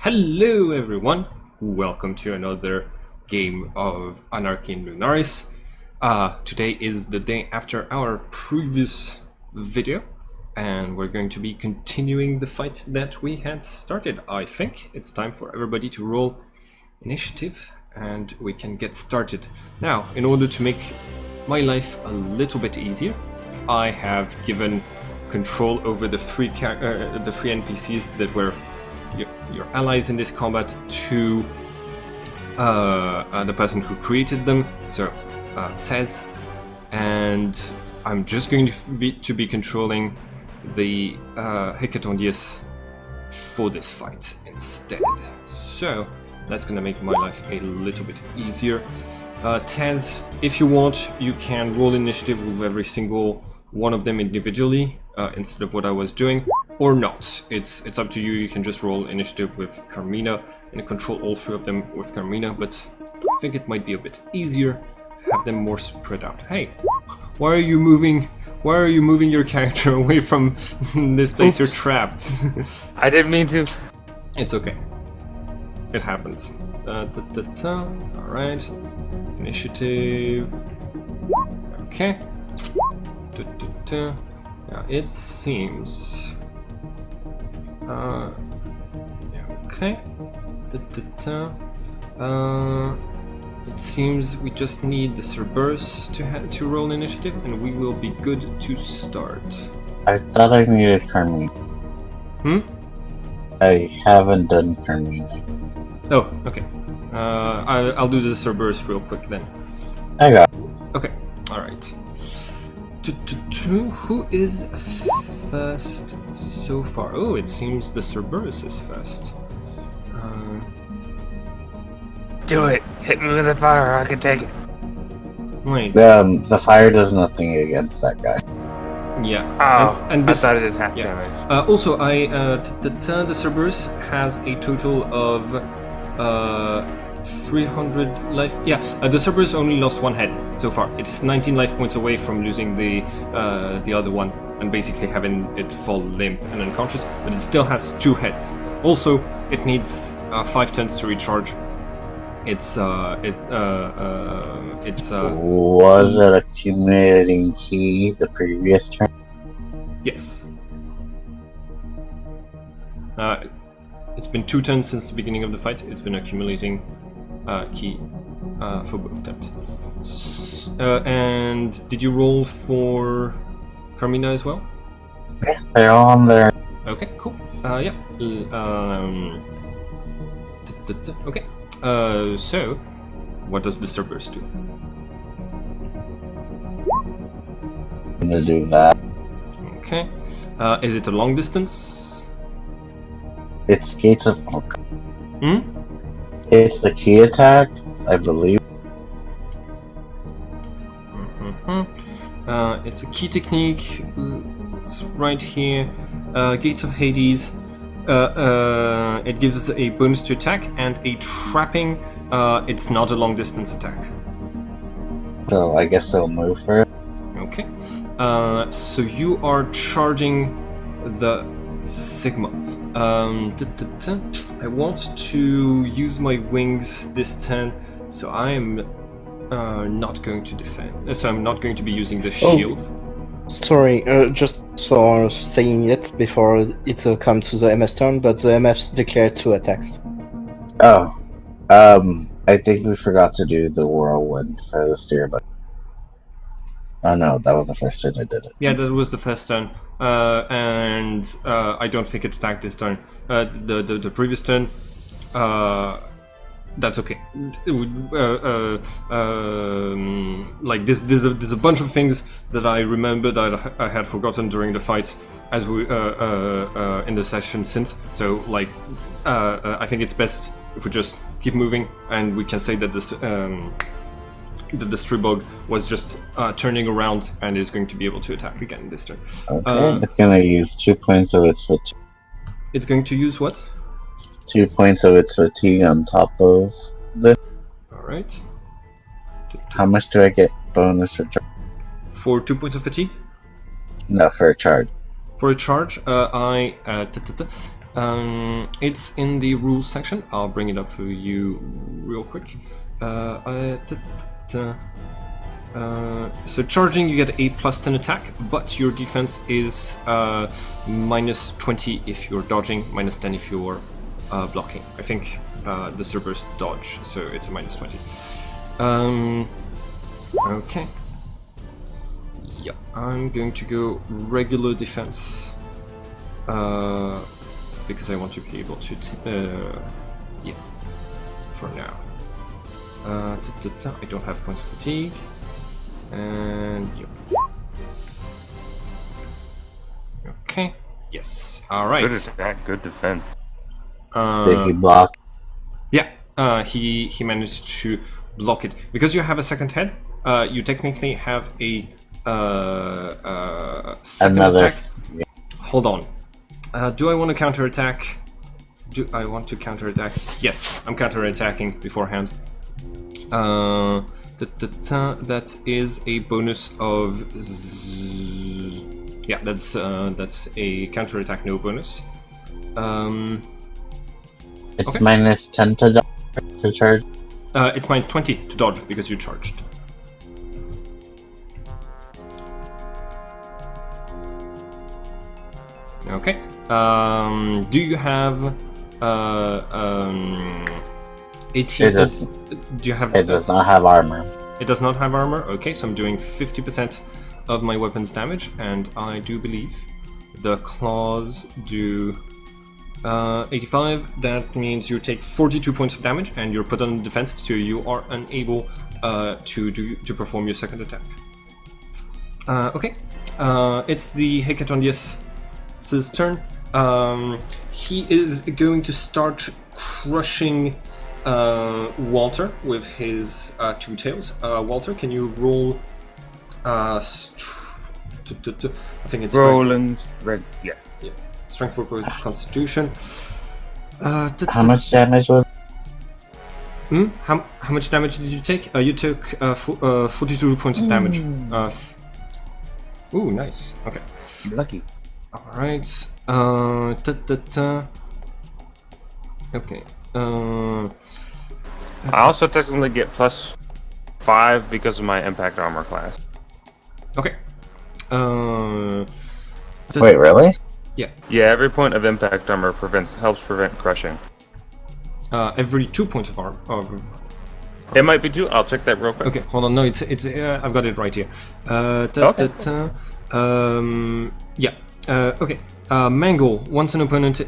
Hello everyone, welcome to another game of Anarchy and Lunaris. Today is the day after our previous video, and we're going to be continuing the fight that we had started. I think it's time for everybody to roll initiative, and we can get started. Now, in order to make my life a little bit easier, I have given control over the three NPCs that were your allies in this combat to the person who created them, so Tez, and I'm just going to be controlling the Hecatondius for this fight instead. So that's gonna make my life a little bit easier. Tez, if you want, you can roll initiative with every single one of them individually instead of what I was doing, or not. It's up to you. You can just roll initiative with Carmina and control all three of them with Carmina, but I think it might be a bit easier, have them more spread out. Hey, why are you moving your character away from this place? Oops. You're trapped. I didn't mean to. It's okay. It happens. Alright. Initiative. Okay. Now it seems... okay. It seems we just need the Cerberus to roll initiative, and we will be good to start. I thought I needed Carmine. I haven't done Carmine. Oh, okay. I'll do the Cerberus real quick then. I got it. Okay, alright. Who is first so far? Oh, it seems the Cerberus is first. Do it! Hit me with the fire, I can take it. Wait. The fire does nothing against that guy. Yeah. Oh, and I thought it did half yeah. damage. Also, the Cerberus has a total of 300 life. Yeah, the Cerberus only lost one head so far. It's 19 life points away from losing the other one and basically having it fall limp and unconscious, but it still has 2 heads. Also, it needs 5 turns to recharge. Was it accumulating key the previous turn? Yes. It's been 2 turns since the beginning of the fight. It's been accumulating key for both turns. And did you roll for Carmina as well? Yeah, they're all on there. Okay, cool. Yeah. Okay. So, what does the Cerberus do? I'm gonna do that. Okay. Is it a long distance? It's Gates of... It's the key attack, I believe. It's a key technique. It's right here. Gates of Hades. It gives a bonus to attack and a trapping. It's not a long distance attack. So I guess I'll move for it. Okay. So you are charging the Sigma. I want to use my wings this turn, so I am not going to defend. So I'm not going to be using the shield. Sorry, just for saying it before it come to the MF's turn, but the MF's declared 2 attacks. Oh, I think we forgot to do the whirlwind for the steer, but oh no, that was the first turn I did it. Yeah, that was the first turn, and I don't think it attacked this turn. The previous turn, that's okay. Like there's a bunch of things that I remember that I had forgotten during the fight as we in the session since. So like I think it's best if we just keep moving, and we can say that this that the Stribog was just turning around and is going to be able to attack again this turn. Okay, it's gonna use 2 points of its fatigue. It's going to use what? 2 points of its fatigue on top of this. Alright. How much do I get bonus for charge? For 2 points of fatigue? No, for a charge. For a charge, It's in the rules section. I'll bring it up for you real quick. So charging, you get a +10 attack, but your defense is -20 if you're dodging, -10 if you're blocking. I think the Cerberus dodge, so it's a -20. Okay. Yeah, I'm going to go regular defense because I want to be able to. Yeah, for now. I don't have points of fatigue, and yep. Okay. Yes. All right. Good attack, good defense. Did he block? Yeah. He managed to block it because you have a second head. You technically have a second Another. attack. Hold on. Do I want to counterattack? Do I want to counterattack? Yes, I'm counterattacking beforehand. That is a bonus of. Yeah, that's a counterattack, no bonus. It's okay. -10 to charge. It's -20 to dodge because you charged. Okay. Do you have 18? It does. Do you have? It does not have armor. It does not have armor. Okay, so I'm doing 50% of my weapon's damage, and I do believe the claws do 85. That means you take 42 points of damage, and you're put on defensive, so you are unable to perform your second attack. Okay, it's the Hecatondius' turn. He is going to start crushing Walter with his two tails. Walter, can you roll? I think it's Roland, yeah. Strength for Constitution. How much damage was? How much damage did you take? You took 42 points of damage. Ooh, nice. Okay. Lucky. All right. Okay. I also technically get +5 because of my impact armor class. Okay. Wait, really? Yeah. Yeah, every point of impact armor helps prevent crushing. Every 2 points of armor. It might be 2. I'll check that real quick. Okay, hold on. No, it's I've got it right here. Yeah. Okay. Mangle. Once an opponent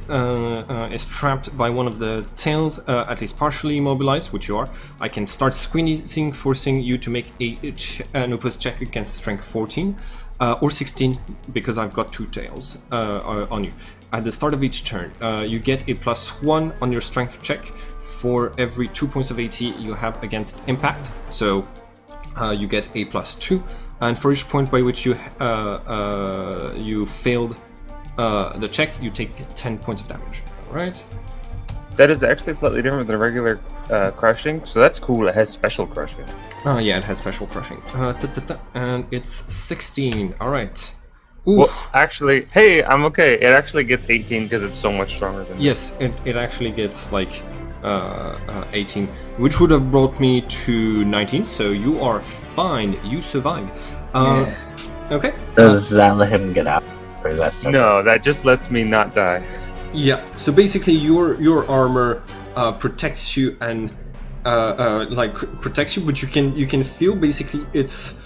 is trapped by one of the tails, at least partially immobilized, which you are, I can start squeezing, forcing you to make an opposed check against strength 14 or 16 because I've got 2 tails on you. At the start of each turn, you get a +1 on your strength check for every 2 points of AT you have against impact. So you get a +2, and for each point by which you failed the check, you take 10 points of damage. All right. That is actually slightly different than regular crushing, so that's cool. It has special crushing. Oh yeah, it has special crushing. And it's 16. All right. Ooh. Well, actually, hey, I'm okay. It actually gets 18 because it's so much stronger than. Yes, it actually gets like 18, which would have brought me to 19. So you are fine. You survived. Okay. Does that let him get out? Or is that still... No, that just lets me not die. Yeah. So basically, your armor protects you and protects you, but you can feel basically it's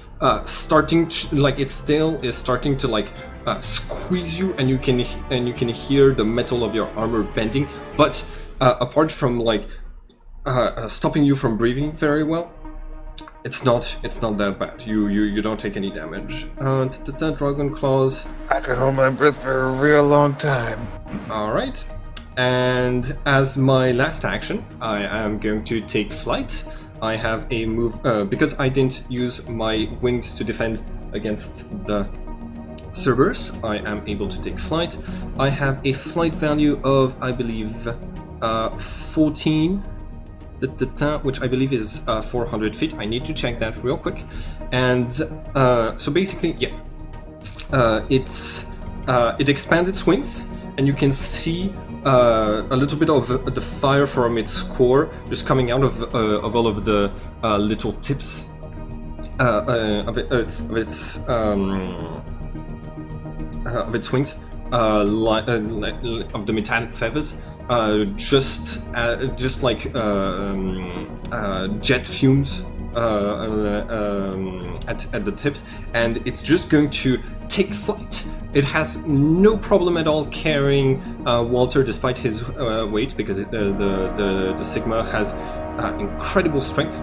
starting to, like, it still is starting to like squeeze you, and you can hear the metal of your armor bending, but apart from like stopping you from breathing very well, it's not that bad. You don't take any damage. Dragon claws. I could hold my breath for a real long time. All right. And as my last action, I am going to take flight. I have a move because I didn't use my wings to defend against the Cerberus. I am able to take flight. I have a flight value of, I believe, 14, which I believe is 400 feet. I need to check that real quick. And so basically, yeah, it expands its wings. and you can see a little bit of the fire from its core just coming out of all of the little tips of its wings, of the metallic feathers, just like jet fumes at the tips, and it's just going to take flight. It has no problem at all carrying Walter despite his weight, because the Sigma has incredible strength,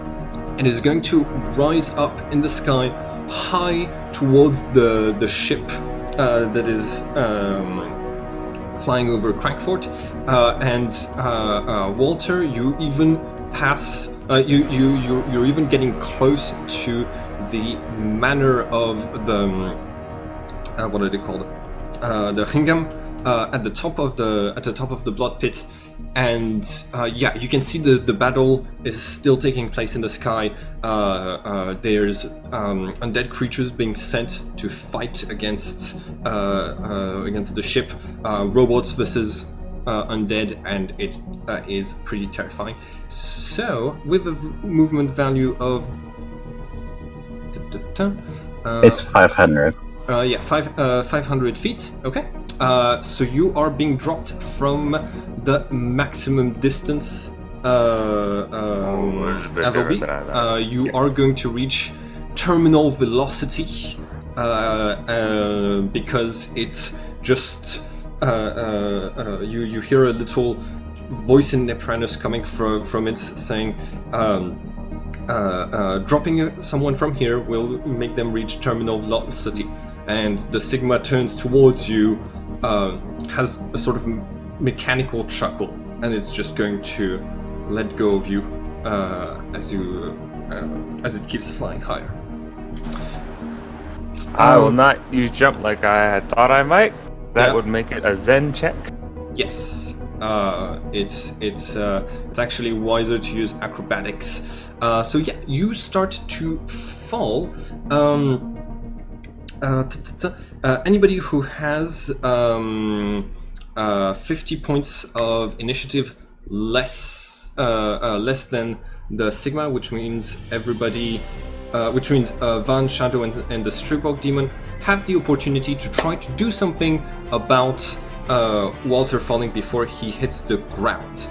and is going to rise up in the sky high towards the ship that is flying over Crankfort, and Walter, you even pass. You're even getting close to the manor of the what are they called? The Hingam at the top of the blood pit, and yeah, you can see the battle is still taking place in the sky. There's undead creatures being sent to fight against the ship, robots versus undead, and it is pretty terrifying. So, with a movement value of It's 500. yeah, 500 feet. Okay. So you are being dropped from the maximum distance. Avelby. You are going to reach terminal velocity because it's just you hear a little voice in Nepranus coming from it saying, dropping someone from here will make them reach terminal velocity. And the Sigma turns towards you, has a sort of mechanical chuckle, and it's just going to let go of you as it keeps flying higher. I will not use jump like I had thought I might. That Yeah. would make it a Zen check. Yes, it's actually wiser to use acrobatics. So yeah, you start to fall. Anybody who has 50 points of initiative less than the Sigma, which means everybody, which means Van, Shadow, and the Stribog Demon have the opportunity to try to do something about Walter falling before he hits the ground.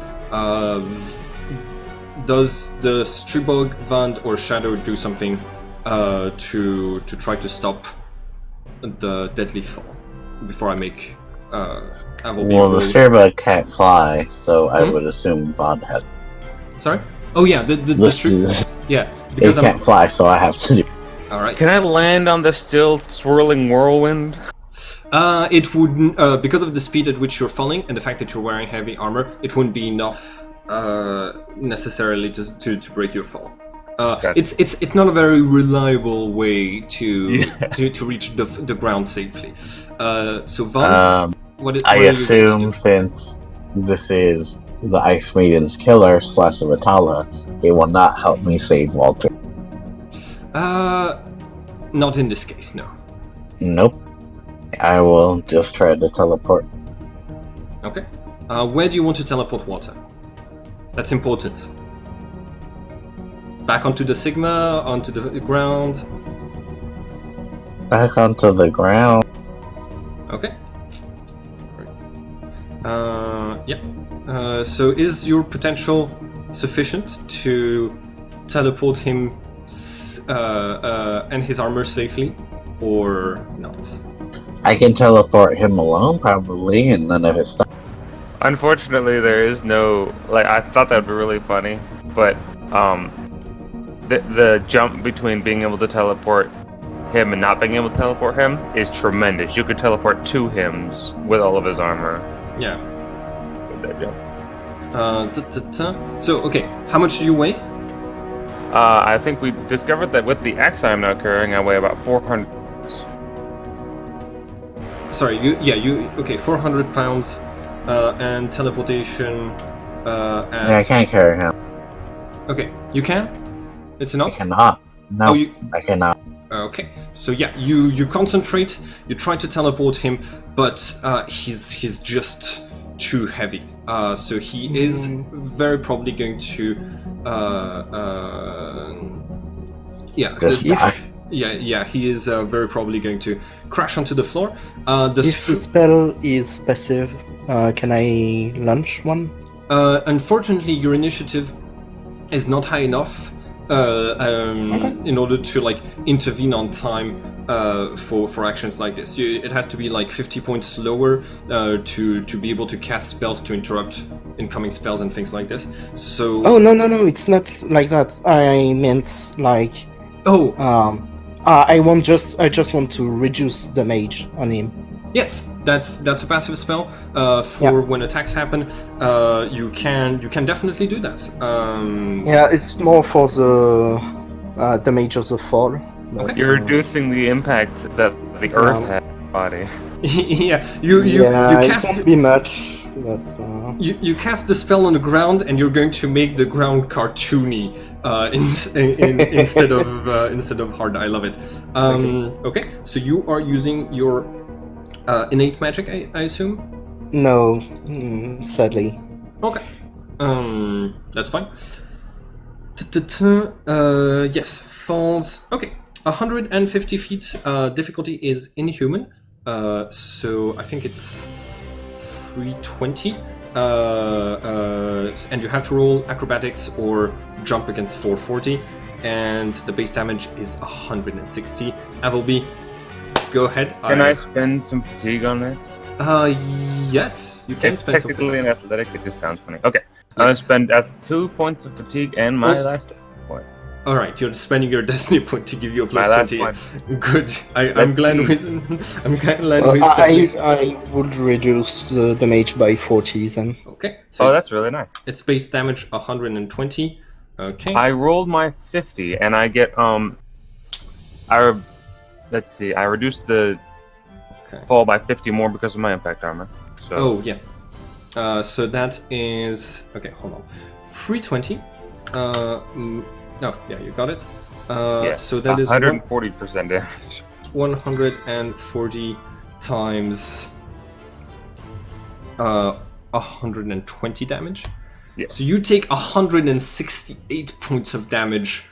Does the Stribog, Van, or Shadow do something to try to stop the deadly fall before I make Avelby Well, the roll? Steerbug can't fly, so I would assume Vaughn has. Sorry? Oh yeah, the Stribog. Yeah, He because can't fly, so I have to do. all right. Can I land on the still swirling whirlwind? It wouldn't, because of the speed at which you're falling and the fact that you're wearing heavy armor, it wouldn't be enough necessarily to break your fall. Gotcha. It's not a very reliable way to reach the ground safely. So Vaughn, I assume since this is the Ice Maiden's killer / Vitala, it will not help me save Walter. Not in this case, no. Nope. I will just try to teleport. Okay. Where do you want to teleport Walter? That's important. Back onto the Sigma, onto the ground. Back onto the ground. Okay. Yeah. So is your potential sufficient to teleport him and his armor safely, or not? I can teleport him alone, probably, and then if it's stuck. Unfortunately, there is no, like, I thought that would be really funny, but the jump between being able to teleport him and not being able to teleport him is tremendous. You could teleport to him with all of his armor. Yeah. With that jump. So, okay, how much do you weigh? I think we discovered that with the axe I'm now carrying, I weigh about 400. Sorry, okay, 400 pounds, and teleportation, Yeah, I can't carry him. Okay, you can? It's I enough? cannot. No, Oh, you. I cannot. Okay, so yeah, you concentrate. You try to teleport him, but he's just too heavy. So he is very probably going to. Yeah. Just die. Yeah. He is very probably going to crash onto the floor. If the spell is passive, can I launch one? Unfortunately, your initiative is not high enough in order to like intervene on time for actions like this. It has to be like 50 points lower to be able to cast spells to interrupt incoming spells and things like this. So Oh no, it's not like that. I meant like I just want to reduce damage on him. yes, that's a passive spell for when attacks happen. You can definitely do that. Yeah, it's more for the damage of the fall. Okay. You're reducing the impact that the Earth has on the body. Yeah, you it cast. won't be much. But, You cast the spell on the ground, and you're going to make the ground cartoony instead of hard. I love it. Okay, so you are using your innate magic, I assume. no, sadly. Okay, that's fine. Yes, falls. Okay, 150 feet. Difficulty is inhuman. So I think it's 320. And you have to roll acrobatics or jump against 440. And the base damage is 160. Avelby, go ahead. Can I spend some fatigue on this? Yes, you can It's spend some technically an athletic, it just sounds funny. Okay, I'm gonna spend 2 points of fatigue and my Also- last destiny point. All right, you're spending your destiny point to give you a plus My last 20. one. Good. I'm Let's glad see. I'm glad we established. I would reduce the damage by 40 then. Okay. So Oh, it's, that's really nice. it's base damage 120. Okay. I rolled my 50 and I get let's see, I reduced the Okay. fall by 50 more because of my impact armor. So Oh yeah. So that is okay. Hold on. 320. No, yeah, you got it. yeah, So that is 140% damage. 140 times 120 damage. Yeah. So you take 168 points of damage,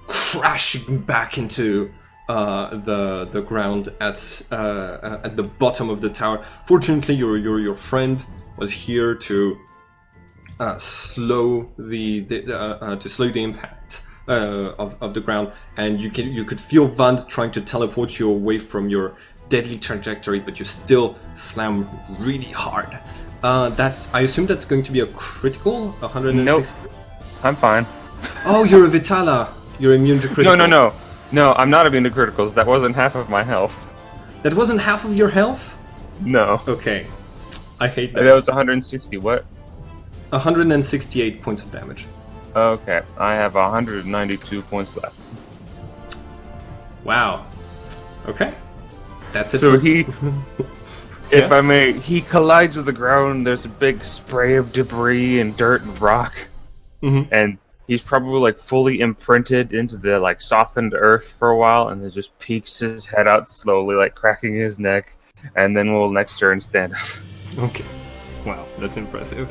crashing back into the ground at the bottom of the tower. Fortunately, your friend was here to slow the impact of the ground, and you could feel Vand trying to teleport you away from your deadly trajectory, but you still slam really hard. I assume that's going to be a critical 160. Nope. I'm fine. Oh, you're a Vitala. You're immune to criticals. No, I'm not immune to criticals. That wasn't half of my health. That wasn't half of your health? No. Okay. I hate that. That was 160. What? 168 points of damage. Okay, I have 192 points left. Wow. Okay. That's it. So for- he, if I may, he collides with the ground. There's a big spray of debris and dirt and rock, and he's probably like fully imprinted into the like softened earth for a while, and then just peeks his head out slowly, like cracking his neck, and then we'll next turn stand up. Okay. Wow, that's impressive.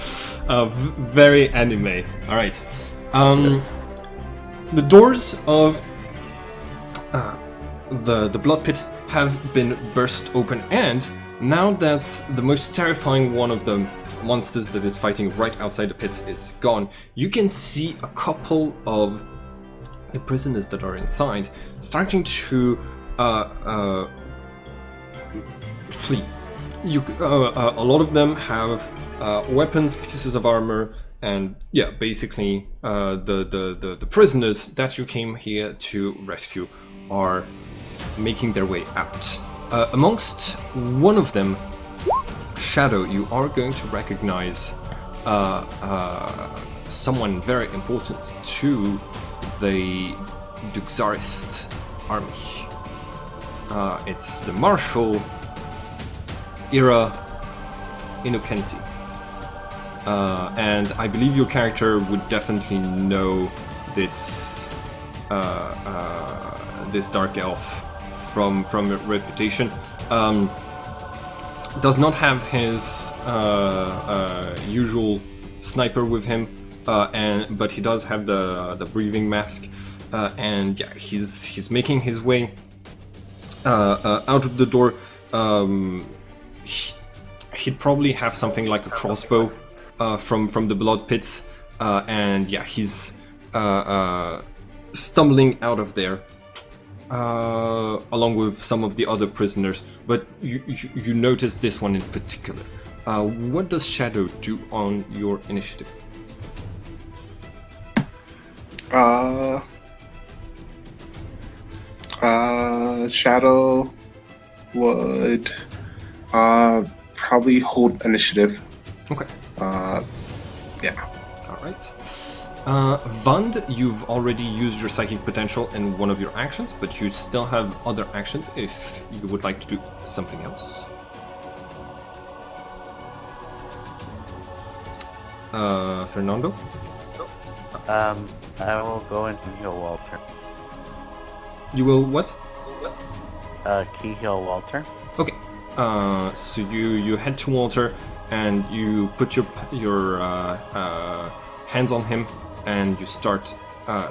Very anime. All right. The doors of the blood pit have been burst open, and now that the most terrifying one of the monsters that is fighting right outside the pit is gone, you can see a couple of the prisoners that are inside starting to flee. A lot of them have weapons, pieces of armor, and yeah, basically the prisoners that you came here to rescue are making their way out. Amongst one of them, Shadow, you are going to recognize someone very important to the Duxarist army. It's the Marshal Ira Inokenti. And I believe your character would definitely know this this dark elf from reputation. Does not have his usual sniper with him, but he does have the breathing mask, and yeah, he's making his way out of the door. He'd probably have something like a crossbow from the blood pits, and yeah, he's stumbling out of there along with some of the other prisoners. But you notice this one in particular. What does Shadow do on your initiative? Shadow would probably hold initiative. Okay. Yeah. Alright. Vund, you've already used your psychic potential in one of your actions, but you still have other actions if you would like to do something else. Fernando? I will go and heal Walter. You will what? Key heal Walter. Okay. So you head to Walter and you put your hands on him and you start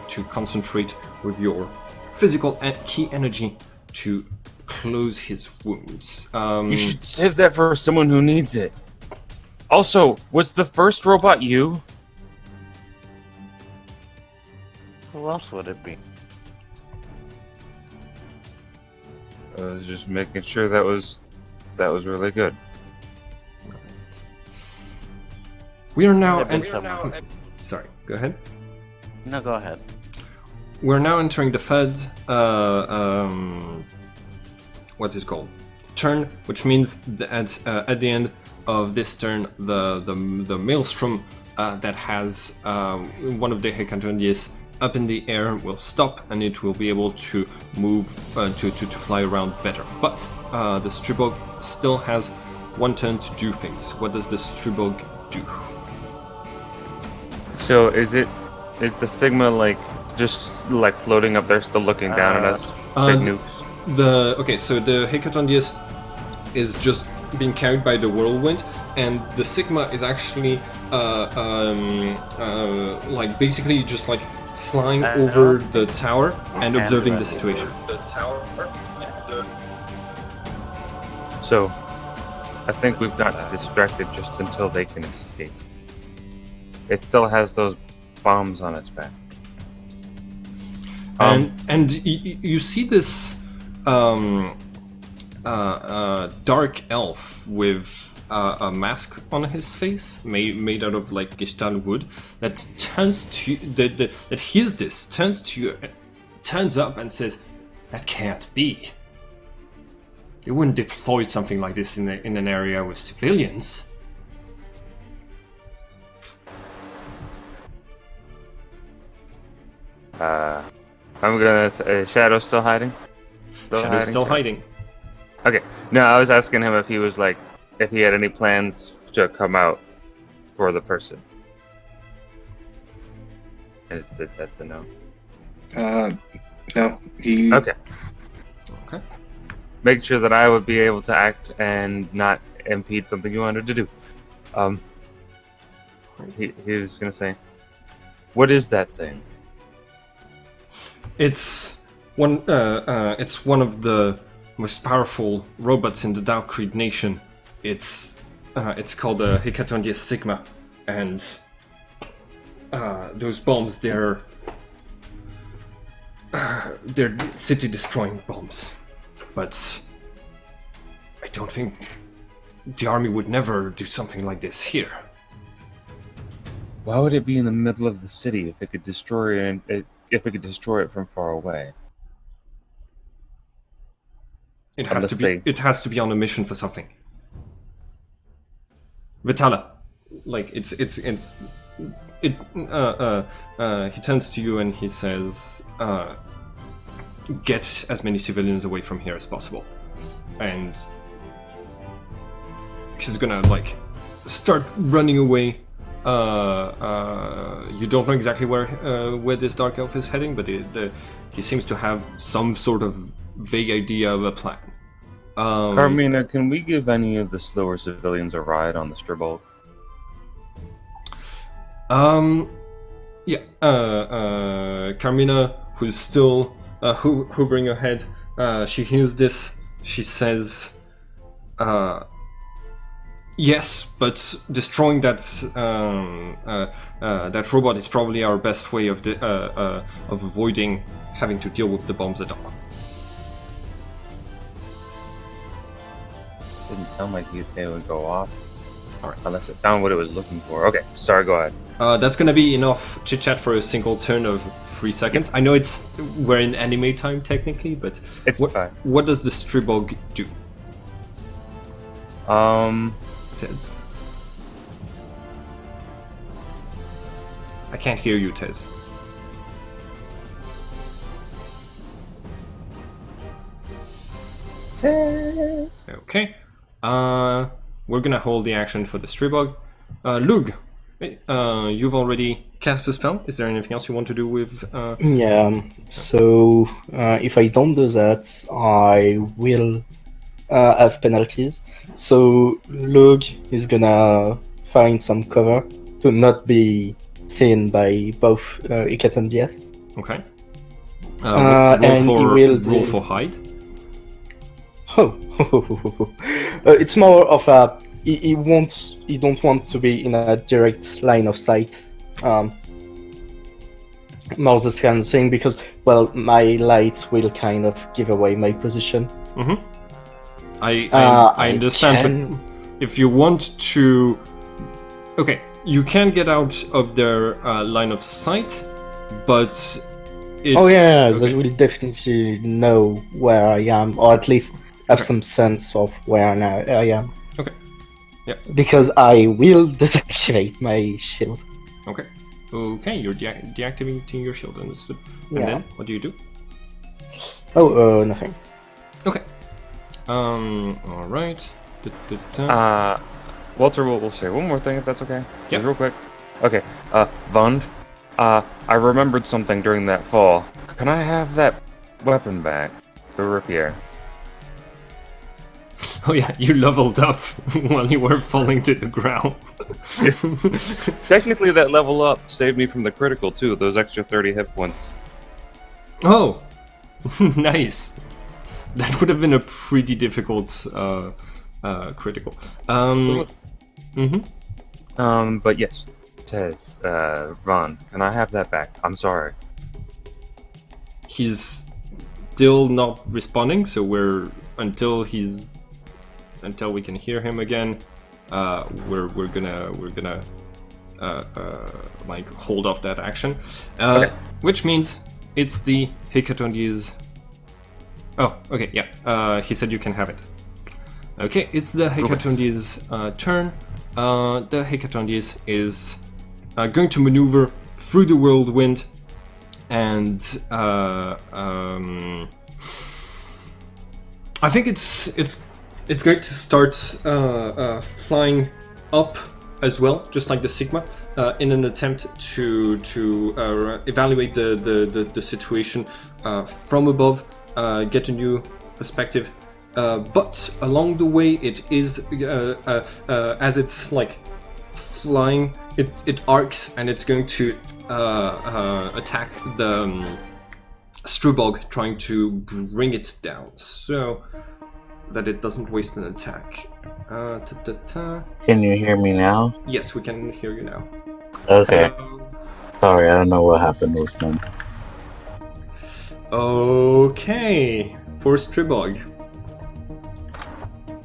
to concentrate with your physical key energy to close his wounds. You should save that for someone who needs it. Also, was the first robot you? Who else would it be? I was just making sure that was really good. We are now. Sorry, go ahead. No, go ahead. We're now entering the third. What's it called? Turn, which means that at the end of this turn, the maelstrom that has one of the Hecatondies up in the air will stop, and it will be able to move to fly around better. But the Stribog still has one turn to do things. What does the Stribog do? So is the Sigma like just like floating up there, still looking down at us? Big nukes. So the Hecatondies is just being carried by the whirlwind, and the Sigma is actually like basically just like flying over the tower and observing the situation. So I think we've got distracted just until they can escape. It still has those bombs on its back. And you see this dark elf with a mask on his face, made out of like Gestalt wood, that turns to that hears this, turns to you, turns up and says, "That can't be. You wouldn't deploy something like this in an area with civilians." I'm gonna say, Shadow's still hiding? Shadow's still hiding. Okay. No, I was asking him if he was like, if he had any plans to come out for the person. And that's a no. No. He. Okay. Okay. Make sure that I would be able to act and not impede something you wanted to do. He was gonna say, what is that thing? It's one. It's one of the most powerful robots in the Dalcreed nation. It's called the Hecatondies Sigma, and those bombs, they're city-destroying bombs. But I don't think the army would never do something like this here. Why would it be in the middle of the city if it could destroy it from far away? It has to be on a mission for something. Vitala, like he turns to you and he says, "Get as many civilians away from here as possible," and he's gonna like start running away You don't know exactly where this dark elf is heading, but he seems to have some sort of vague idea of a plan. Carmina, can we give any of the slower civilians a ride on the Stribog? Yeah. Carmina, who's still hovering her head, she hears this. She says, "Yes, but destroying that robot is probably our best way of avoiding having to deal with the bombs at all." Didn't sound like they would go off. All right. Unless it found what it was looking for. Okay, sorry, go ahead. That's gonna be enough chit-chat for a single turn of 3 seconds. I know we're in anime time technically, but It's fine. what does the Stribog do? Tez? I can't hear you, Tez. Okay. We're gonna hold the action for the Stribog. Lug, you've already cast a spell. Is there anything else you want to do with? Yeah. So if I don't do that, I will have penalties. So Lug is gonna find some cover to not be seen by both Iket and DS. Okay. And he will roll for hide. Oh, it's more of a he don't want to be in a direct line of sight. More this kind of thing because my light will kind of give away my position. Mm-hmm. I understand, but if you want to, okay, you can get out of their line of sight, but it's... Oh yeah, okay. they will definitely know where I am, or at least have some sense of where I am. Okay. Yeah. Because I will desactivate my shield. Okay. Okay, you're deactivating your shield, understood. And Yeah. then, what do you do? Oh, nothing. Okay. Alright. Walter will say one more thing if that's okay. Yeah. Just real quick. Okay. Vund, I remembered something during that fall. Can I have that weapon back? The rapier. Oh yeah, you leveled up while you were falling to the ground. Technically, that level up saved me from the critical too. Those extra 30 hit points. Oh, nice. That would have been a pretty difficult critical. But yes, Tez, Ron, can I have that back? I'm sorry. He's still not responding, so until we can hear him again, we're gonna like hold off that action. Okay. Which means it's the Hecatondi's. Oh, okay, yeah. He said you can have it. Okay, it's the Hecatondi's turn. The Hecatondis is going to maneuver through the whirlwind, and I think it's going to start flying up as well, just like the Sigma, in an attempt to evaluate the situation from above, get a new perspective. But along the way, it is as it's like flying, it arcs, and it's going to attack the Strubog, trying to bring it down so that it doesn't waste an attack. Can you hear me now? Yes, we can hear you now. Okay. Sorry, I don't know what happened with them. Okay, for Stribog.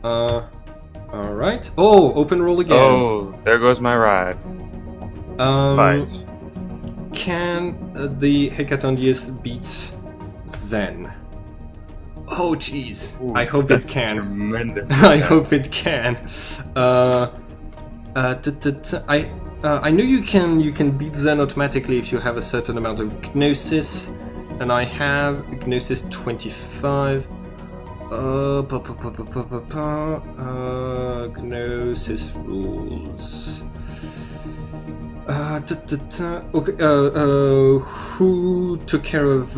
Alright. Oh, open roll again. Oh, there goes my ride. Bye. Can the Hecatondius beat Zen? Oh, jeez. I hope it can. Tremendous. I hope it can. I know you can beat Zen automatically if you have a certain amount of Gnosis, and I have Gnosis 25. Gnosis rules. Okay, who took care of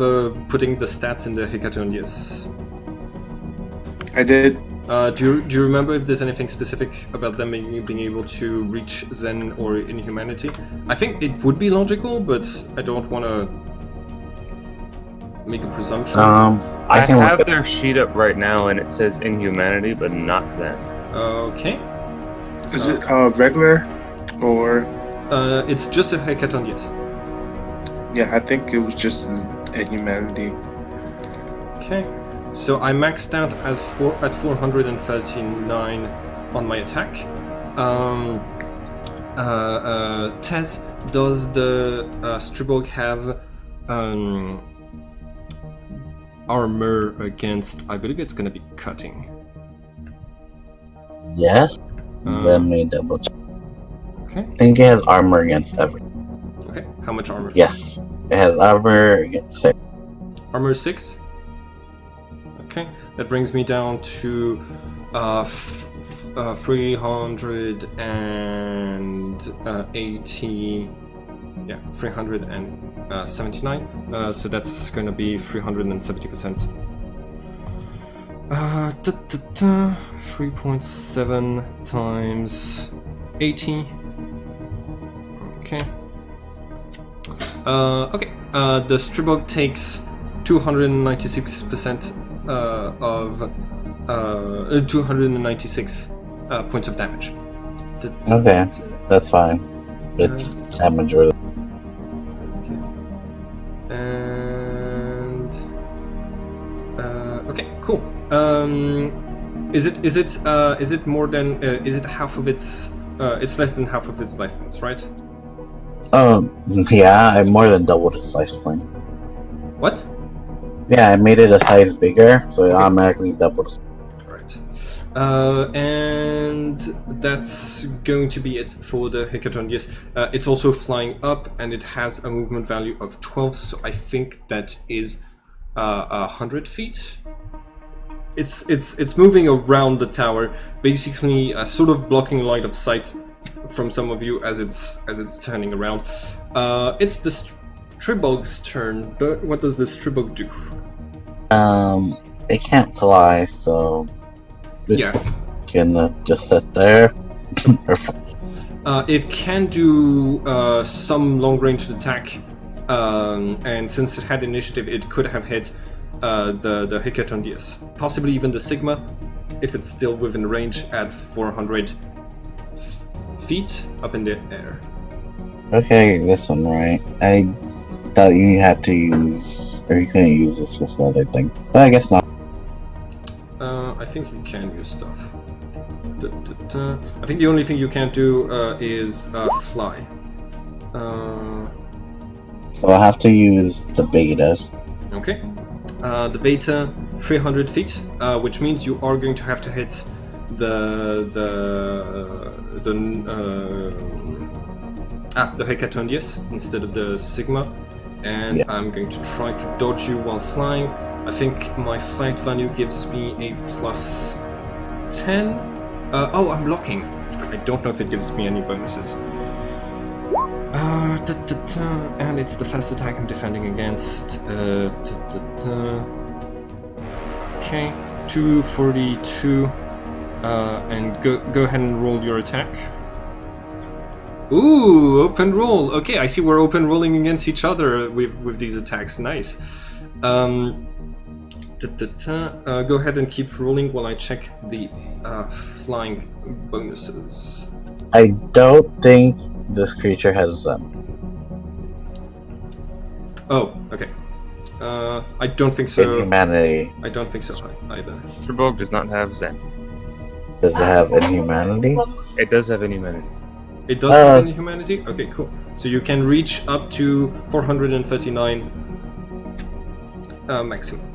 putting the stats in the Hecatonius? I did. Do you remember if there's anything specific about them being able to reach Zen or Inhumanity? I think it would be logical, but I don't want to make a presumption. I can have look their sheet up right now, and it says Inhumanity, but not Zen. Okay. Is it regular or? It's just a Hecatonius. Yeah, I think it was just Inhumanity. Okay. So I maxed out at 439 on my attack. Tez, does the Stribog have armor against? I believe it's gonna be cutting. Yes. Let me double check. Okay. I think it has armor against everything. Okay. How much armor? Yes. It has armor against 6. Armor 6. Okay, that brings me down to 380. Yeah, 379. So that's gonna be 370%. 3.7 times 80. Okay. Okay. The Stribog takes 296% of 296 points of damage. Okay, that's fine. It's damage really. Okay. And okay, cool. Is it more than is it half of its? It's less than half of its life points, right? Yeah, I more than doubled its life point. What? Yeah, I made it a size bigger, so it Okay. automatically doubles. Right. And that's going to be it for the Hecatonius. It's also flying up, and it has a movement value of 12, so I think that is 100 feet. It's moving around the tower, basically sort of blocking line of sight from some of you as it's turning around. It's the Stribog's turn, but what does the Stribog do? It can't fly, so it Yeah. can just sit there. It can do some long-range attack, and since it had initiative, it could have hit the Hecatonius, possibly even the Sigma, if it's still within range at 400 feet up in the air. Okay, this one, right? I thought you had to use, or you couldn't use this with the other thing, but I guess not. I think you can use stuff. I think the only thing you can't do is fly. So I have to use the beta. Okay. The beta 300 feet, which means you are going to have to hit the Hecatonius instead of the Sigma, and Yeah. I'm going to try to dodge you while flying. I think my flight value gives me a plus 10. Oh, I'm blocking. I don't know if it gives me any bonuses. And it's the first attack I'm defending against. Okay, 242. And go ahead and roll your attack. Ooh, open roll. Okay, I see we're open rolling against each other with these attacks. Nice. Go ahead and keep rolling while I check the flying bonuses. I don't think this creature has them. Oh, okay. I don't think so. Inhumanity. I don't think so either. Stribog does not have Zen. Does it have Inhumanity? It does have Inhumanity. It does have any humanity? Okay, cool. So you can reach up to 439 maximum.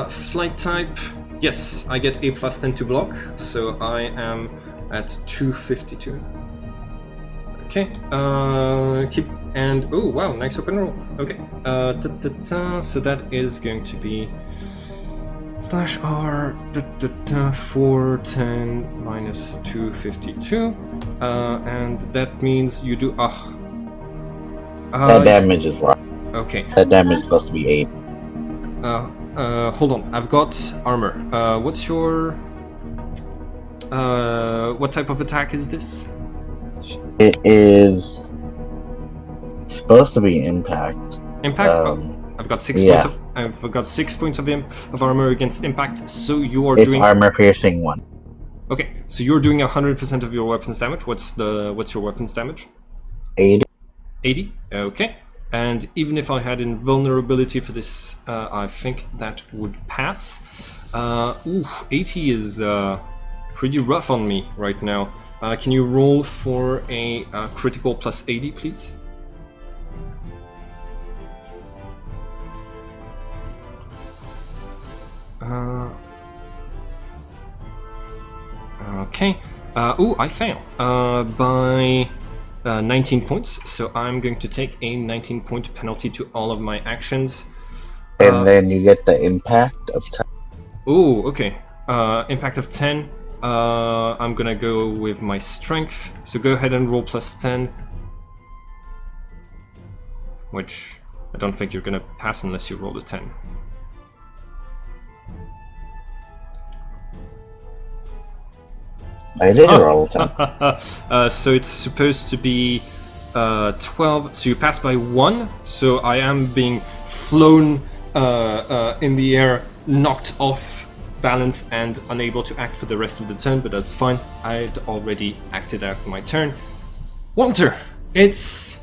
Flight type. Yes, I get a plus 10 to block, so I am at 252. Okay, keep, and, oh wow, nice open roll. Okay, so that is going to be /R 410 minus 252, and that means you do That damage is wrong. Okay. That damage is supposed to be 8. Hold on. I've got armor. What's your what type of attack is this? It is supposed to be impact. Impact. I've got 6 yeah. points. I've got 6 points of armor against impact. So you are It's doing armor piercing 1. Okay. So you're doing 100% of your weapons damage. What's your weapons damage? 80. 80. Okay. And even if I had invulnerability for this, I think that would pass. 80 is pretty rough on me right now. Can you roll for a critical plus 80, please? Okay. I fail by 19 points, so I'm going to take a 19-point penalty to all of my actions. And then you get the impact of 10. Oh, okay. Impact of 10. I'm gonna go with my strength, so go ahead and roll plus 10. Which I don't think you're gonna pass unless you roll a 10. I did roll a 10. So it's supposed to be 12, so you pass by 1, so I am being flown in the air, knocked off balance and unable to act for the rest of the turn, but that's fine. I'd already acted out my turn. Walter, it's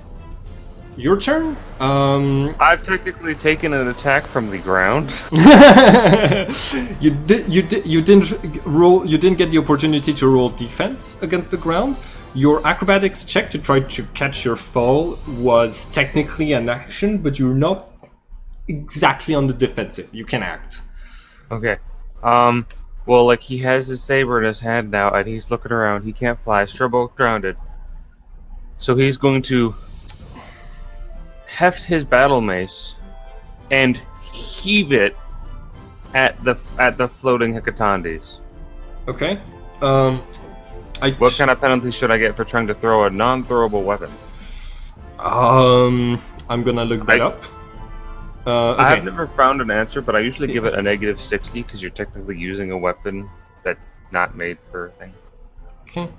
your turn. I've technically taken an attack from the ground. You didn't roll. You didn't get the opportunity to roll defense against the ground. Your acrobatics check to try to catch your fall was technically an action, but you're not exactly on the defensive. You can act. Okay. Well, like, he has his saber in his hand now, and he's looking around. He can't fly. Strabo grounded. So he's going to heft his battle mace and heave it at the floating Hekatondes. Okay. What kind of penalty should I get for trying to throw a non-throwable weapon? I'm gonna look that up. Okay. I've never found an answer, but I usually give it a -60 because you're technically using a weapon that's not made for a thing. Okay.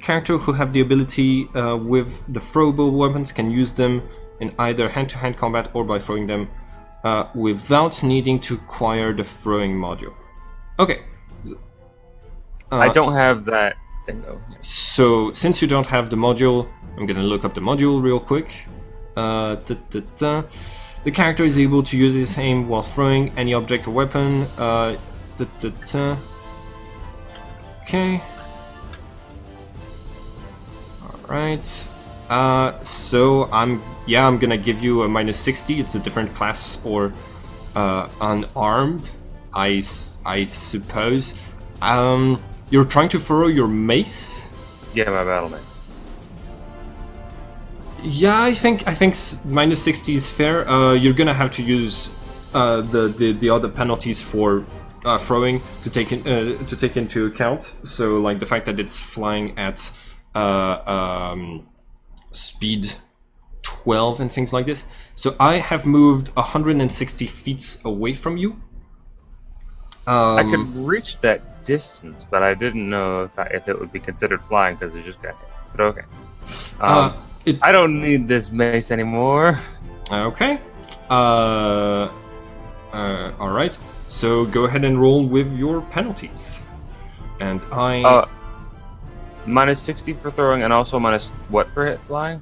Character who have the ability with the throwable weapons can use them in either hand-to-hand combat or by throwing them without needing to acquire the throwing module. Okay. I don't have that thing though. So since you don't have the module, I'm gonna look up the module real quick. The character is able to use his aim while throwing any object or weapon. Okay. Alright. So I'm gonna give you a -60. It's a different class or unarmed, I suppose. You're trying to throw your mace? Yeah, my battle mace. Yeah, I think -60 is fair. You're gonna have to use the other penalties for throwing to take into account. So like the fact that it's flying at speed 12 and things like this. So I have moved 160 feet away from you. I could reach that distance, but I didn't know if it would be considered flying because it just got hit. But okay. I don't need this mace anymore. Okay. All right. So go ahead and roll with your penalties. And I -60 for throwing, and also minus what for it flying?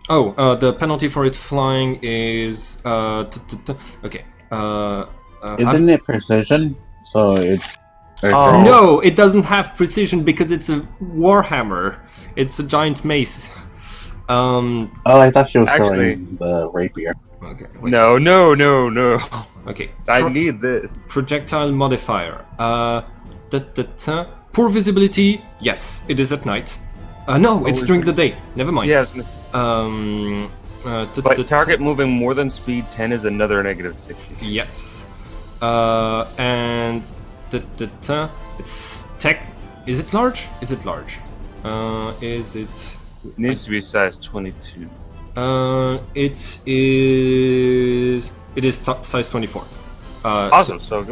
Oh, the penalty for it flying is okay. Isn't it precision? So it's. No, it doesn't have precision because it's a warhammer. It's a giant mace. I thought she was throwing the rapier. Okay. Wait. No. Okay. I need this. Projectile modifier. Poor visibility. Yes, it is at night. No, it's during the day. Never mind. Yeah, I was gonna say. But target moving more than speed 10 is another -60. Yes. And it's tech. Is it large? Is it large? Is it? It needs to be size 22. It is. It is size 24. Awesome. So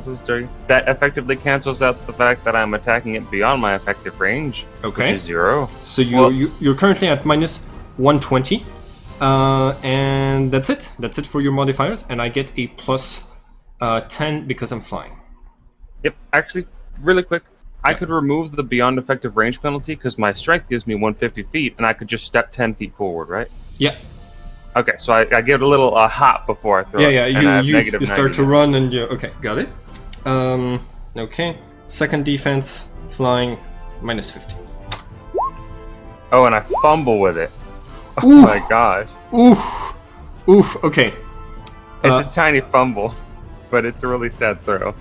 that effectively cancels out the fact that I'm attacking it beyond my effective range, Okay. which is 0. So you're currently at minus 120, and that's it. That's it for your modifiers, and I get a plus 10 because I'm flying. Yep. Actually, really quick, I could remove the beyond effective range penalty because my strength gives me 150 feet, and I could just step 10 feet forward, right? Yeah. Okay, so I give it a little hop before I throw it. Yeah. and I have You negative start 90 to now. run, and you okay. Got it. Okay. Second defense, flying, minus 50. Oh, and I fumble with it. Oh Oof. my gosh. Oof. Okay. It's a tiny fumble, but it's a really sad throw.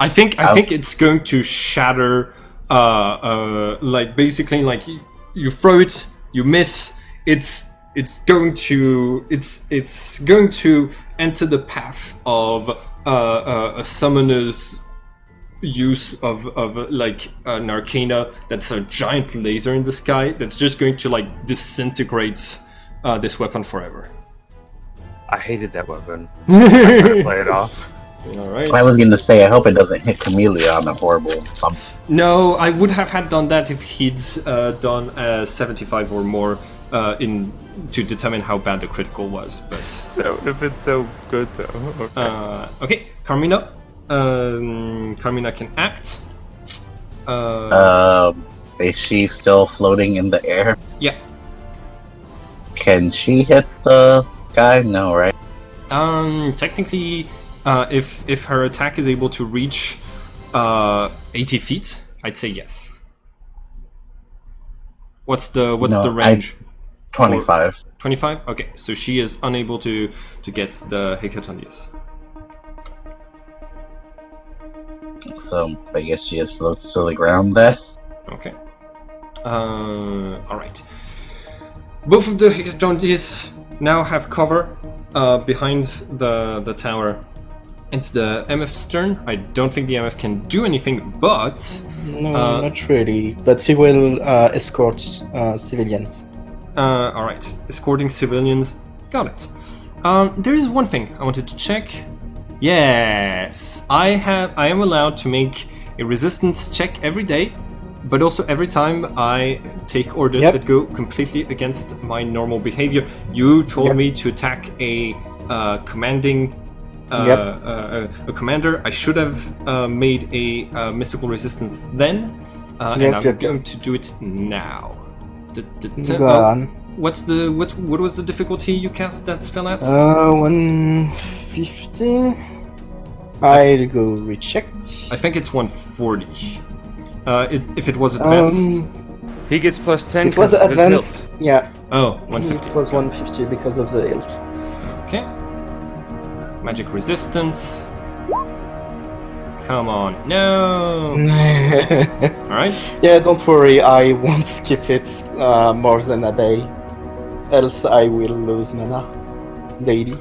I think it's going to shatter. Like basically, like you throw it, you miss. It's going to enter the path of a summoner's use of like an arcana that's a giant laser in the sky that's just going to like disintegrate this weapon forever. I hated that weapon. I'm trying to play it off. All right. I was going to say, I hope it doesn't hit Camellia on a horrible bump. No, I would have had done that if he'd done 75 or more to determine how bad the critical was. But That would have been so good, though. Okay. okay, Carmina. Carmina can act. Is she still floating in the air? Yeah. Can she hit the guy? No, right? Technically, if her attack is able to reach 80 feet, I'd say yes. What's the range? 25. 25? Okay, so she is unable to get the Hecatonius. So I guess she just floats to the ground then. Okay. Alright. Both of the Hecatonius now have cover behind the tower. It's the MF's turn. I don't think the MF can do anything, but... No, not really. But he will escort civilians. Alright. Escorting civilians. Got it. There is one thing I wanted to check. Yes! I am allowed to make a resistance check every day, but also every time I take orders that go completely against my normal behavior. You told me to attack a commanding... a commander. I should have made a mystical resistance then, and I'm going to do it now. Go on. What was the difficulty you cast that spell at? 150. I'll go recheck. I think it's 140. If it was advanced. He gets plus 10 It was because of his advanced. hilt. Yeah. Oh, 150. It was 150 because of the hilt. Okay. Magic resistance. Come on. No! Alright. Yeah, don't worry, I won't skip it more than a day. Else I will lose mana daily.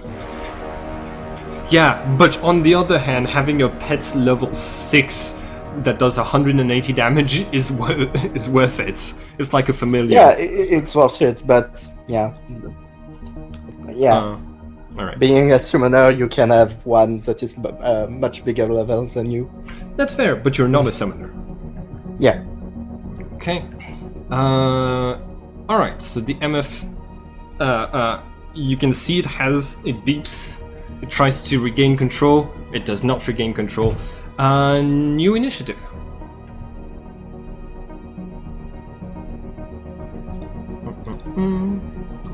Yeah, but on the other hand, having a pet's level 6 that does 180 damage is worth it. It's like a familiar. Yeah, it's worth it, but yeah. Alright. Being a summoner, you can have one that is much bigger level than you. That's fair, but you're not a summoner. Yeah. Okay. Alright, so the MF... you can see it beeps. It tries to regain control. It does not regain control. New initiative.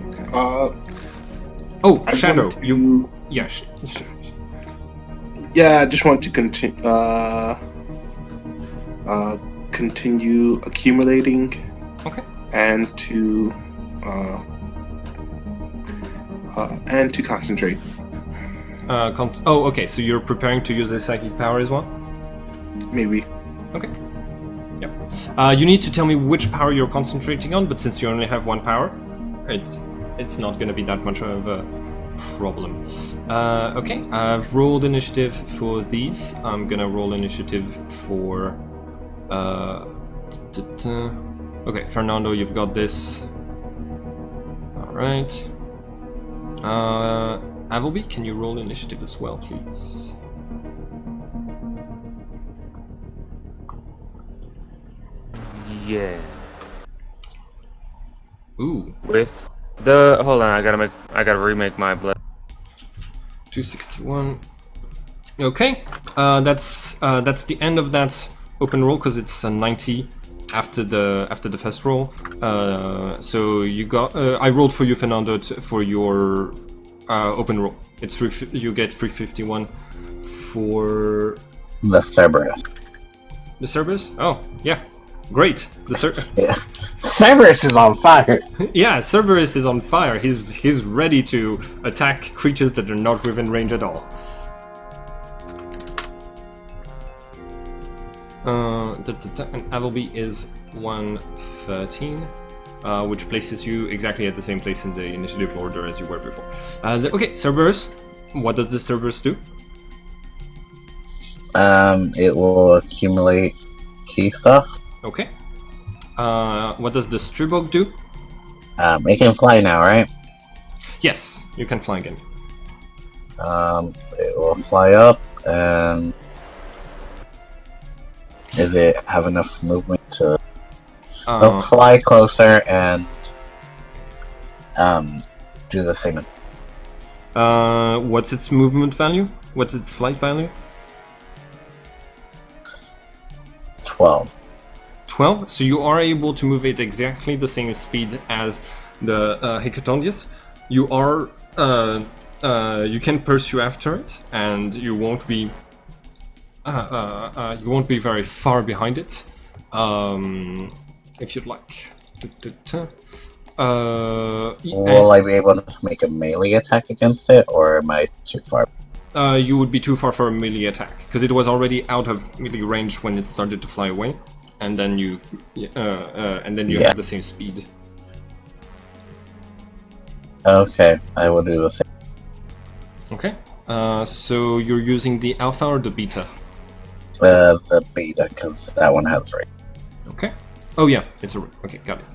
Okay. Oh, I Shadow, want to- you... Yeah, Yeah, I just want to continue accumulating. Okay. And to concentrate. okay, so you're preparing to use a psychic power as well? Maybe. Okay. Yep. You need to tell me which power you're concentrating on, but since you only have one power, it's not going to be that much of problem. Okay, I've rolled initiative for these. I'm gonna roll initiative for. Okay, Fernando, you've got this. All right. Appleby, can you roll initiative as well, please? Yeah. Ooh, With the hold on, I gotta remake my blood. 261. Okay, that's the end of that open roll because it's a 90 after the first roll. So you got. I rolled for you, Fernando, for your open roll. It's you get 351 for The Cerberus. the Cerberus. Oh yeah, great. Yeah. Cerberus is on fire! Yeah, Cerberus is on fire. He's ready to attack creatures that are not within range at all. And Appleby is 113, which places you exactly at the same place in the initiative order as you were before. Okay, Cerberus. What does the Cerberus do? It will accumulate key stuff. Okay. What does the Stribog do? It can fly now, right? Yes, you can fly again. It will fly up and does it have enough movement to it'll fly closer and do the same. What's its movement value? What's its flight value? 12. 12. So you are able to move it exactly the same speed as the Hecatondius. You are you can pursue after it, and you won't be very far behind it, if you'd like. Will I be able to make a melee attack against it, or am I too far? You would be too far for a melee attack because it was already out of melee range when it started to fly away, and then you have the same speed. Okay, I will do the same. Okay. So you're using the alpha or the beta? The beta, because that one has range. Okay. Oh yeah, it's a okay. Got it.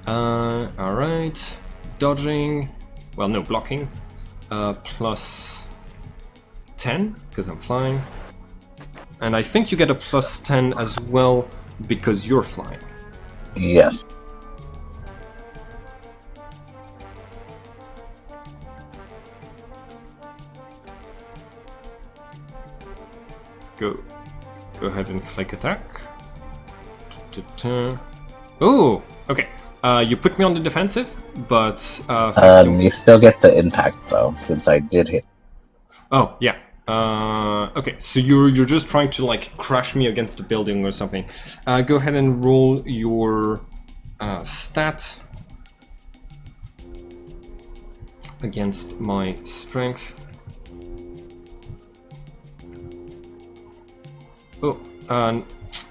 All right. Dodging. Well, no, blocking. Plus 10 because I'm flying, and I think you get a plus 10 as well because you're flying. Yes. Go ahead and click attack. Oh, okay. You put me on the defensive, but you still get the impact though, since I did hit. Oh yeah. Okay, so you're just trying to like crash me against a building or something. Go ahead and roll your stat against my strength. Oh,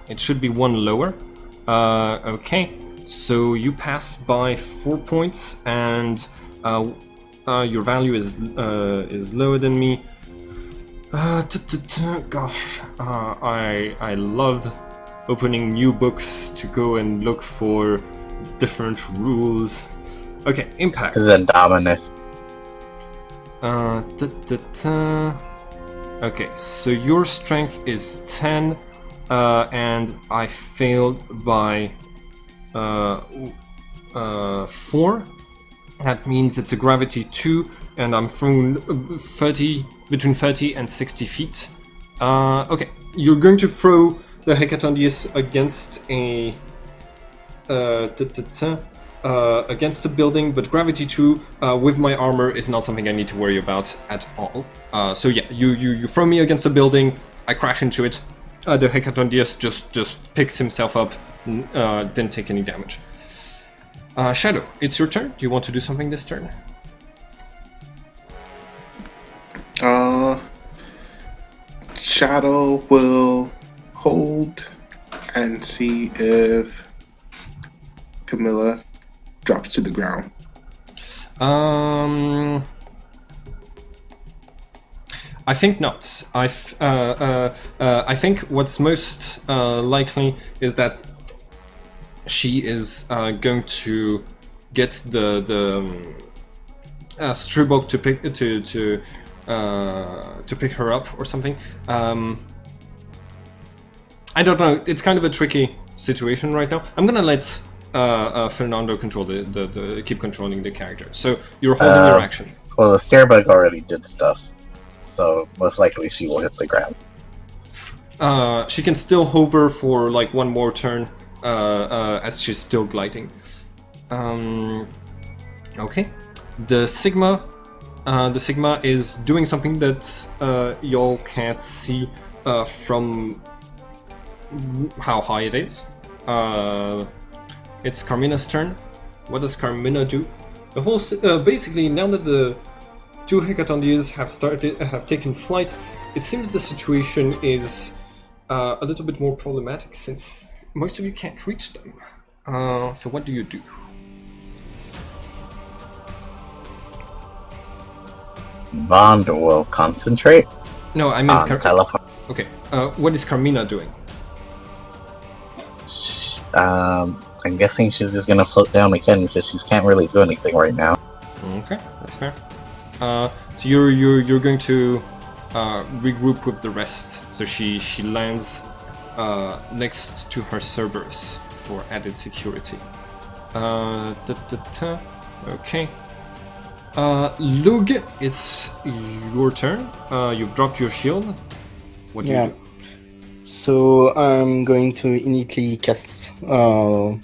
it should be one lower. Okay, so you pass by 4 points, and your value is lower than me. Gosh, I love opening new books to go and look for different rules. Okay, impact. This is a Dominus. Okay, so your strength is 10, and I failed by 4. That means it's a gravity 2, and I'm thrown between 30 and 60 feet. Okay, you're going to throw the Hecatondius against against a building, but gravity 2 with my armor is not something I need to worry about at all. So yeah, you throw me against a building, I crash into it. The Hecatondius just picks himself up, didn't take any damage. Shadow, it's your turn. Do you want to do something this turn? Shadow will hold and see if Camilla drops to the ground. I think not. I think what's most likely is that she is going to get the Strubok to pick her up or something. I don't know. It's kind of a tricky situation right now. I'm gonna let Fernando control the keep controlling the character. So you're holding your action. Well, the Starebug already did stuff, so most likely she will hit the ground. She can still hover for like one more turn as she's still gliding. Okay. The Sigma is doing something that y'all can't see from how high it is. It's Carmina's turn. What does Carmina do? The whole basically, now that the two Hecatondiers have taken flight, it seems the situation is a little bit more problematic since most of you can't reach them. So what do you do? Bond will concentrate. No, I meant teleport. Okay. What is Carmina doing? I'm guessing she's just gonna float down again because she can't really do anything right now. Okay, that's fair. So you're going to regroup with the rest. So she lands next to her Cerberus for added security. Okay. Lug, it's your turn. You've dropped your shield. What do you do? So I'm going to immediately cast a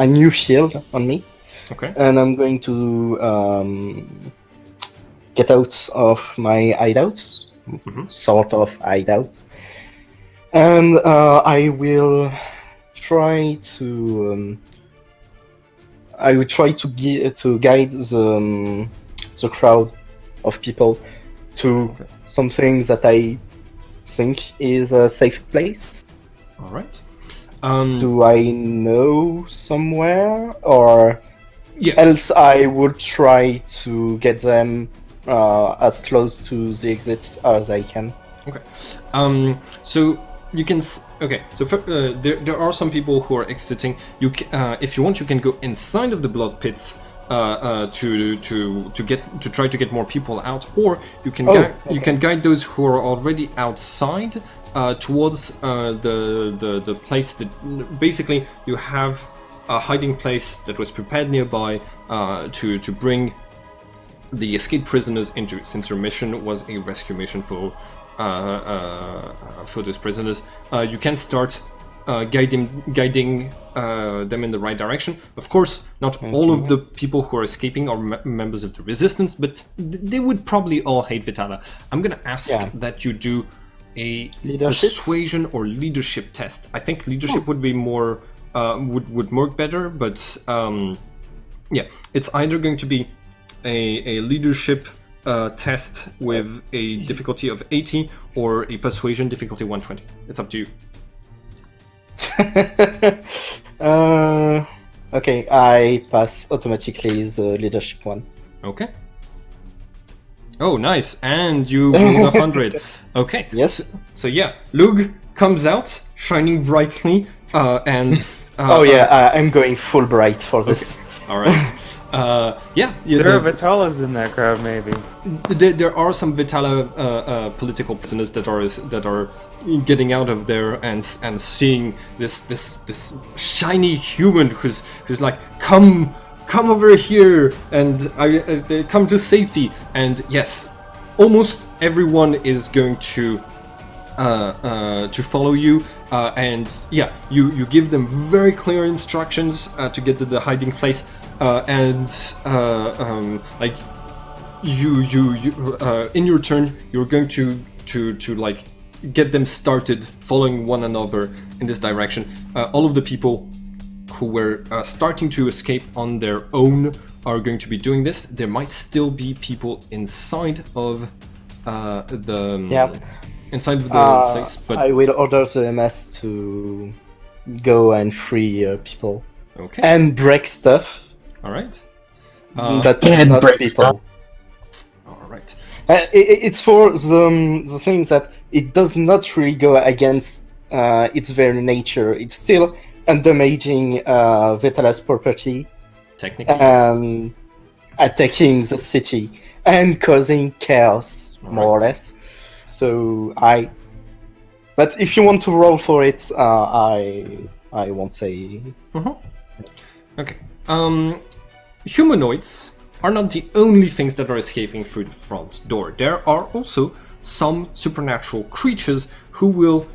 new shield on me. Okay. And I'm going to get out of my hideout, sort of hideout, and I will try to guide the crowd of people to something that I think is a safe place. All right. Do I know somewhere, or yeah. Else I would try to get them as close to the exits as I can. Okay. So you can. Okay. So there are some people who are exiting. You, if you want, you can go inside of the blood pits to try to get more people out, or you can you can guide those who are already outside towards the place that basically you have a hiding place that was prepared nearby to bring the escaped prisoners into, since your mission was a rescue mission for those prisoners. You can start guiding them in the right direction. Of course, not all of the people who are escaping are members of the resistance, but they would probably all hate Vitala. I'm gonna ask that you do a persuasion or leadership test. I think leadership would be more would work better, but yeah, it's either going to be a leadership test with a difficulty of 80 or a persuasion difficulty 120. It's up to you. Okay, I pass automatically the leadership one. Okay. Oh, nice, and you rolled 100. Okay. Yes. So yeah, Lug comes out, shining brightly, and... I'm going full bright for this. Okay. All right. Yeah. There are Vitalas in that crowd, maybe. There are some Vitala political prisoners that are getting out of there and seeing this shiny human who's like, come over here and come to safety. And yes, almost everyone is going to follow you. And yeah, you give them very clear instructions to get to the hiding place, like you in your turn, you're going to like get them started following one another in this direction. All of the people who were starting to escape on their own are going to be doing this. There might still be people inside of inside of the place, but I will order the MS to go and free people. Okay. And break stuff. All right. But And not break people. All right. It's for the things that it does not really go against its very nature. It's still undamaging Vetalas property Technically, and attacking the city and causing chaos, more or Right. less. So But if you want to roll for it, I won't say. Okay. Humanoids are not the only things that are escaping through the front door. There are also some supernatural creatures who will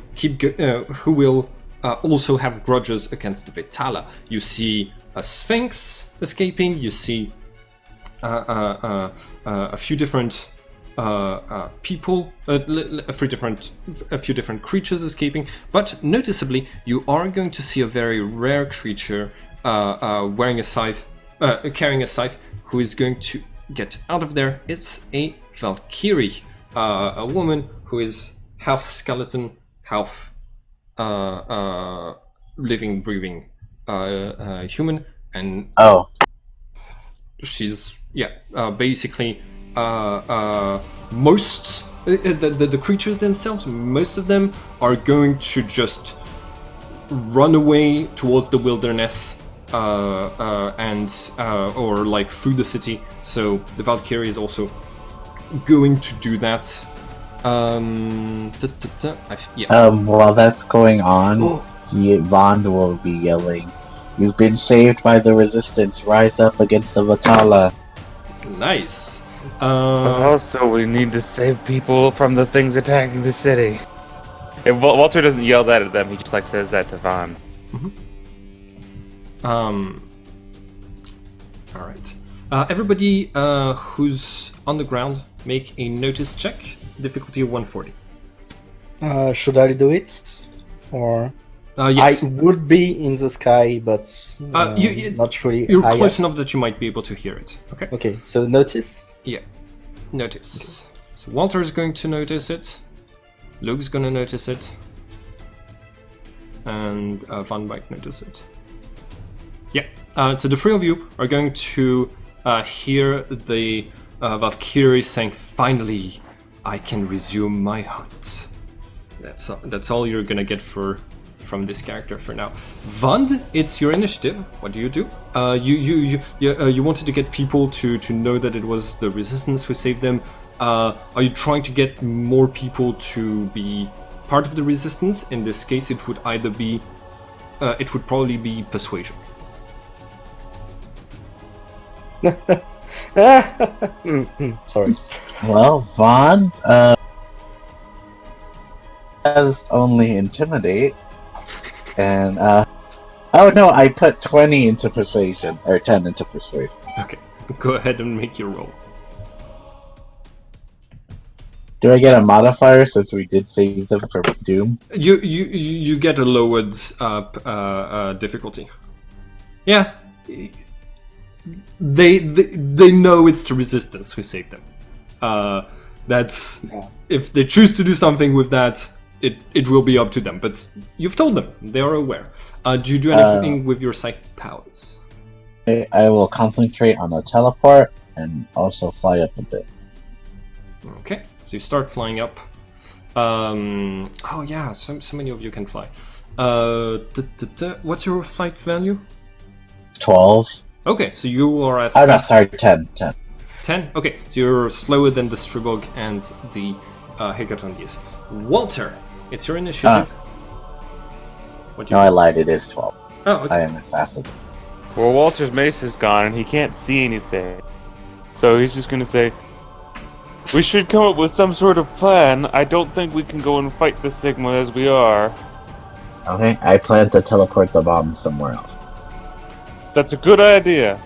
also have grudges against the Vitala. You see a Sphinx escaping. You see a few different people, a few different creatures escaping. But noticeably, you are going to see a very rare creature wearing a scythe, carrying a scythe, who is going to get out of there. It's a Valkyrie, a woman who is half skeleton, half living, breathing human, and Oh, she's basically most the creatures themselves, most of them are going to just run away towards the wilderness or like through the city. So the Valkyrie is also going to do that. While that's going on, Vond will be yelling, "You've been saved by the Resistance. Rise up against the Vatala." Nice. But also, we need to save people from the things attacking the city. And Walter doesn't yell that at them, he just says that to Vaughn. Alright. Everybody who's on the ground, make a notice check. Difficulty of 140. Should I do it? Or Yes. I would be in the sky, but not really. You're close enough that you might be able to hear it. Okay. Okay, so notice. Yeah. Notice. Okay. So Walter is going to notice it. Luke's gonna notice it. And Van might notice it. Yeah. So the three of you are going to hear the Valkyrie saying, "Finally, I can resume my hunt." That's all you're gonna get from this character for now. Vand, it's your initiative. What do? You wanted to get people to know that it was the Resistance who saved them. Are you trying to get more people to be part of the Resistance? In this case, it would probably be persuasion. Sorry. Well, Vaughn has only intimidate, and oh no, I put 20 into persuasion, or 10 into persuasion. Okay, go ahead and make your roll. Do I get a modifier since we did save them from doom? You get a lowered difficulty. Yeah, they know it's the Resistance who saved them. That's if they choose to do something with that, it will be up to them. But you've told them; they are aware. Do you do anything with your psychic powers? I will concentrate on the teleport and also fly up a bit. Okay, so you start flying up. Oh yeah, so many of you can fly. What's your flight value? 12. Okay, so you are as Oh no, fast. sorry, 10. 10? Okay, so you're slower than the Stribog and the Hecatondis. Walter, it's your initiative. What do No, you I lied, it is 12. Oh, okay. I am as fast as... Well, Walter's mace is gone and he can't see anything. So he's just gonna say, "We should come up with some sort of plan. I don't think we can go and fight the Sigma as we are." Okay, I plan to teleport the bombs somewhere else. That's a good idea.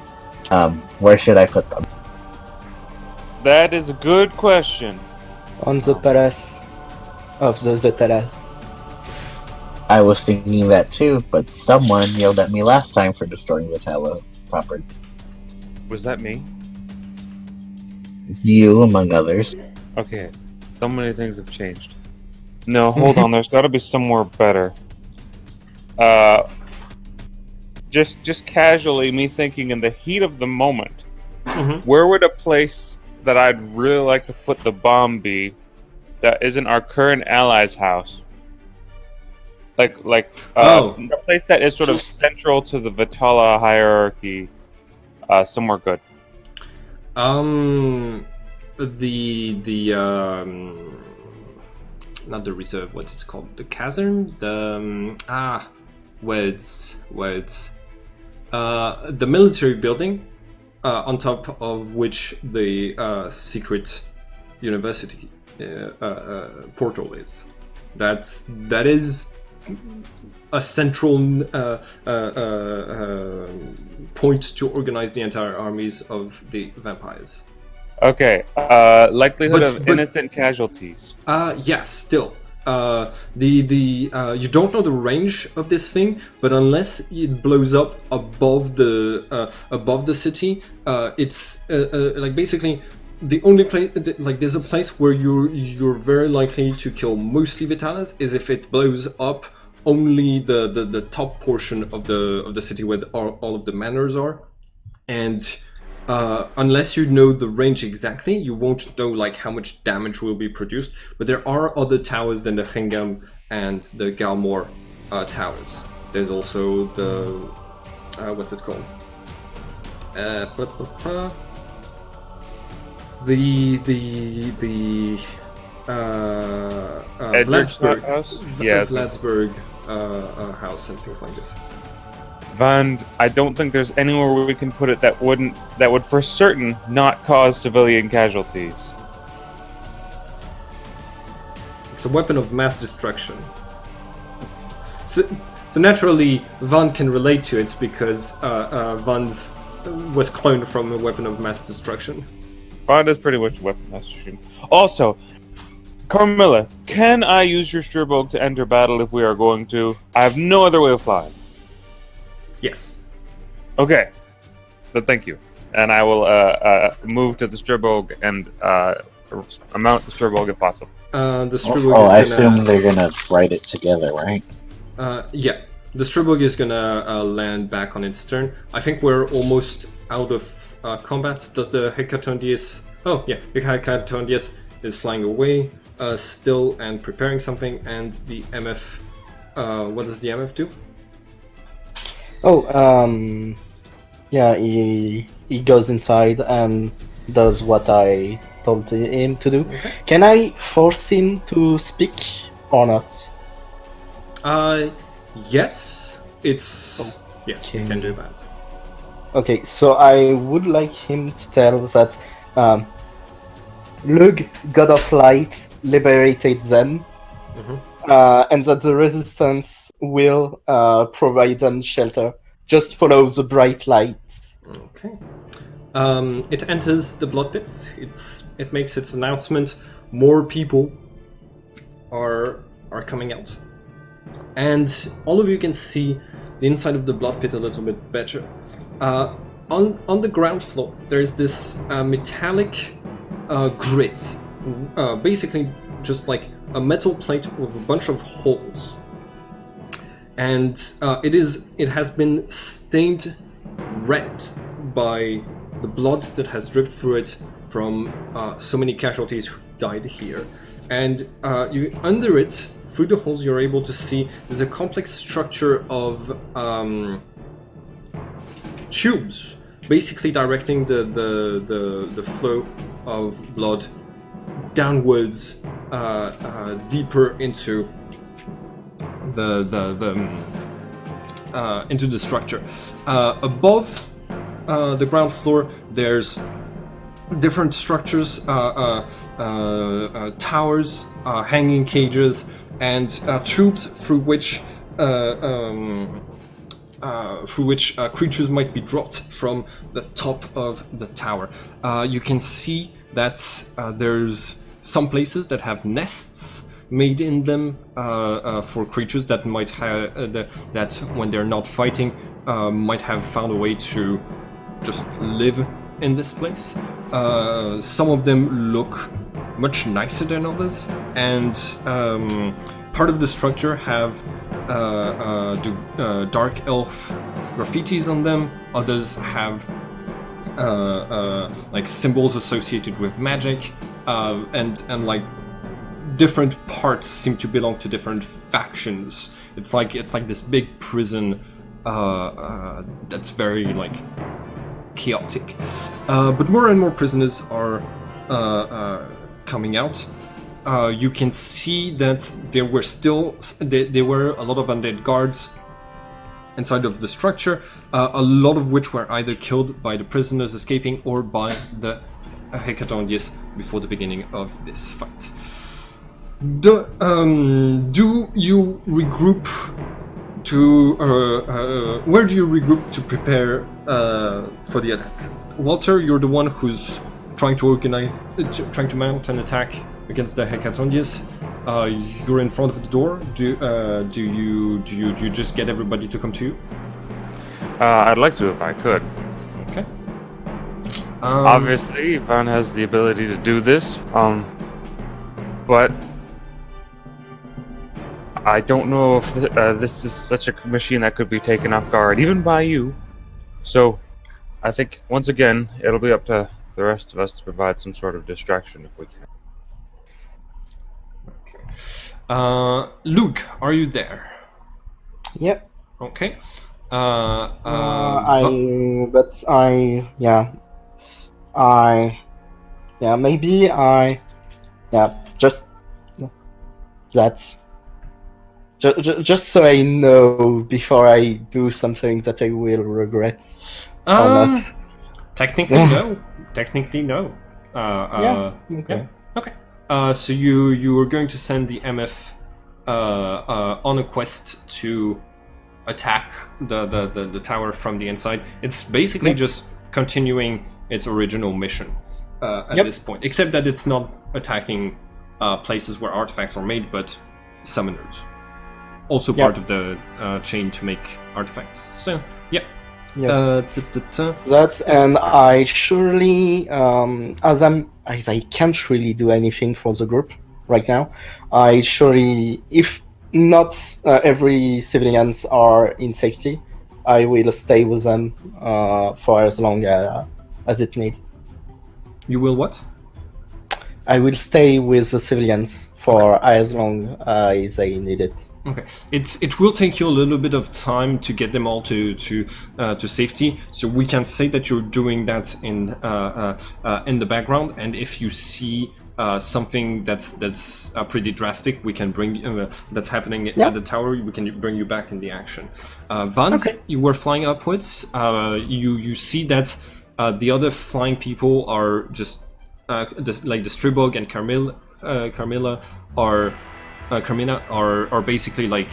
Where should I put them? That is a good question. On the palace of the Vetalas. I was thinking that too, but someone yelled at me last time for destroying the Talo property. Was that me? You, among others. Okay, so many things have changed. No, hold on, there's gotta be somewhere better. Just casually, me thinking in the heat of the moment, where would a place that I'd really like to put the bomb be that isn't our current ally's house. Like a place that is sort of central to the Vitala hierarchy. Somewhere good. The not the reserve. What's it called? The casern. The military building, on top of which the secret university portal is. That is a central point to organize the entire armies of the vampires. Okay. Likelihood of innocent casualties. Yes, still. You don't know the range of this thing, but unless it blows up above the city, it's like basically the only place. Like there's a place where you're very likely to kill mostly Vitalas is if it blows up only the top portion of the city where all of the manors are, and. Unless you know the range exactly, you won't know like how much damage will be produced. But there are other towers than the Hengam and the Galmor towers. There's also the what's it called? The Vladsburg house. Vladsburg house and things like this. Vand, I don't think there's anywhere we can put it that would for certain not cause civilian casualties. It's a weapon of mass destruction. So naturally, Vand can relate to it because Vand's was cloned from a weapon of mass destruction. Vand is pretty much a weapon of mass destruction. Also, Carmilla, can I use your Stribog to enter battle if we are going to? I have no other way of flying. Yes. Okay. Then thank you. And I will move to the Stribog and mount the Stribog if possible. The Stribog I assume they're gonna ride it together, right? Yeah. The Stribog is gonna land back on its turn. I think we're almost out of combat. Does the Hecatondius... Oh, yeah. The Hecatondius is flying away still and preparing something. And the MF... what does the MF do? Yeah, he goes inside and does what I told him to do. Okay. Can I force him to speak or not? Yes. Yes, you can do that. Okay, so I would like him to tell that Lug, God of Light, liberated them. Mm-hmm. And that the resistance will provide them shelter. Just follow the bright lights. Okay. It enters the blood pits. It makes its announcement. More people are coming out, and all of you can see the inside of the blood pit a little bit better. On the ground floor, there's this metallic grid, basically just like a metal plate with a bunch of holes, and it has been stained red by the blood that has dripped through it from so many casualties who died here. And under it, through the holes, you're able to see there's a complex structure of tubes, basically directing the flow of blood downwards, deeper into into the structure. Above the ground floor, there's different structures, towers, hanging cages, and tubes through which creatures might be dropped from the top of the tower. You can see that there's some places that have nests made in them for creatures that might have that when they're not fighting might have found a way to just live in this place. Some of them look much nicer than others, and part of the structure have dark elf graffitis on them. Others have like symbols associated with magic, and like different parts seem to belong to different factions. It's like this big prison that's very like chaotic. But more and more prisoners are coming out. You can see that there were a lot of undead guards inside of the structure, a lot of which were either killed by the prisoners escaping or by the Hecatondius before the beginning of this fight. Do you regroup to where do you regroup to prepare for the attack? Walter, you're the one who's trying to mount an attack against the Hecatondius. You're in front of the door. Do you just get everybody to come to you? I'd like to if I could. Okay. Obviously, Ivan has the ability to do this. But I don't know if this is such a machine that could be taken off guard, even by you. So, I think, once again, it'll be up to the rest of us to provide some sort of distraction if we can. Okay. Luke, are you there? Yep. Okay. Just so I know before I do something that I will regret or not. Technically, no. Technically, no. Okay. Yeah. Okay. So you were going to send the MF on a quest to attack the tower from the inside. It's basically just continuing its original mission at this point, except that it's not attacking places where artifacts are made, but summoners. Also part of the chain to make artifacts. So, yeah. That, and I surely, as I can't really do anything for the group right now, I surely, if not every civilians are in safety, I will stay with them for as long as it needs. You will what? I will stay with the civilians for as long as they need it. Okay, it will take you a little bit of time to get them all to safety. So we can say that you're doing that in the background, and if you see something that's pretty drastic, we can bring that's happening at the tower. We can bring you back in the action. Vant, you were flying upwards. You see that the other flying people are just like the Stribog and Carmilla are basically like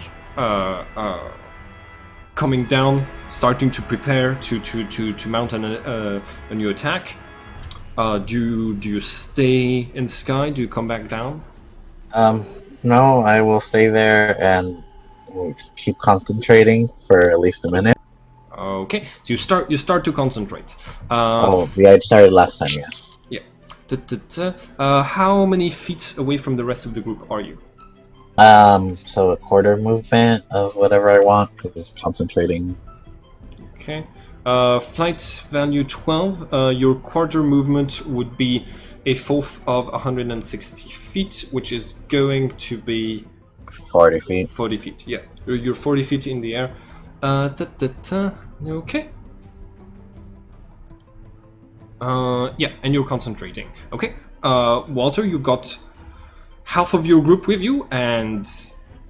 coming down, starting to prepare to mount a new attack. Do you stay in the sky? Do you come back down? No, I will stay there and keep concentrating for at least a minute. Okay, so you start to concentrate. I started last time, yeah. How many feet away from the rest of the group are you? So a quarter movement of whatever I want, because it's concentrating. Okay. Flight value 12. Your quarter movement would be a fourth of 160 feet, which is going to be 40 feet. 40 feet, yeah. You're 40 feet in the air. Okay. Yeah, and you're concentrating. Okay. Walter, you've got half of your group with you, and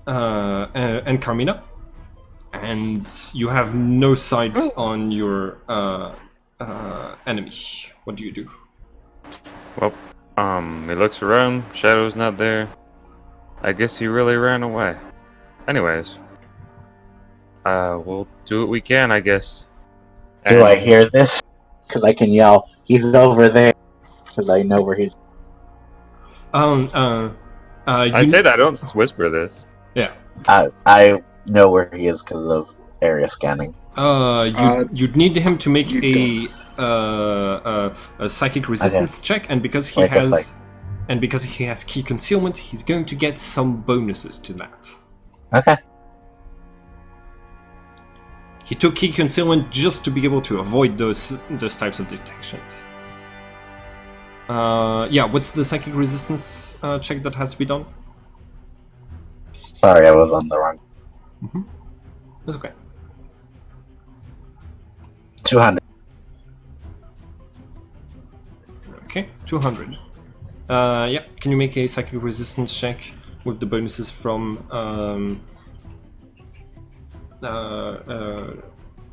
Carmina, and you have no sight on your enemy. What do you do? Well, he looks around. Shadow's not there. I guess he really ran away. Anyways, we'll do what we can, I guess. Do I hear this? Because I can yell, "He's over there!" Because I know where he's. I say that, I don't whisper this. Yeah. I know where he is because of area scanning. You'd need him to make a psychic resistance check, and because he has key concealment, he's going to get some bonuses to that. Okay. He took key concealment just to be able to avoid those types of detections. Yeah, what's the psychic resistance check that has to be done? Sorry, I was on the wrong. That's okay. 200. Okay, 200. Yeah, can you make a psychic resistance check with the bonuses from...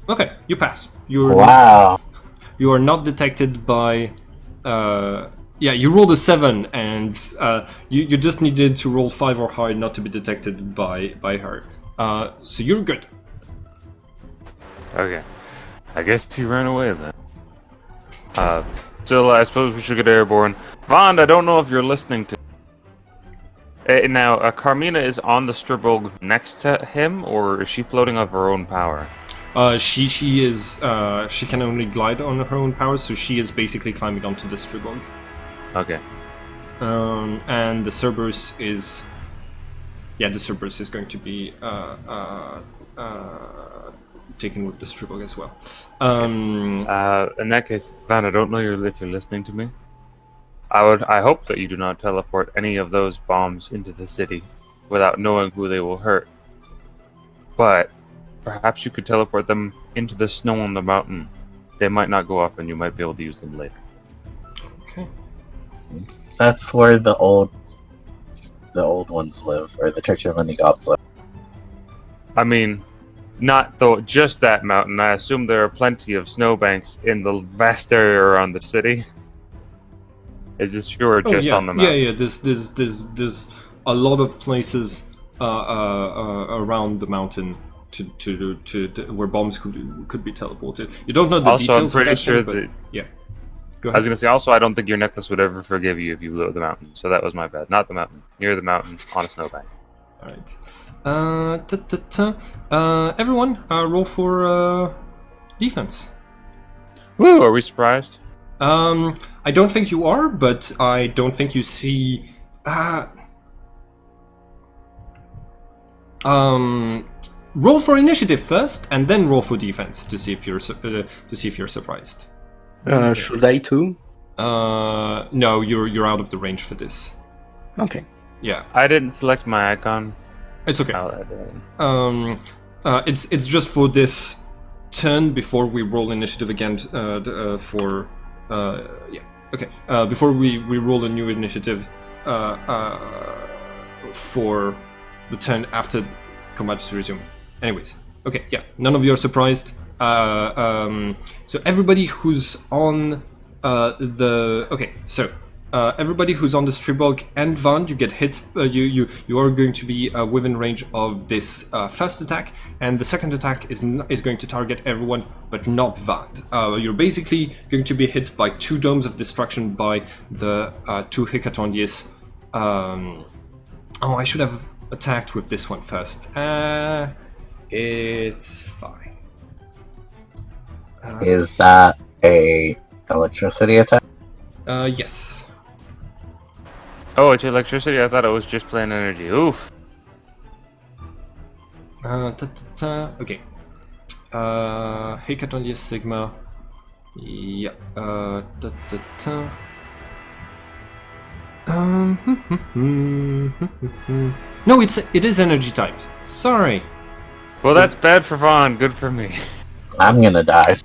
okay, you pass. Wow. You are not detected by... yeah, you rolled a 7, and you just needed to roll 5 or higher not to be detected by her. So you're good. Okay. I guess he ran away then. Still, I suppose we should get airborne. Vond, I don't know if you're listening to... now, Carmina is on the Stribog next to him, or is she floating of her own power? She is, she can only glide on her own power, so she is basically climbing onto the Stribog. Okay. And the Cerberus is... Yeah, the Cerberus is going to be taken with the Stribog as well. In that case, Van, I don't know if you're listening to me. I hope that you do not teleport any of those bombs into the city without knowing who they will hurt. But perhaps you could teleport them into the snow on the mountain. They might not go off, and you might be able to use them later. Okay. That's where the old ones live, or the Church of Many Gods live. I mean, not just that mountain. I assume there are plenty of snowbanks in the vast area around the city. Is this true or just on the mountain? Yeah. There's a lot of places around the mountain to where bombs could be teleported. You don't know the also, details. I'm pretty of that sure one, but that. yeah. Go I ahead. was gonna say. Also, I don't think your necklace would ever forgive you if you blew up the mountain. So that was my bad. Not the mountain. Near the mountain on a snowbank. All right. Everyone, roll for defense. Woo! Are we surprised? I don't think you are, but I don't think you see. Roll for initiative first, and then roll for defense to see if you're surprised. Should I too? No, you're out of the range for this. Okay. Yeah, I didn't select my icon. it's okay. Oh, It's just for this turn before we roll initiative again. For yeah, okay. Before we roll a new initiative, for the turn after combat to resume. Anyways, okay, yeah. None of you are surprised. So everybody who's on everybody who's on the Stribog and Vand, you get hit. You are going to be within range of this first attack, and the second attack is going to target everyone, but not Vand. You're basically going to be hit by 2 domes of destruction by the 2 Hecatondiers. Oh, I should have attacked with this one first. It's fine. Is that a electricity attack? Yes. Oh, it's electricity? I thought it was just plain energy. Oof. Okay. Hecatondier Sigma. Yeah. No, it is energy type. Sorry. Well, that's bad for Vaughn. Good for me. I'm gonna die.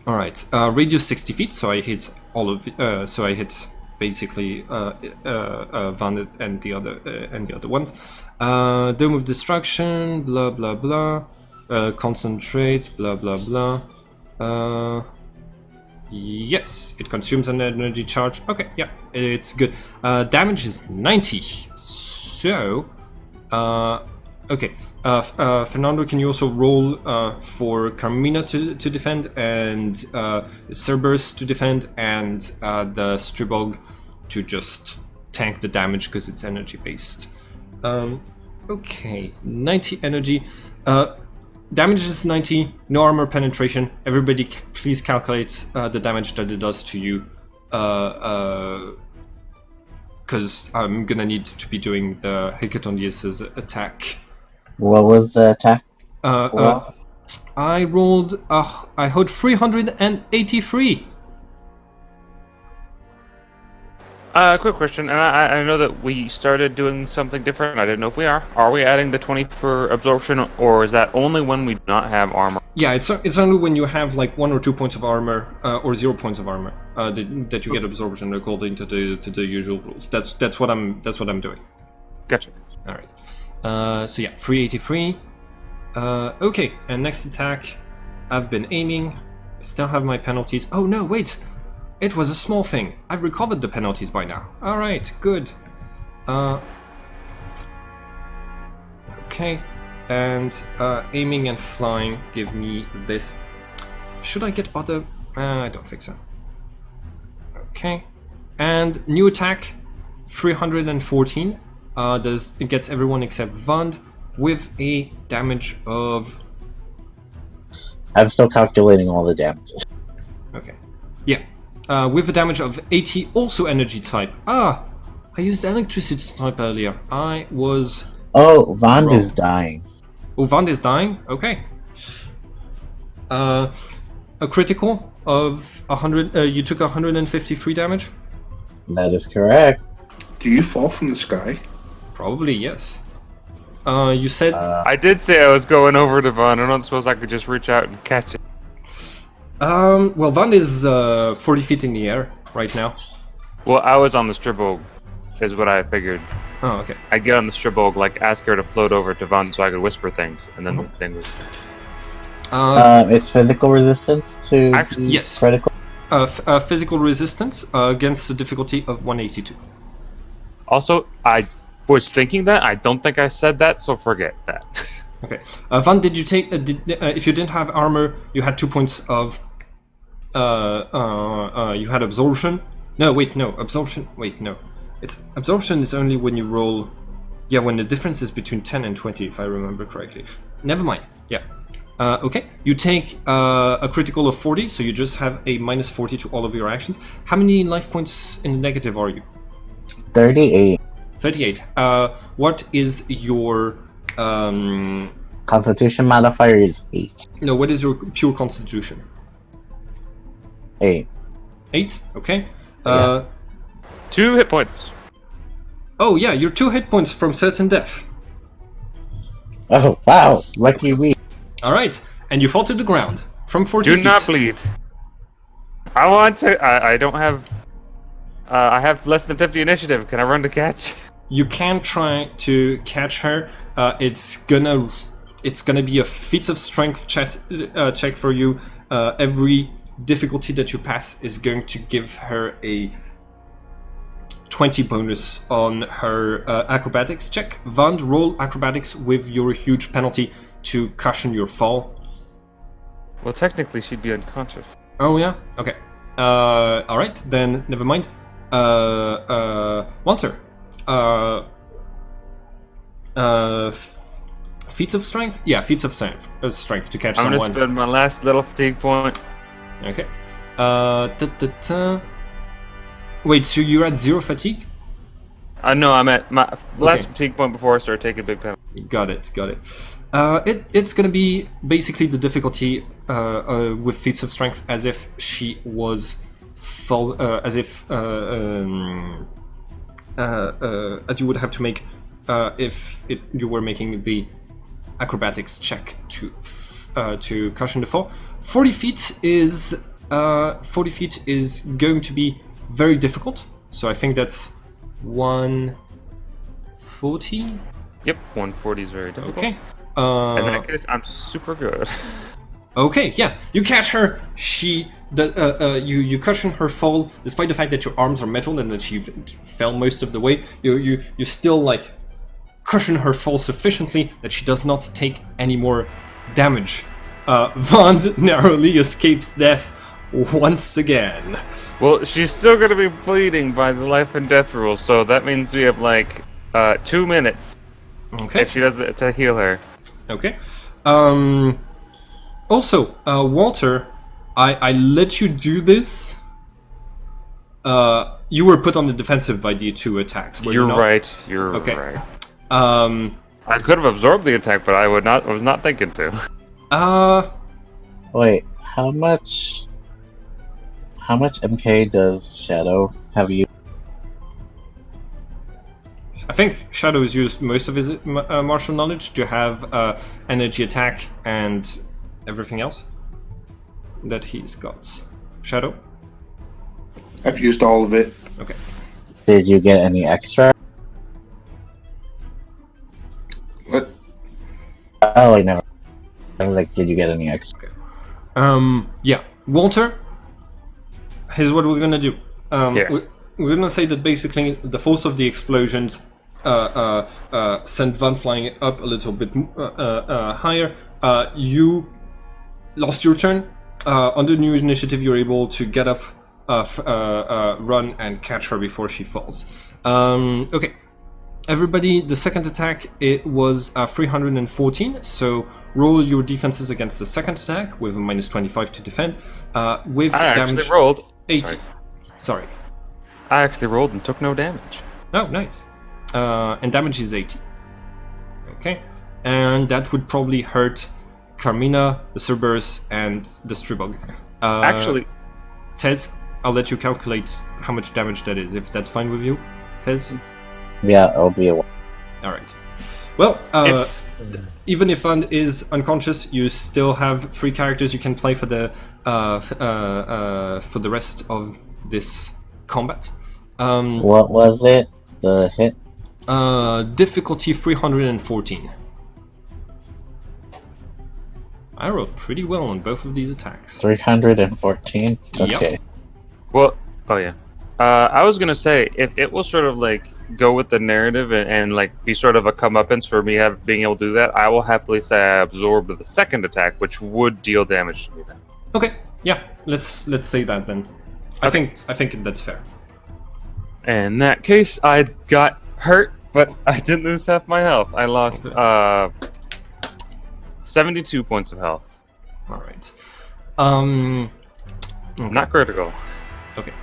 All right. Radius 60 feet, so I hit all of. So I hit basically Van and the other ones. Dome of Destruction. Blah blah blah. Concentrate. Blah blah blah. Yes, it consumes an energy charge. Okay, yeah, it's good. Damage is 90. So, okay. Fernando, can you also roll for Carmina to defend, and Cerberus to defend, and the Stribog to just tank the damage because it's energy based. Okay, 90 energy. Damage is 90, no armor penetration. Everybody please calculate the damage that it does to you. Because I'm gonna need to be doing the Hecatondius' attack. What was the attack? Well, I rolled. I hold 383. Quick question, and I know that we started doing something different. I didn't know if we are. Are we adding the 20 for absorption, or is that only when we do not have armor? Yeah, it's only when you have like 1 or 2 points of armor or 0 points of armor that you get absorption according to the usual rules. That's what I'm doing. Gotcha. All right. So yeah, 383. Okay, and next attack. I've been aiming. Still have my penalties. Oh no, wait. It was a small thing. I've recovered the penalties by now. All right, good. Okay. And aiming and flying give me this. Should I get other? I don't think so. Okay. And new attack, 314. It gets everyone except Vund with a damage of. I'm still calculating all the damages. Okay. Yeah. With a damage of 80, also energy type. I used electricity type earlier. I was. Oh, Vond wrong. is dying. Oh, Vand is dying? Okay. A critical of 100. You took 153 damage? That is correct. Do you fall from the sky? Probably, yes. You said. I did say I was going over to Vaughn. I don't suppose I could just reach out and catch it. Well, Vand is 40 feet in the air right now. Well, I was on the stribog, is what I figured. Oh, okay. I get on the stribog, like ask her to float over to Vaughn so I could whisper things, and then the thing was. It's physical resistance to Actually, yes. critical. Physical resistance against a difficulty of 182. Also, I was thinking that. I don't think I said that, so forget that. Okay. Van, did you take? If you didn't have armor, you had 2 points of. You had absorption. No, wait, no absorption. Wait, no. It's absorption is only when you roll. Yeah, when the difference is between 10 and 20, if I remember correctly. Never mind. Yeah. Okay. You take a critical of 40, so you just have a minus 40 to all of your actions. How many life points in the negative are you? 38. 38. What is your Constitution modifier is 8. No, what is your pure constitution? 8. 8? Okay. Yeah. 2 hit points. Oh yeah, you're 2 hit points from certain death. Oh, wow. Lucky me. Alright, and you fall to the ground from 40 Do feet. not bleed. I want to. I don't have. I have less than 50 initiative. Can I run to catch? You can try to catch her. It's gonna be a feat of strength check for you. Every difficulty that you pass is going to give her a 20 bonus on her acrobatics check. Vand, roll acrobatics with your huge penalty to cushion your fall. Well, technically, she'd be unconscious. Oh yeah. Okay. All right. Then never mind. Walter. Feats of strength? Yeah, feats of strength to catch I'm someone. gonna spend my last little fatigue point. Okay. Wait, so you're at 0 fatigue? No, I'm at my last Okay. fatigue point before I start taking big penalty. Got it. It's gonna be basically the difficulty with feats of strength as if she was as you would have to make if you were making the acrobatics check to cushion the fall. 40 feet is going to be very difficult. So I think that's 140. Yep, 140 is very difficult. Okay. In that case, I'm super good. Okay, yeah, you catch her. You cushion her fall, despite the fact that your arms are metal and that she fell most of the way. You still like cushion her fall sufficiently that she does not take any more damage. Vand narrowly escapes death once again. Well, she's still gonna be bleeding by the life and death rule, so that means we have like 2 minutes. Okay. If she does it to heal her. Okay. Also, Walter, I let you do this. You were put on the defensive by the 2 attacks. Were You're you not? right. You're Okay. right. I could have absorbed the attack, but I was not thinking to. Wait, how much MK does Shadow have you? I think Shadow has used most of his martial knowledge to have energy attack and everything else that he's got. Shadow? I've used all of it. Okay. Did you get any extra? What? Oh, I never. I'm like, did you get any extra? Yeah. Walter, here's what we're gonna do. Yeah. We're gonna say that basically the force of the explosions sent Van flying up a little bit higher. You lost your turn. Under new initiative, you're able to get up, run, and catch her before she falls. Okay. Everybody, the second attack, it was 314, so roll your defenses against the second attack with a minus 25 to defend. With I damage actually rolled. 80. Sorry. I actually rolled and took no damage. Oh, nice. And damage is 80. Okay. And that would probably hurt Carmina, the Cerberus, and the Stribog. Actually, Tez, I'll let you calculate how much damage that is, if that's fine with you. Tez? Yeah, it'll be a while. Alright. Well, even if Van is unconscious, you still have 3 characters you can play for the rest of this combat. What was it? The hit? Difficulty 314. I rolled pretty well on both of these attacks. 314? Okay. Yep. well, oh yeah. I was gonna say if it will sort of like go with the narrative and like be sort of a comeuppance for me being able to do that, I will happily say I absorbed the second attack, which would deal damage to me then. Okay, yeah, let's say that then. I think that's fair. In that case, I got hurt, but I didn't lose half my health. I lost 72 points of health. All right. Not critical. Okay.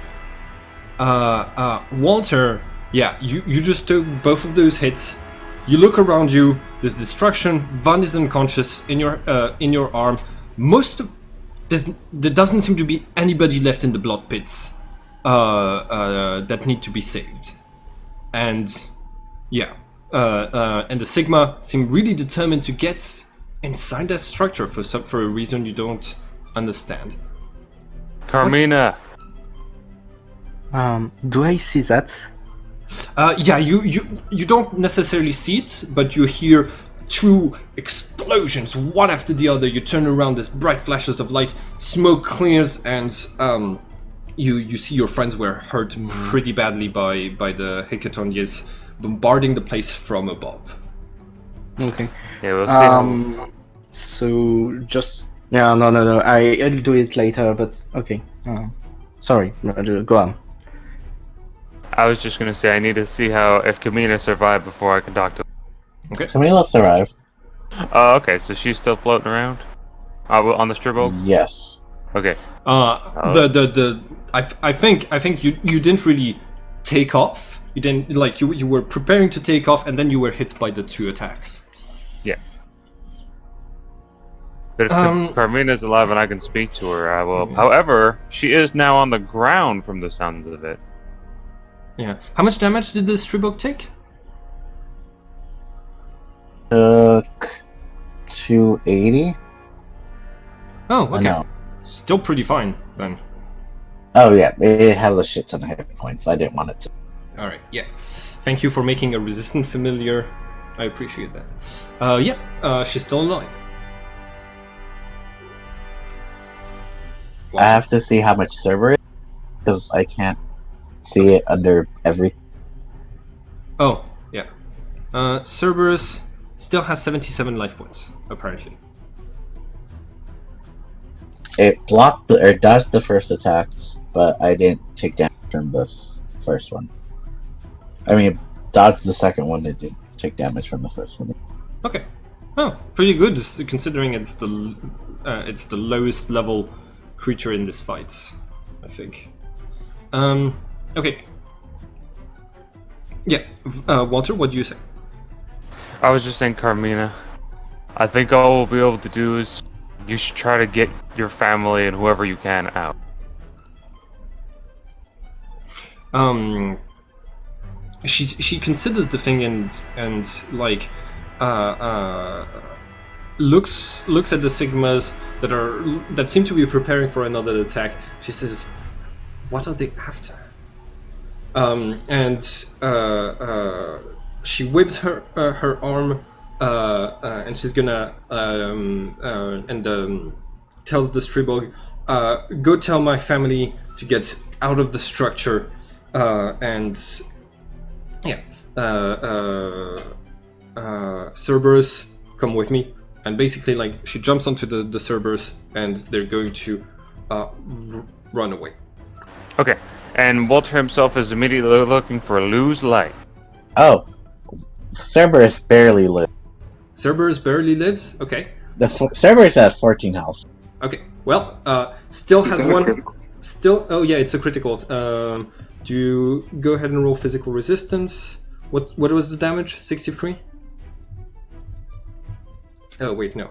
Walter, yeah, you just took both of those hits. You look around you. There's destruction. Van is unconscious in your arms. There doesn't seem to be anybody left in the blood pits that need to be saved. And yeah, and the Sigma seem really determined to get inside that structure for a reason you don't understand. Carmina. Do I see that? Yeah, you don't necessarily see it, but you hear 2 explosions, one after the other. You turn around, there's bright flashes of light, smoke clears, and you see your friends were hurt pretty badly by the Hecatonians bombarding the place from above. Okay. Yeah, we'll see. So just no. I'll do it later. But okay. Sorry, Roger. Go on. I was just gonna say I need to see if Camina survived before I can talk to her. Okay. Camila survived. Oh, okay, so she's still floating around? On the Stribog? Yes. Okay. I think you didn't really take off. You didn't you were preparing to take off, and then you were hit by the 2 attacks. Yeah. But if Carmina's alive and I can speak to her, I will. However, she is now on the ground from the sounds of it. Yeah. How much damage did the Stribog take? Took 280. Oh, okay. No. Still pretty fine then. Oh yeah, it has a shit ton of hit points. I didn't want it to. All right. Yeah. Thank you for making a resistant familiar. I appreciate that. Yeah. She's still alive. I have to see how much server it is, because I can't see it under every. Oh, yeah. Cerberus still has 77 life points, apparently. It blocked or dodged the first attack, but I didn't take damage from this first one. I mean, dodged the second one. It didn't take damage from the first one. Okay. Oh, pretty good considering it's the lowest level creature in this fight, I think. Okay. Yeah, Walter, what do you say? I was just saying, Carmina. I think all we'll be able to do is you should try to get your family and whoever you can out. She considers the thing and like looks at the Sigmas that seem to be preparing for another attack. She says, "What are they after?" And she waves her arm, and she's gonna tells the Stribog, "Go tell my family to get out of the structure." Cerberus, come with me. And basically, like, she jumps onto the Cerberus, and they're going to run away. Okay, and Walter himself is immediately looking for Lose Light. Oh, Cerberus barely lives. Cerberus barely lives? Okay. Cerberus has 14 health. Okay, well, still Is has that a one... critical? Still... Oh, yeah, it's a critical. Do you go ahead and roll physical resistance? What was the damage? 63? Oh, wait, no.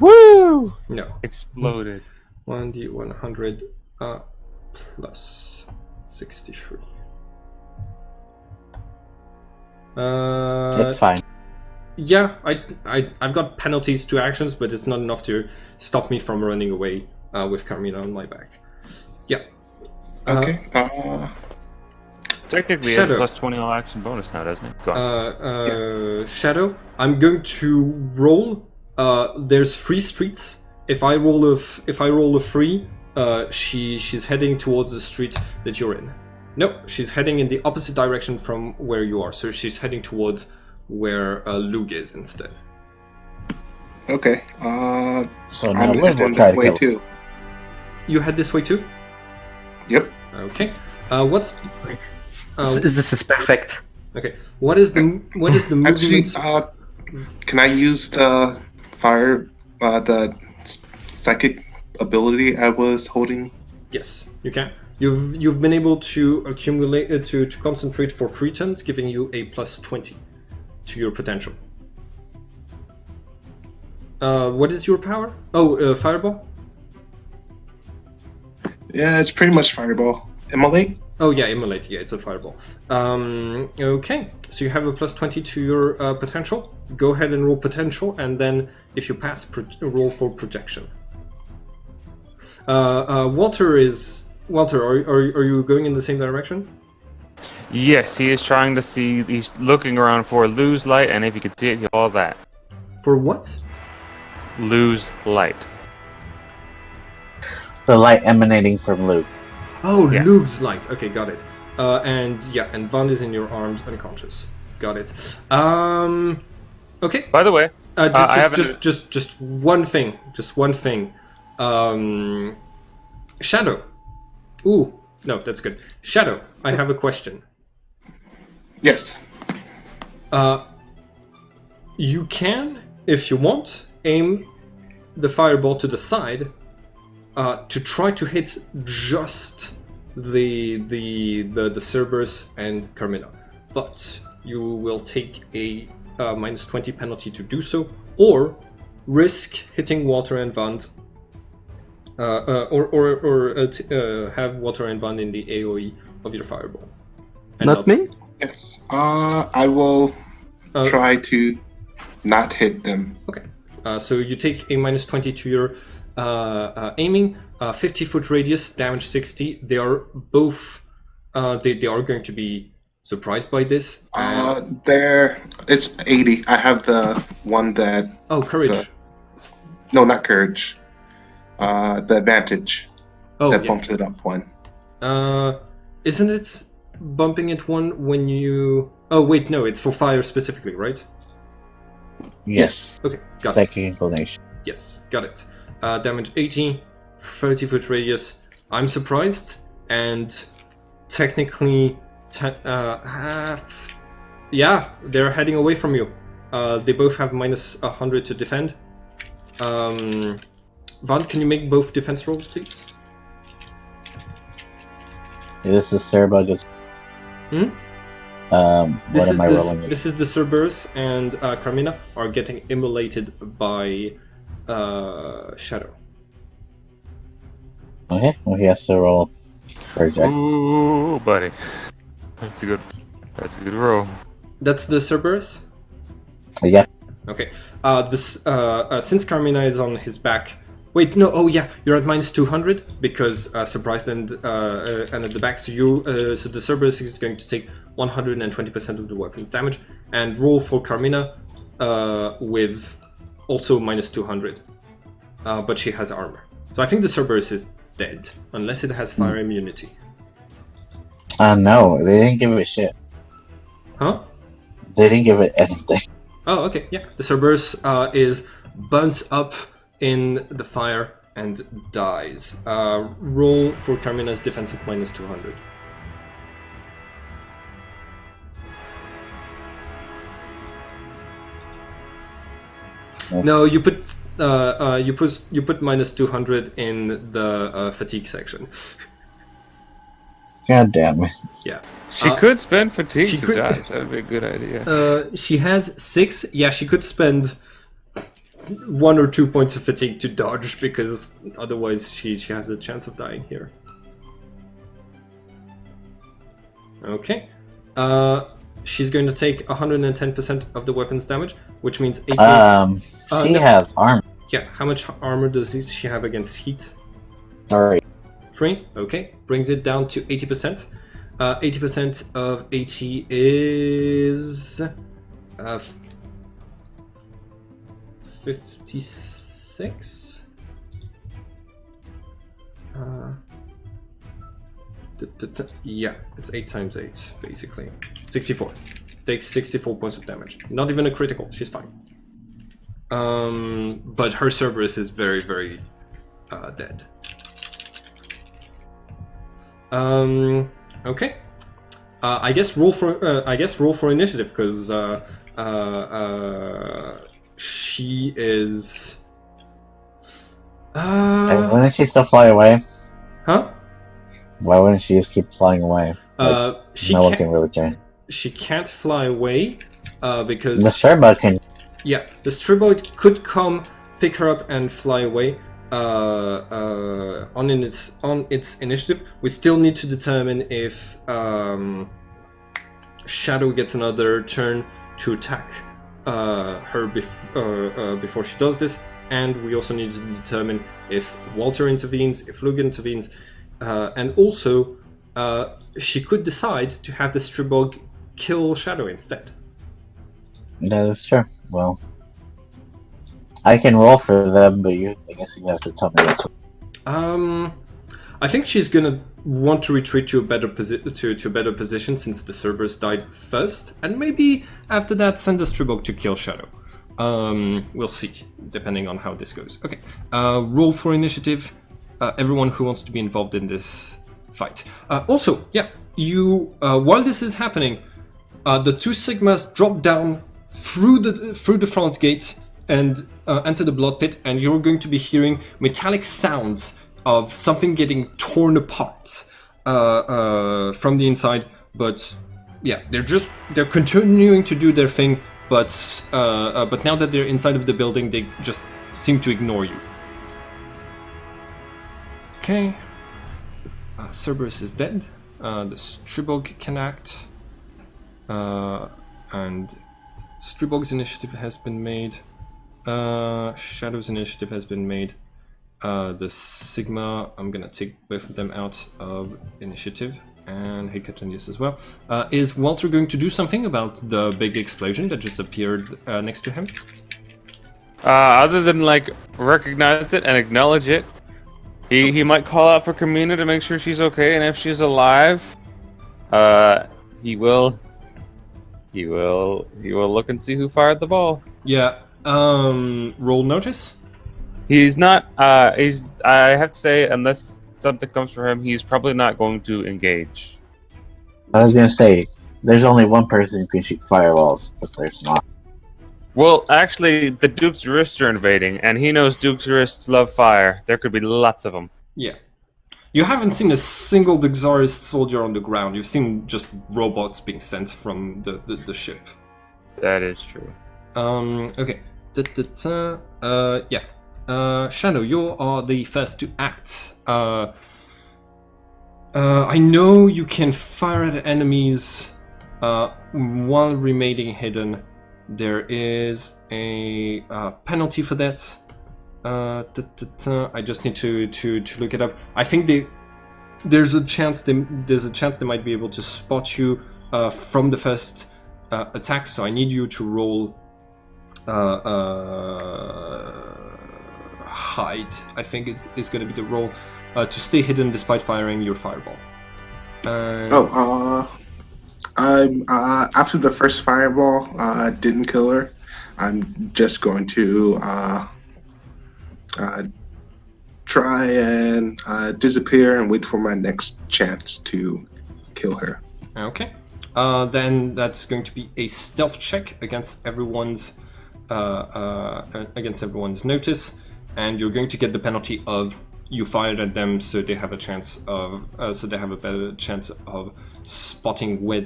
Woo! No. Exploded. 1d100 plus 63. It's fine. Yeah, I've got penalties to actions, but it's not enough to stop me from running away with Carmina on my back. Yeah. Okay. Technically, Shadow. it's plus 20 all action bonus now, doesn't it? Go on. Shadow, I'm going to roll. There's 3 streets. If I roll a 3, she's heading towards the street that you're in. No, she's heading in the opposite direction from where you are. So she's heading towards where Lug is instead. Okay. So now I'm Liv will heading try that to way kill him. too. You head this way too? Yep. Okay. What's... This is perfect. Okay. What is the movement? Actually, can I use the fire, the psychic ability I was holding? Yes, you can. You've been able to accumulate to concentrate for 3 turns, giving you a plus 20 to your potential. What is your power? Oh, fireball. Yeah, it's pretty much fireball. Immolate? Oh yeah, immolate. Yeah, it's a fireball. Okay, so you have a plus 20 to your potential. Go ahead and roll potential, and then if you pass, roll for projection. Walter, are you going in the same direction? Yes, he is trying to see. He's looking around for Lose Light, and if you could see it, all that. For what? Lose Light. The light emanating from Luke. Oh, Yeah. Lug's light. Okay, got it. And Van is in your arms, unconscious. Got it. Okay. By the way, I have Just one thing. Shadow. Ooh, no, that's good. Shadow, I have a question. Yes. You can, if you want, aim the fireball to the side to try to hit just the Cerberus and Carmina, but you will take a minus 20 penalty to do so, or risk hitting Walter and Vand, have Walter and Vand in the AOE of your fireball. And Not me? Yes. I will try to not hit them. Okay. So you take a minus 20 to your aiming, 50-foot radius, damage 60. They are both. They are going to be surprised by this. It's 80. I have the one that. Oh, courage. No, not courage. The advantage. Oh, that yeah. bumps it up one. Isn't it bumping it one when you? Oh wait, no, it's for fire specifically, right? Yes. Okay, got Psychic it. inclination. Yes, got it. Damage 80, 30-foot radius. I'm surprised, and technically, yeah, they're heading away from you. They both have minus 100 to defend. Van, can you make both defense rolls, please? This is Cerebug. What am I rolling? This is the Cerberus, and Carmina are getting immolated by Shadow. Okay, well, he has to roll for Jack. Ooh, buddy. That's a good roll. That's the Cerberus? Yeah. Okay. Since Carmina is on his back. Wait, no. Oh yeah, you're at minus 200 because surprised and at the back. So so the Cerberus is going to take 120% of the weapon's damage and roll for Carmina with also minus 200. But she has armor, so I think the Cerberus is dead unless it has fire immunity. No, they didn't give it shit. Huh? They didn't give it anything. Oh, okay, yeah. The Cerberus is burnt up in the fire and dies. Roll for Carmina's defense at minus 200. No, you put minus 200 in the fatigue section. God damn it. Yeah. She could spend fatigue to dodge. That would be a good idea. She has 6. Yeah, she could spend 1 or 2 points of fatigue to dodge because otherwise she has a chance of dying here. Okay. She's going to take 110% of the weapon's damage, which means 88. She has armor. Yeah, how much armor does she have against heat? 3. 3, okay. Brings it down to 80%. 80% of 80 is 56. Yeah, it's 8 times 8, basically. 64. Takes 64 points of damage. Not even a critical, she's fine. But her Cerberus is very, very dead. Okay. I guess roll for initiative because she is. Why wouldn't she still fly away? Huh? Why wouldn't she just keep flying away? She no one can't, can really care. She can't fly away because The Stribog can. Yeah, the Striboid could come, pick her up, and fly away. On its initiative, we still need to determine if Shadow gets another turn to attack her before she does this, and we also need to determine if Walter intervenes, if Lug intervenes, and also she could decide to have the Stribog kill Shadow instead. That is true. Well, I can roll for them, but I guess you have to tell me what to. I think she's gonna want to retreat to a better position since the Cerberus died first, and maybe after that send a Stribog to kill Shadow. We'll see, depending on how this goes. Okay, roll for initiative. Everyone who wants to be involved in this fight. Also, yeah, you while this is happening, the 2 Sigmas drop down through the front gate and enter the blood pit, and you're going to be hearing metallic sounds of something getting torn apart from the inside. But yeah, they're continuing to do their thing, but now that they're inside of the building, they just seem to ignore you. Okay, Cerberus is dead. The Stribog can act, and Stribog's initiative has been made. Shadow's initiative has been made. The Sigma, I'm gonna take both of them out of initiative, and Hecatonius as well. Is Walter going to do something about the big explosion that just appeared next to him? Other than recognize it and acknowledge it, he might call out for Kamina to make sure she's okay, and if she's alive, he will look and see who fired the ball. Yeah. Roll notice. He's not. I have to say, unless something comes for him, he's probably not going to engage. I was gonna say, there's only one person who can shoot fireballs, but there's not. Well, actually, the Duke's wrists are invading, and he knows Duke's wrists love fire. There could be lots of them. Yeah. You haven't seen a single Duxaris soldier on the ground. You've seen just robots being sent from the ship. That is true. Okay. Yeah. Shadow, you are the first to act. I know you can fire at enemies while remaining hidden. There is a penalty for that. I just need to look it up. I think there's a chance they might be able to spot you from the first attack. So I need you to roll hide. I think it's going to be the roll to stay hidden despite firing your fireball. I'm after the first fireball didn't kill her. I'm just going to try and disappear and wait for my next chance to kill her. Okay. Then that's going to be a stealth check against everyone's notice, and you're going to get the penalty of you fired at them, so they have a chance of a better chance of spotting where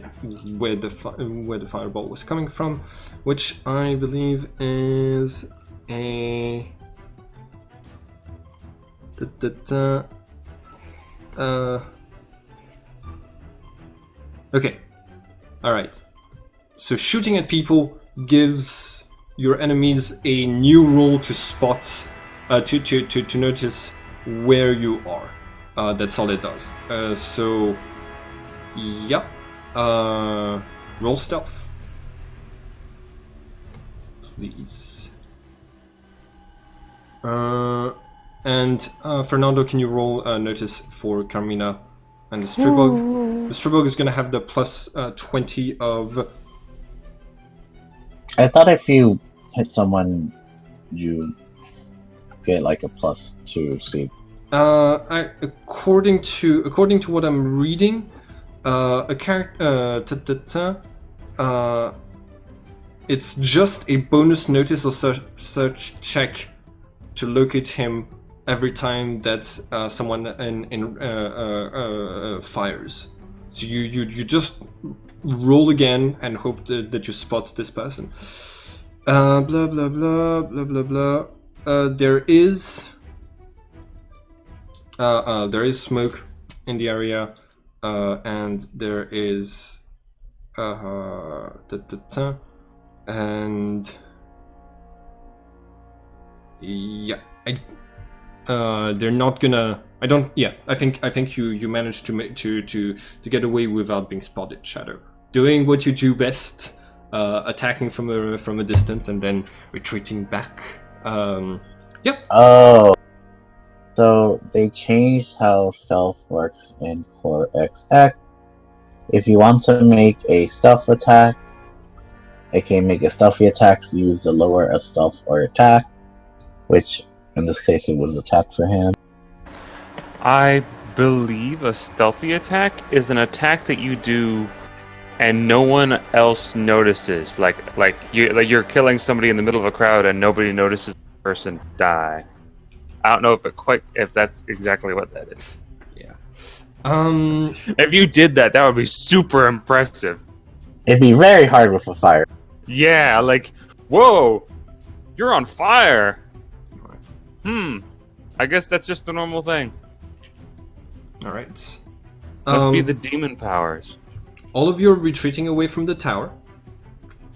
the fireball was coming from, which I believe is a okay. All right. So shooting at people gives your enemies a new roll to spot, to notice where you are. That's all it does. So, yeah. Roll stealth, please. And Fernando, can you roll notice for Carmina and the Stribog? The Stribog is going to have the plus 20 of... I thought if you hit someone, you get like a +2 see. According to what I'm reading, a character, it's just a bonus notice or search check to locate him every time that someone fires. So you just roll again and hope that you spot this person. Blah blah blah blah blah blah. There is smoke in the area, and there is and yeah, they're not gonna. I don't. Yeah, I think you managed to get away without being spotted, Shadow. Doing what you do best, attacking from a distance and then retreating back. Yep. Oh, so they changed how stealth works in Core XX. If you want to make a stealth attack, it can make a stealthy attack. So use the lower of stealth or attack, which in this case it was attack for him. I believe a stealthy attack is an attack that you do and no one else notices. Like you're killing somebody in the middle of a crowd and nobody notices the person die. I don't know if that's exactly what that is. Yeah. If you did that would be super impressive. It'd be very hard with a fire. Yeah, like, whoa, you're on fire. I guess that's just a normal thing. All right. Must be the demon powers. All of you are retreating away from the tower.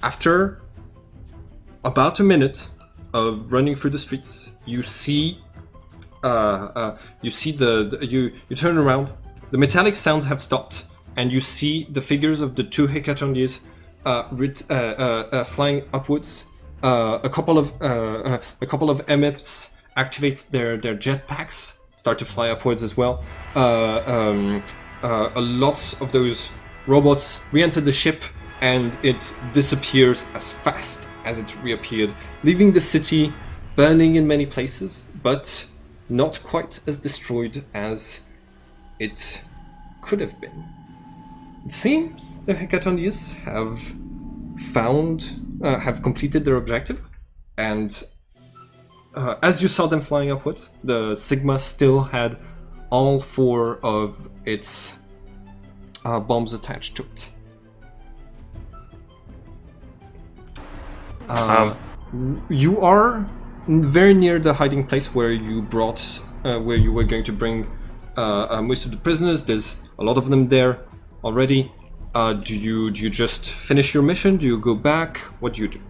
After about a minute of running through the streets, you see you turn around. The metallic sounds have stopped, and you see the figures of the two Hecatrondies flying upwards. A couple of MFs activate their jetpacks, start to fly upwards as well. Lots of those robots re-enter the ship, and it disappears as fast as it reappeared, leaving the city burning in many places, but not quite as destroyed as it could have been. It seems the Hecatrondies have completed their objective, and as you saw them flying upwards, the Sigma still had all 4 of its bombs attached to it. You are very near the hiding place where you brought, where you were going to bring most of the prisoners. There's a lot of them there already. Do you just finish your mission? Do you go back? What do you do?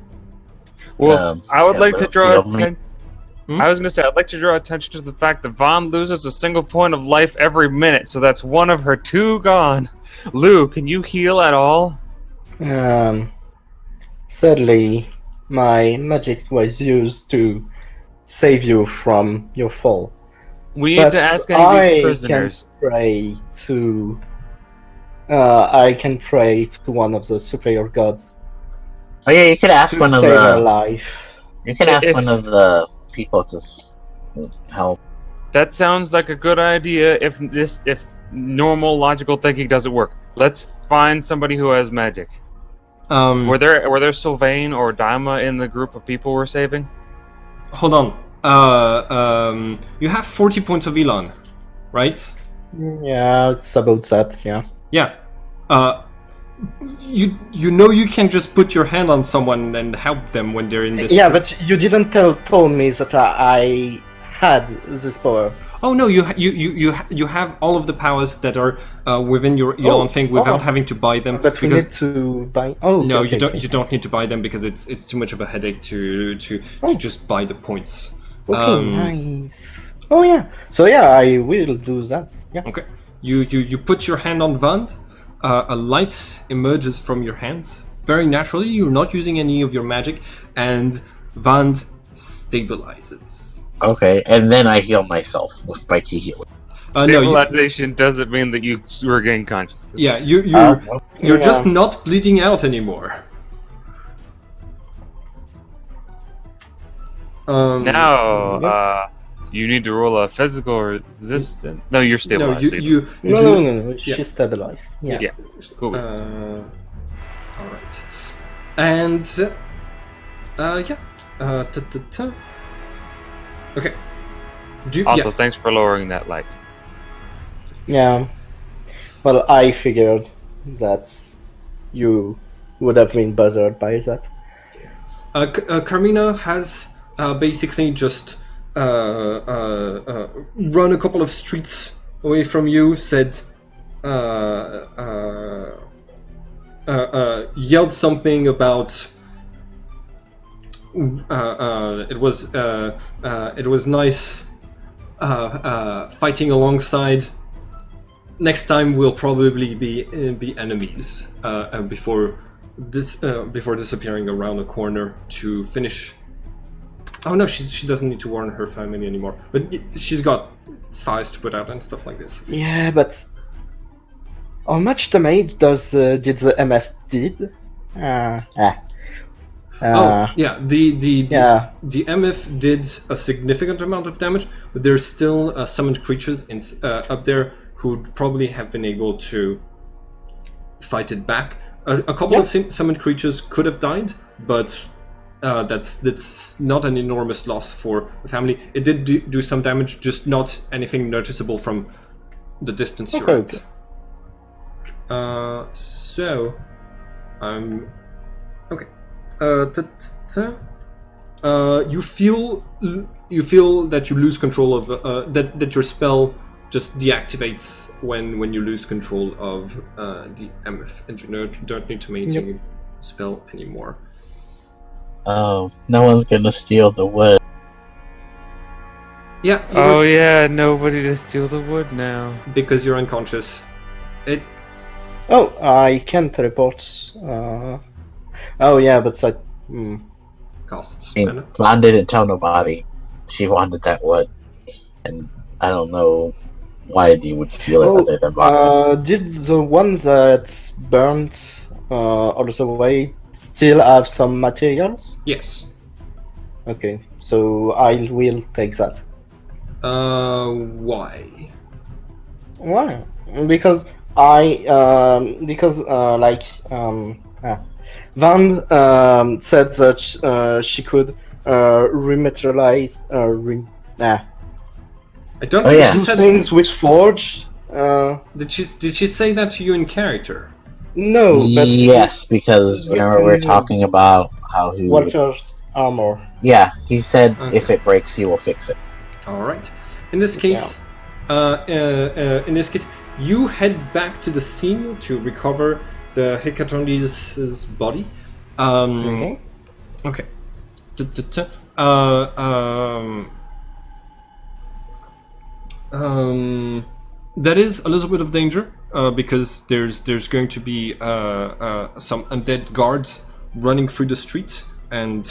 Well, I would like to draw you know, attention. I was going to say, I'd like to draw attention to the fact that Vaughn loses a single point of life every minute, so that's 1 of her 2 gone. Lou, can you heal at all? Sadly, my magic was used to save you from your fall. We need to ask any of these prisoners. I can pray to one of the superior gods Oh yeah, you could ask to one of save her the. life. You can ask If- one of the people to help. That sounds like a good idea if normal logical thinking doesn't work. Let's find somebody who has magic. Were there Sylvain or Daima in the group of people we're saving? Hold on. You have 40 points of Elan, right? Yeah, it's about that, yeah. Yeah. You know you can just put your hand on someone and help them when they're in this. Yeah, but you didn't tell me that I had this power. Oh no, you have all of the powers that are within your own thing without having to buy them. But we need to buy. Oh no, okay, you don't need to buy them because it's too much of a headache to just buy the points. Okay, nice. Oh yeah. So yeah, I will do that. Yeah. Okay. You put your hand on Vand. A light emerges from your hands very naturally. You're not using any of your magic, and Vand stabilizes. Okay, and then I heal myself with my key healing. Stabilization doesn't mean that you regain consciousness. Yeah, you're just not bleeding out anymore. Now, you need to roll a physical resistance. No, you're stabilized. No. She's stabilized. Yeah. Yeah. Cool. All right. And Okay. Also, thanks for lowering that light. Yeah. Well, I figured that you would have been bothered by that. Carmina has basically just run a couple of streets away from you, said, yelled something about. It was nice fighting alongside. Next time we'll probably be enemies before disappearing around a corner to finish. Oh no, she doesn't need to warn her family anymore. But she's got fires to put out and stuff like this. Yeah, but how much damage did the MS did? Oh yeah, the MF did a significant amount of damage, but there's still summoned creatures up there who'd probably have been able to fight it back. A couple of summoned creatures could have died, but that's not an enormous loss for the family. It did do some damage, just not anything noticeable from the distance you're at. Okay. You feel that you lose control of that your spell just deactivates when you lose control of the MF, and you don't need to maintain a spell anymore. Oh, no one's gonna steal the wood. Yeah. Oh yeah, nobody to steal the wood now. Because you're unconscious. Oh, I can teleport. Oh yeah, but that costs. Blonde didn't tell nobody she wanted that wood, and I don't know why you would steal it other than Blonde. Did the ones that burned all the way still have some materials? Yes. Okay, so I will take that. Why? Why? Because Van said that she could rematerialize. I don't Oh, think yeah. she Do said. things with Forge. Did she say that to you in character? No, but Yes, because remember we were within talking about how he. Walter's armor. Yeah, he said Okay. if it breaks, he will fix it. All right. In this case, you head back to the scene to recover the Hekatondi's body. Okay. Okay. That is a little bit of danger because there's going to be some undead guards running through the streets and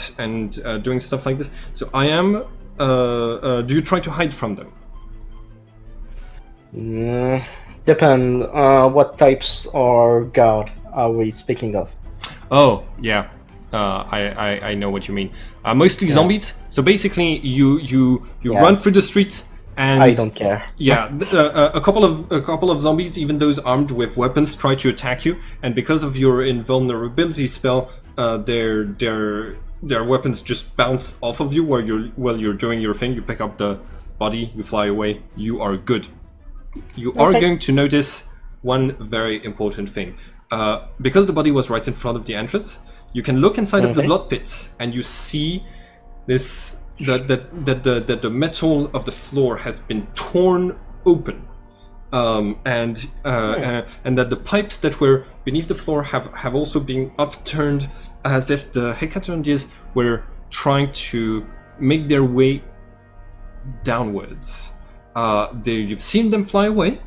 doing stuff like this. So I am. Do you try to hide from them? Depend. What types or guard are we speaking of? Oh yeah, I know what you mean. Mostly zombies. So basically, you run through the street and I don't care. Yeah, a couple of zombies, even those armed with weapons, try to attack you, and because of your invulnerability spell, their weapons just bounce off of you while you're doing your thing. You pick up the body, you fly away. You are good. You are going to notice one very important thing. Because the body was right in front of the entrance, you can look inside of the blood pit and you see this that the metal of the floor has been torn open, and that the pipes that were beneath the floor have also been upturned, as if the Hekatondies were trying to make their way downwards. You've seen them fly away.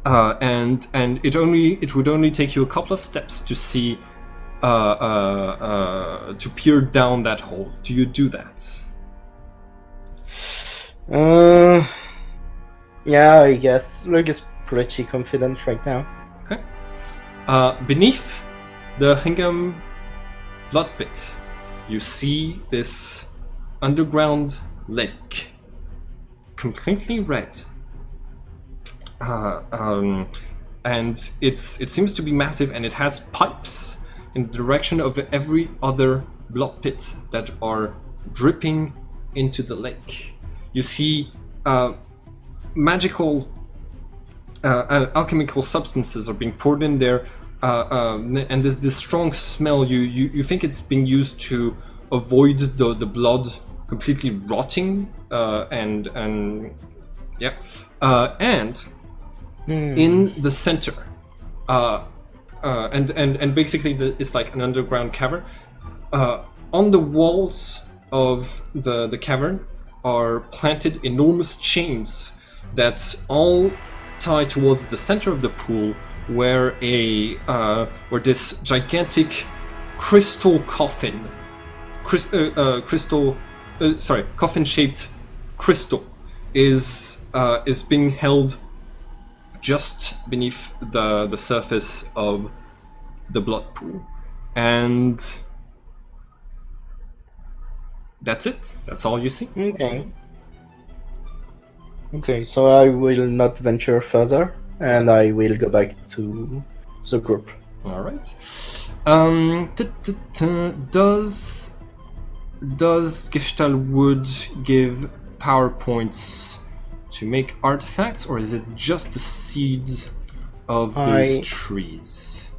And it would only take you a couple of steps to see to peer down that hole. Do you do that? Yeah, I guess Lug is pretty confident right now. Okay. Beneath the Hingham blood pit, you see this underground lake, completely red. And it seems to be massive, and it has pipes in the direction of every other blood pit that are dripping into the lake. You see magical alchemical substances are being poured in there, and there's this strong smell. You think it's being used to avoid the blood completely rotting, and in the center, and basically it's like an underground cavern. On the walls of the cavern are planted enormous chains that all tie towards the center of the pool, where this gigantic crystal coffin, coffin-shaped crystal is being held just beneath the surface of the blood pool. And that's it. That's all you see. Okay, so I will not venture further, and I will go back to the group. All right. Does Gestaltwood give power points to make artifacts, or is it just the seeds of those trees?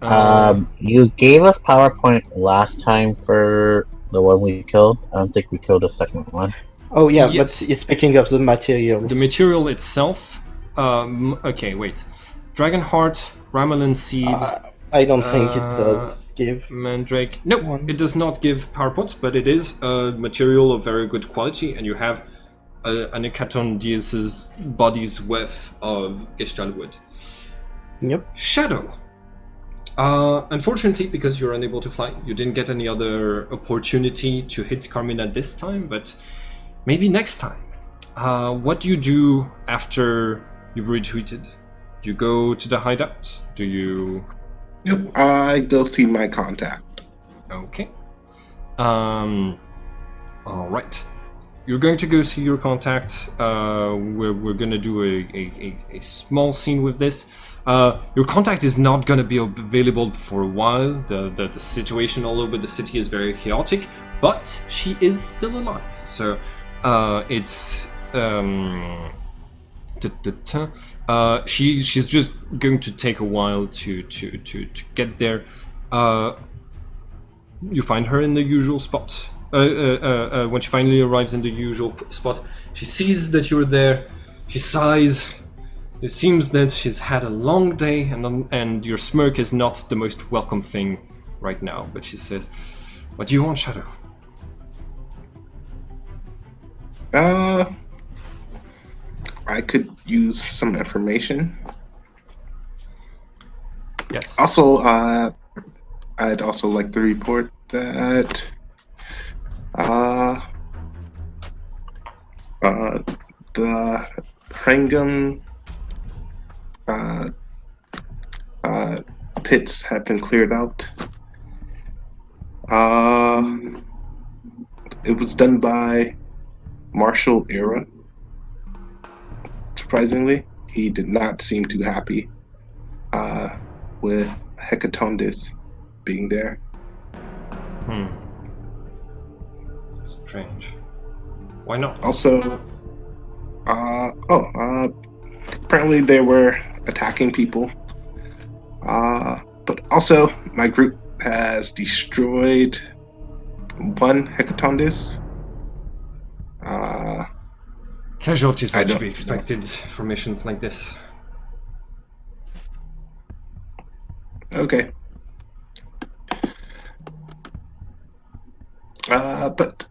You gave us PowerPoint last time for the one we killed. I don't think we killed the second one. Oh yeah, Yes. but speaking of the materials. The material itself. Okay, wait. Dragonheart, Ramelin seed. I don't think it does give. Mandrake. No, one. it does not give power points, but it is a material of very good quality, and you have an Hekatondius' body's worth of Gestaltwood. Yep. Shadow. Unfortunately, because you're unable to fly, you didn't get any other opportunity to hit Carmina this time, but maybe next time. What do you do after you've retreated? Do you go to the hideout? Do you... Yep, I go see my contact. Okay. All right. You're going to go see your contact. We're going to do a small scene with this. Your contact is not going to be available for a while. The situation all over the city is very chaotic, but she is still alive. So it's she's just going to take a while to get there. You find her in the usual spot. When she finally arrives in the usual spot, she sees that you're there. She sighs. It seems that she's had a long day, and your smirk is not the most welcome thing right now. But she says, "What do you want, Shadow?" I could use some information. Yes. Also, I'd also like to report that the Hrangham pits have been cleared out. It was done by Marshal Era. Surprisingly, he did not seem too happy with Hecatondis being there. Strange. Why not? Also, apparently they were attacking people. But also, my group has destroyed one Hecatondis. Casualties I are to don't be know. expected for missions like this. Okay. But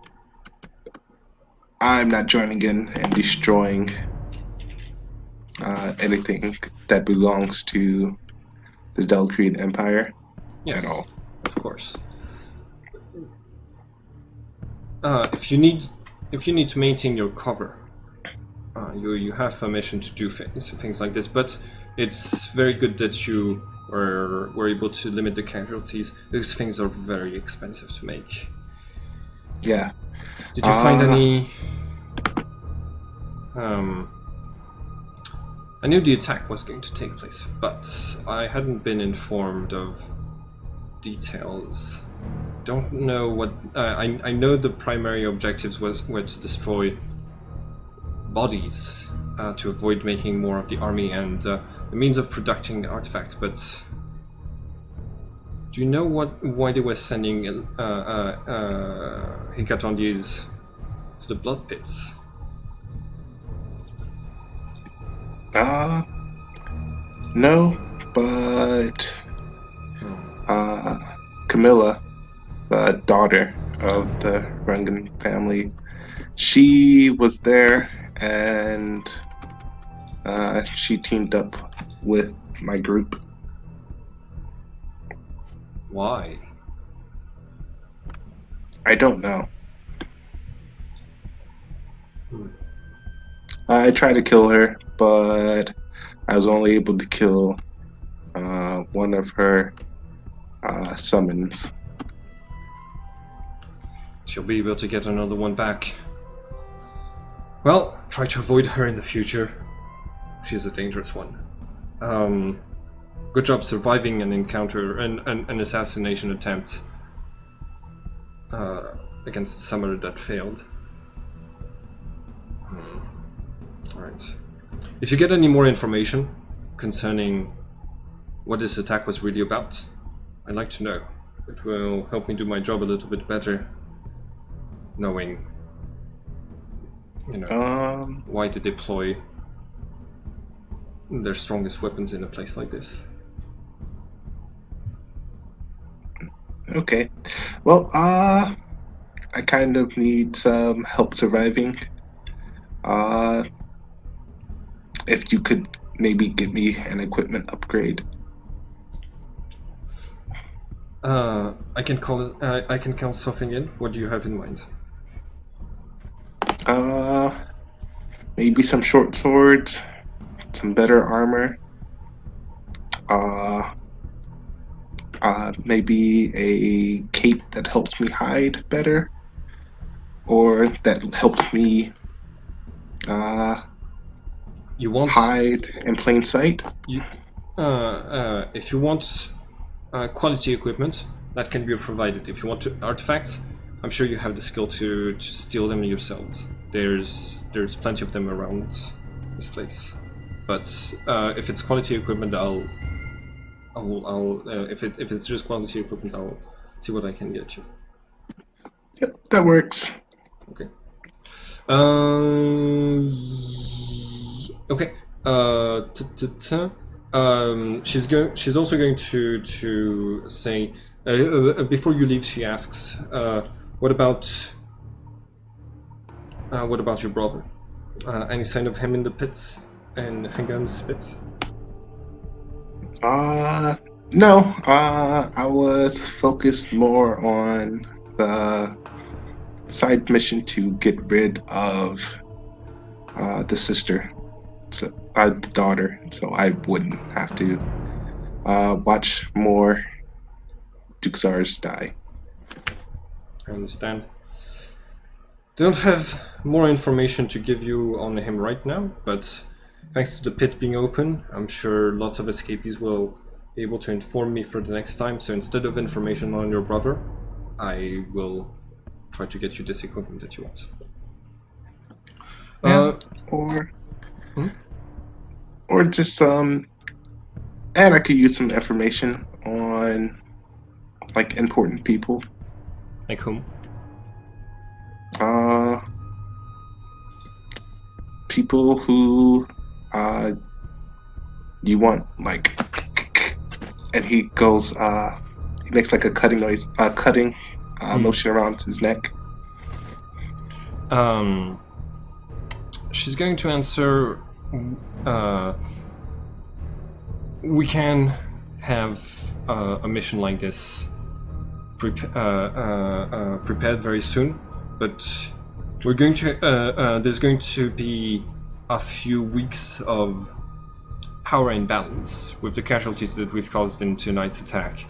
I'm not joining in and destroying anything that belongs to the Delcreed Empire Yes, at all. of course. If you need to maintain your cover, you have permission to do things like this. But it's very good that you were able to limit the casualties. Those things are very expensive to make. Yeah. Did you find any? I knew the attack was going to take place, but I hadn't been informed of details. Don't know what. I know the primary objectives were to destroy bodies to avoid making more of the army and the means of producing the artifacts. But do you know why they were sending Hecatondis to the blood pits? No, but Camilla, the daughter of the Rungan family, she was there and she teamed up with my group. Why? I don't know. I tried to kill her, but I was only able to kill one of her summons. She'll be able to get another one back. Well, try to avoid her in the future. She's a dangerous one. Good job surviving an encounter, an assassination attempt against a summoner that failed. Alright. If you get any more information concerning what this attack was really about, I'd like to know. It will help me do my job a little bit better, knowing, why to deploy their strongest weapons in a place like this. Okay. Well, I kind of need some help surviving. If you could maybe give me an equipment upgrade. I can call something in. What do you have in mind? Maybe some short swords, some better armor. Maybe a cape that helps me hide better, or that helps me You want hide in plain sight. if you want quality equipment, that can be provided. If you want artifacts, I'm sure you have the skill to steal them yourselves. there's plenty of them around this place. But if it's quality equipment, if it's just quality equipment, I'll see what I can get you. Yep, that works. Okay. Okay. She's also going to say before you leave. She asks, "What about your brother? Any sign of him in the pits and Hagan's pits?" No. I was focused more on the side mission to get rid of the sister, so the daughter, so I wouldn't have to watch more Duxars die. I understand. Don't have more information to give you on him right now, but thanks to the pit being open, I'm sure lots of escapees will be able to inform me for the next time. So instead of information on your brother, I will try to get you this equipment that you want. Or just and I could use some information on like important people. Like whom? People who you want, like, and he goes he makes like a cutting noise, cutting motion around his neck. She's going to answer, we can have a mission like this prepared very soon, but we're going to there's going to be a few weeks of power imbalance with the casualties that we've caused in tonight's attack.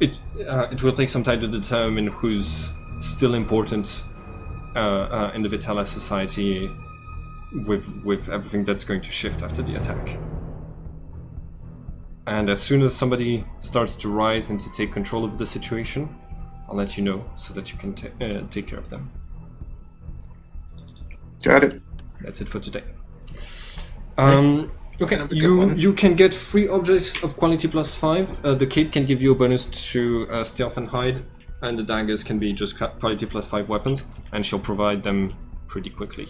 It will take some time to determine who's still important in the Vitala society with everything that's going to shift after the attack. And as soon as somebody starts to rise and to take control of the situation, I'll let you know so that you can take care of them. Got it. That's it for today. Okay, you can get 3 objects of quality +5. The cape can give you a bonus to stealth and hide, and the daggers can be just quality +5 weapons, and she'll provide them pretty quickly.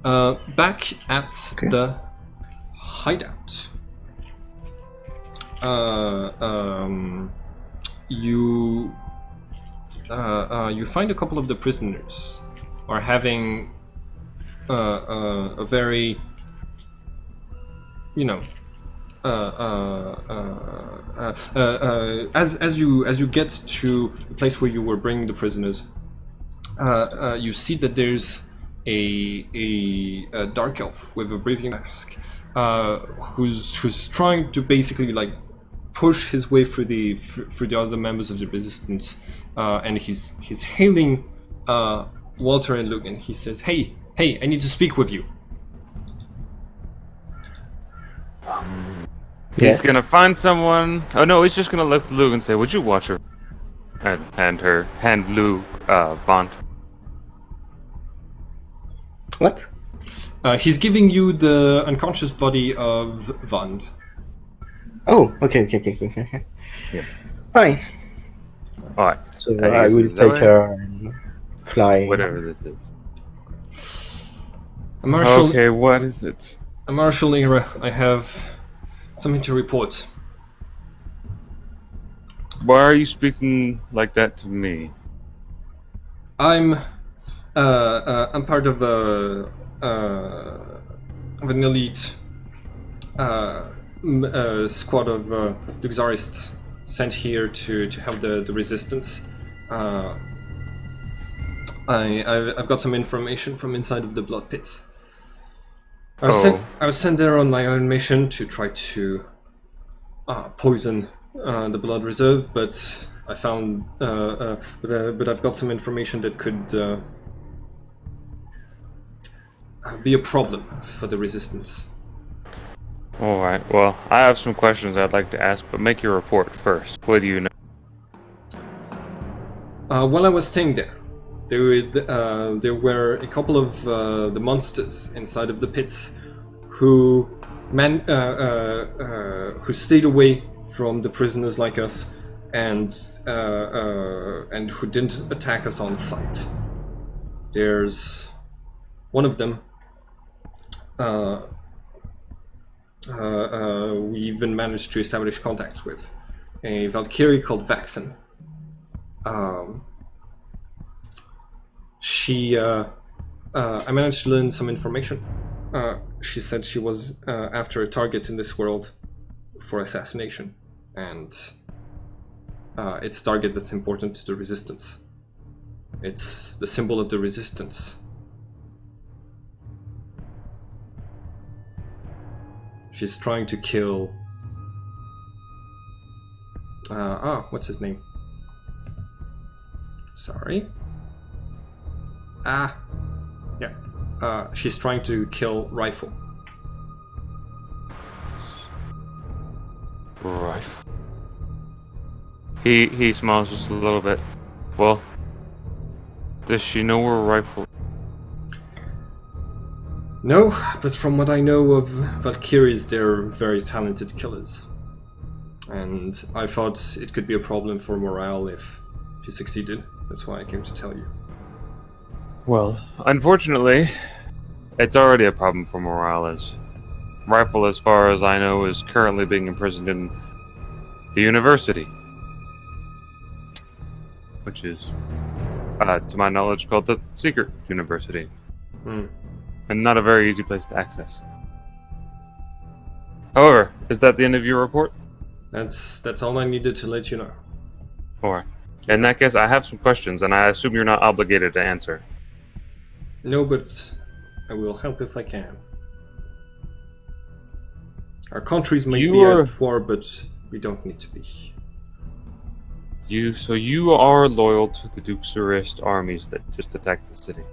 Back at the hideout. You find a couple of the prisoners are having a very, as you get to the place where you were bringing the prisoners, you see that there's a dark elf with a breathing mask, who's trying to basically like push his way through the other members of the resistance, and he's hailing Walter and Luke, and he says, "Hey, I need to speak with you." He's gonna find someone. Oh no, he's just gonna look to Luke and say, "Would you watch her?" And hand Luke Bond. What? He's giving you the unconscious body of Vand. Oh, okay. Yeah. Fine. Alright. So I will take her and fly. Whatever this is. Marshal, Okay, what is it? Marshal Era, I have something to report. Why are you speaking like that to me? I'm part of an elite squad of Luxarists sent here to help the resistance. I've got some information from inside of the blood pits. I was sent there on my own mission to try to poison the blood reserve, but I found, but I've got some information that could be a problem for the resistance. Alright, well, I have some questions I'd like to ask, but make your report first. What do you know? While I was staying there, there were a couple of the monsters inside of the pits who who stayed away from the prisoners like us, and who didn't attack us on sight. There's one of them. We even managed to establish contact with a Valkyrie called Vaxen. I managed to learn some information. She said she was after a target in this world for assassination, and it's a target that's important to the Resistance. It's the symbol of the Resistance. She's trying to kill... what's his name? Sorry. Yeah. She's trying to kill Rifle. Rifle. He smiles just a little bit. Well, does she know where Rifle? No, but from what I know of Valkyries, they're very talented killers. And I thought it could be a problem for morale if she succeeded. That's why I came to tell you. Well, unfortunately, it's already a problem for morale, as Rifle, as far as I know, is currently being imprisoned in the university. Which is, to my knowledge, called the Secret University. And not a very easy place to access. However, is that the end of your report? That's all I needed to let you know. Alright. In that case, I have some questions, and I assume you're not obligated to answer. No, but I will help if I can. Our countries may be at war, but we don't need to be. So you are loyal to the Duke's Arrest armies that just attacked the city?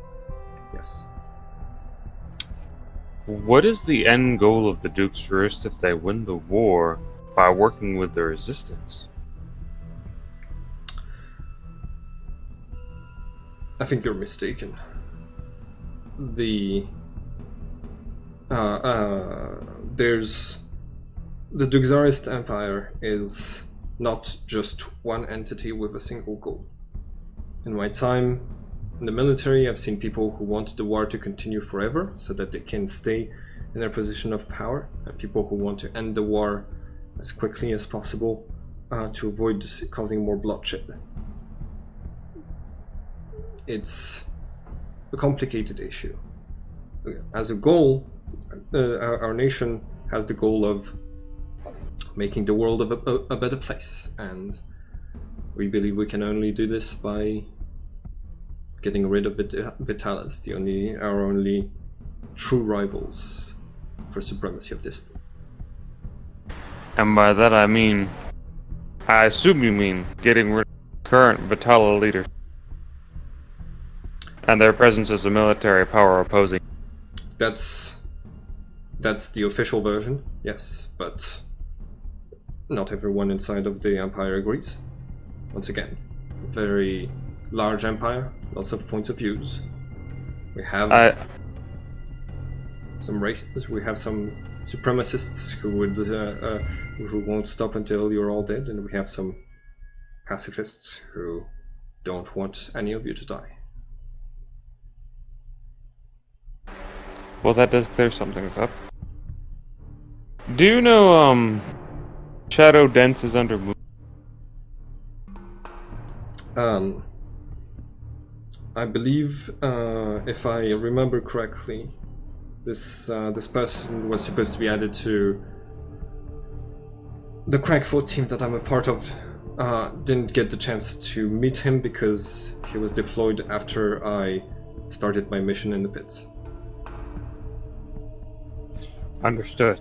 Yes. What is the end goal of the Duke's Arrest if they win the war by working with the Resistance? I think you're mistaken. There's the Duxarist Empire is not just one entity with a single goal. In my time in the military, I've seen people who want the war to continue forever so that they can stay in their position of power, and people who want to end the war as quickly as possible to avoid causing more bloodshed. It's a complicated issue. As a goal, our nation has the goal of making the world a better place, and we believe we can only do this by getting rid of Vitalis, our only true rivals for supremacy of this. And by that I assume you mean getting rid of the current Vitala leader and their presence as a military power opposing. That's the official version, yes, but not everyone inside of the Empire agrees. Once again, very large empire, lots of points of views. We have some racists, we have some supremacists who won't stop until you're all dead, and we have some pacifists who don't want any of you to die. Well, that does clear some things up. Do you know, Shadow Dance is under move? I believe, if I remember correctly, this person was supposed to be added to the Crackford team that I'm a part of. Didn't get the chance to meet him because he was deployed after I started my mission in the pits. Understood.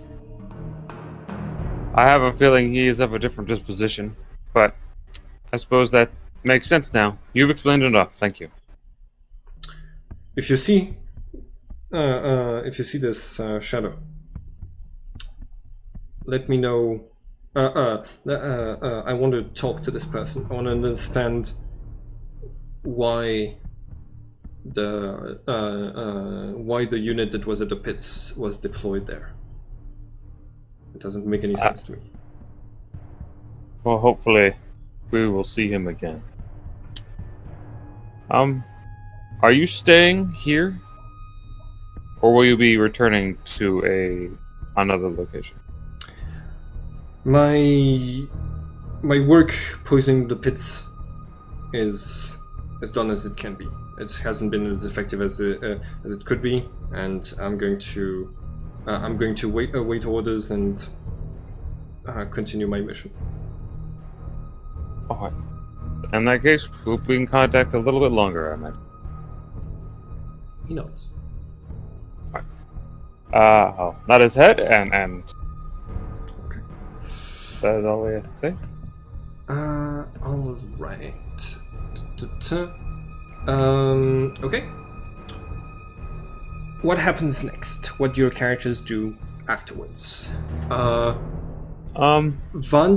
I have a feeling he is of a different disposition, but I suppose that makes sense now. You've explained enough. Thank you. If you see this shadow, let me know. I want to talk to this person. I want to understand why the unit that was at the pits was deployed there. It doesn't make any sense to me. Well, hopefully we will see him again. Are you staying here? Or will you be returning to another location? My work poisoning the pits is as done as it can be. It hasn't been as effective as it could be, and I'm going to await orders and continue my mission. Alright. In that case, we'll be in contact a little bit longer, I imagine. He knows. I'll nod his head and Okay. that's all we have to say. All right. Okay. What happens next? What do your characters do afterwards? Vand,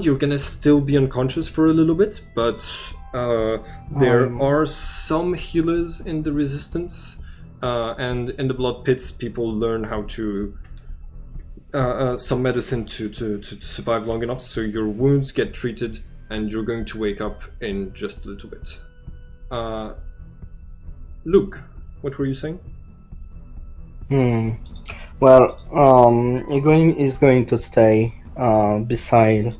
you're gonna still be unconscious for a little bit, but there are some healers in the resistance, and in the blood pits, people learn how to some medicine to survive long enough, so your wounds get treated, and you're going to wake up in just a little bit. Luke, what were you saying? Well, Egwene is going to stay beside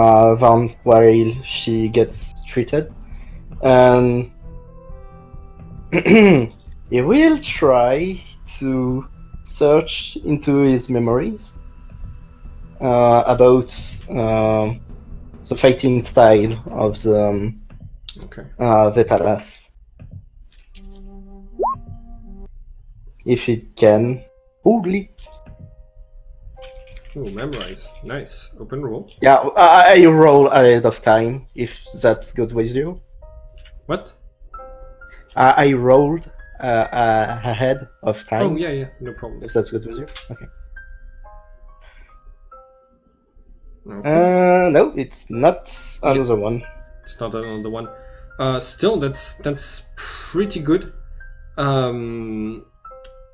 Van while she gets treated, and he will try to search into his memories about the fighting style of the Vetalas. If it can. Holy. Oh, memorize. Nice. Open roll. Yeah, I roll ahead of time, if that's good with you. What? I rolled ahead of time. Oh, yeah, no problem. If that's good with you. Okay. Okay. No, it's not another one. It's not another one. Still, that's pretty good.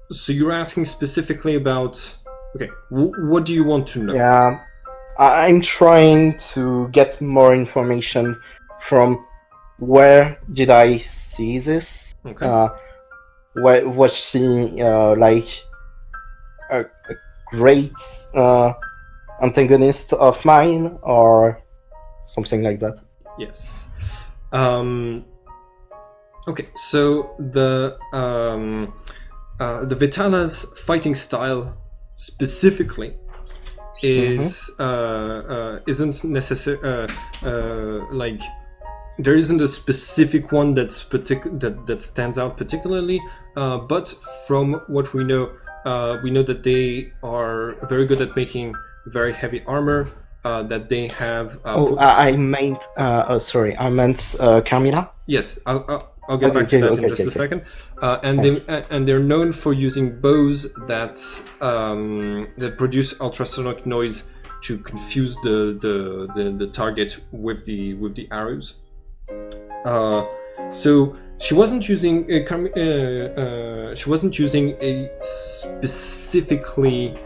So you're asking specifically about... Okay, what do you want to know? Yeah, I'm trying to get more information from where did I see this? Okay. Was she like a great antagonist of mine or something like that? Yes. Okay, so the Vitala's fighting style specifically is isn't necessary. Like there isn't a specific one that stands out particularly. But from what we know that they are very good at making very heavy armor. That they have. I meant. Sorry, I meant Carmilla. Yes, I'll get back to that in just a second. And they're known for using bows that produce ultrasonic noise to confuse the target with the arrows. So she wasn't using a specifically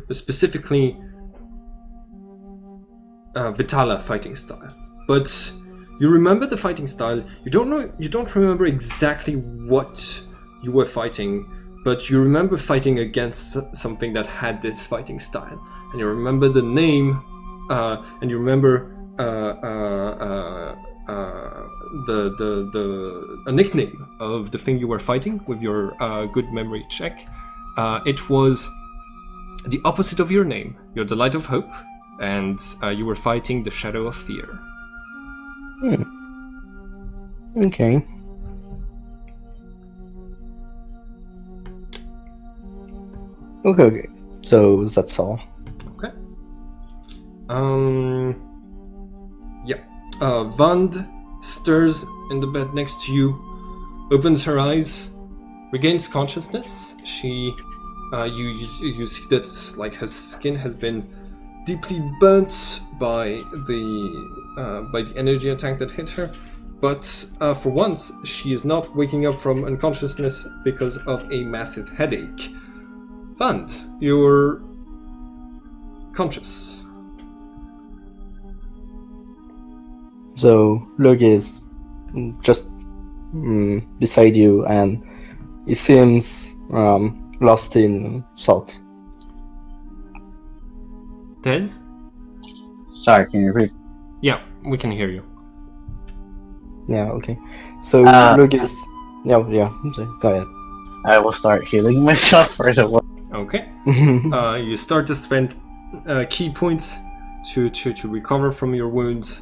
specifically Vitala fighting style. But you remember the fighting style. You don't remember exactly what you were fighting, but you remember fighting against something that had this fighting style. And you remember the name, and you remember a nickname of the thing you were fighting with your good memory check. It was the opposite of your name. You're the Light of Hope, and you were fighting the Shadow of Fear. Okay. Okay. So that's all. Okay. Yeah. Vand stirs in the bed next to you, opens her eyes, regains consciousness. She, you see that like her skin has been deeply burnt by the energy attack that hit her, but for once she is not waking up from unconsciousness because of a massive headache. Fund, you're conscious. So Lug is just beside you, and he seems lost in thought. Tez? Sorry, can you repeat? Yeah, we can hear you. Yeah, okay. So Lug is... Yeah, go ahead. I will start healing myself right away. Okay. You start to spend key points to recover from your wounds,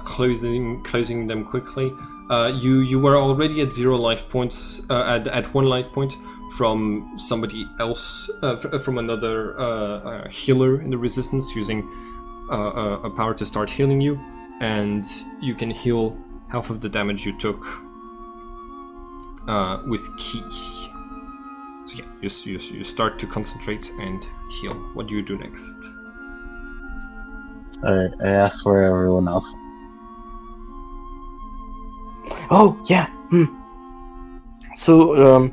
closing them quickly. You were already at 0 life points, at 1 life point from somebody else, from another healer in the resistance using a power to start healing you, and you can heal half of the damage you took with ki. So yeah, you start to concentrate and heal. What do you do next? I asked where everyone else. Oh, yeah. So,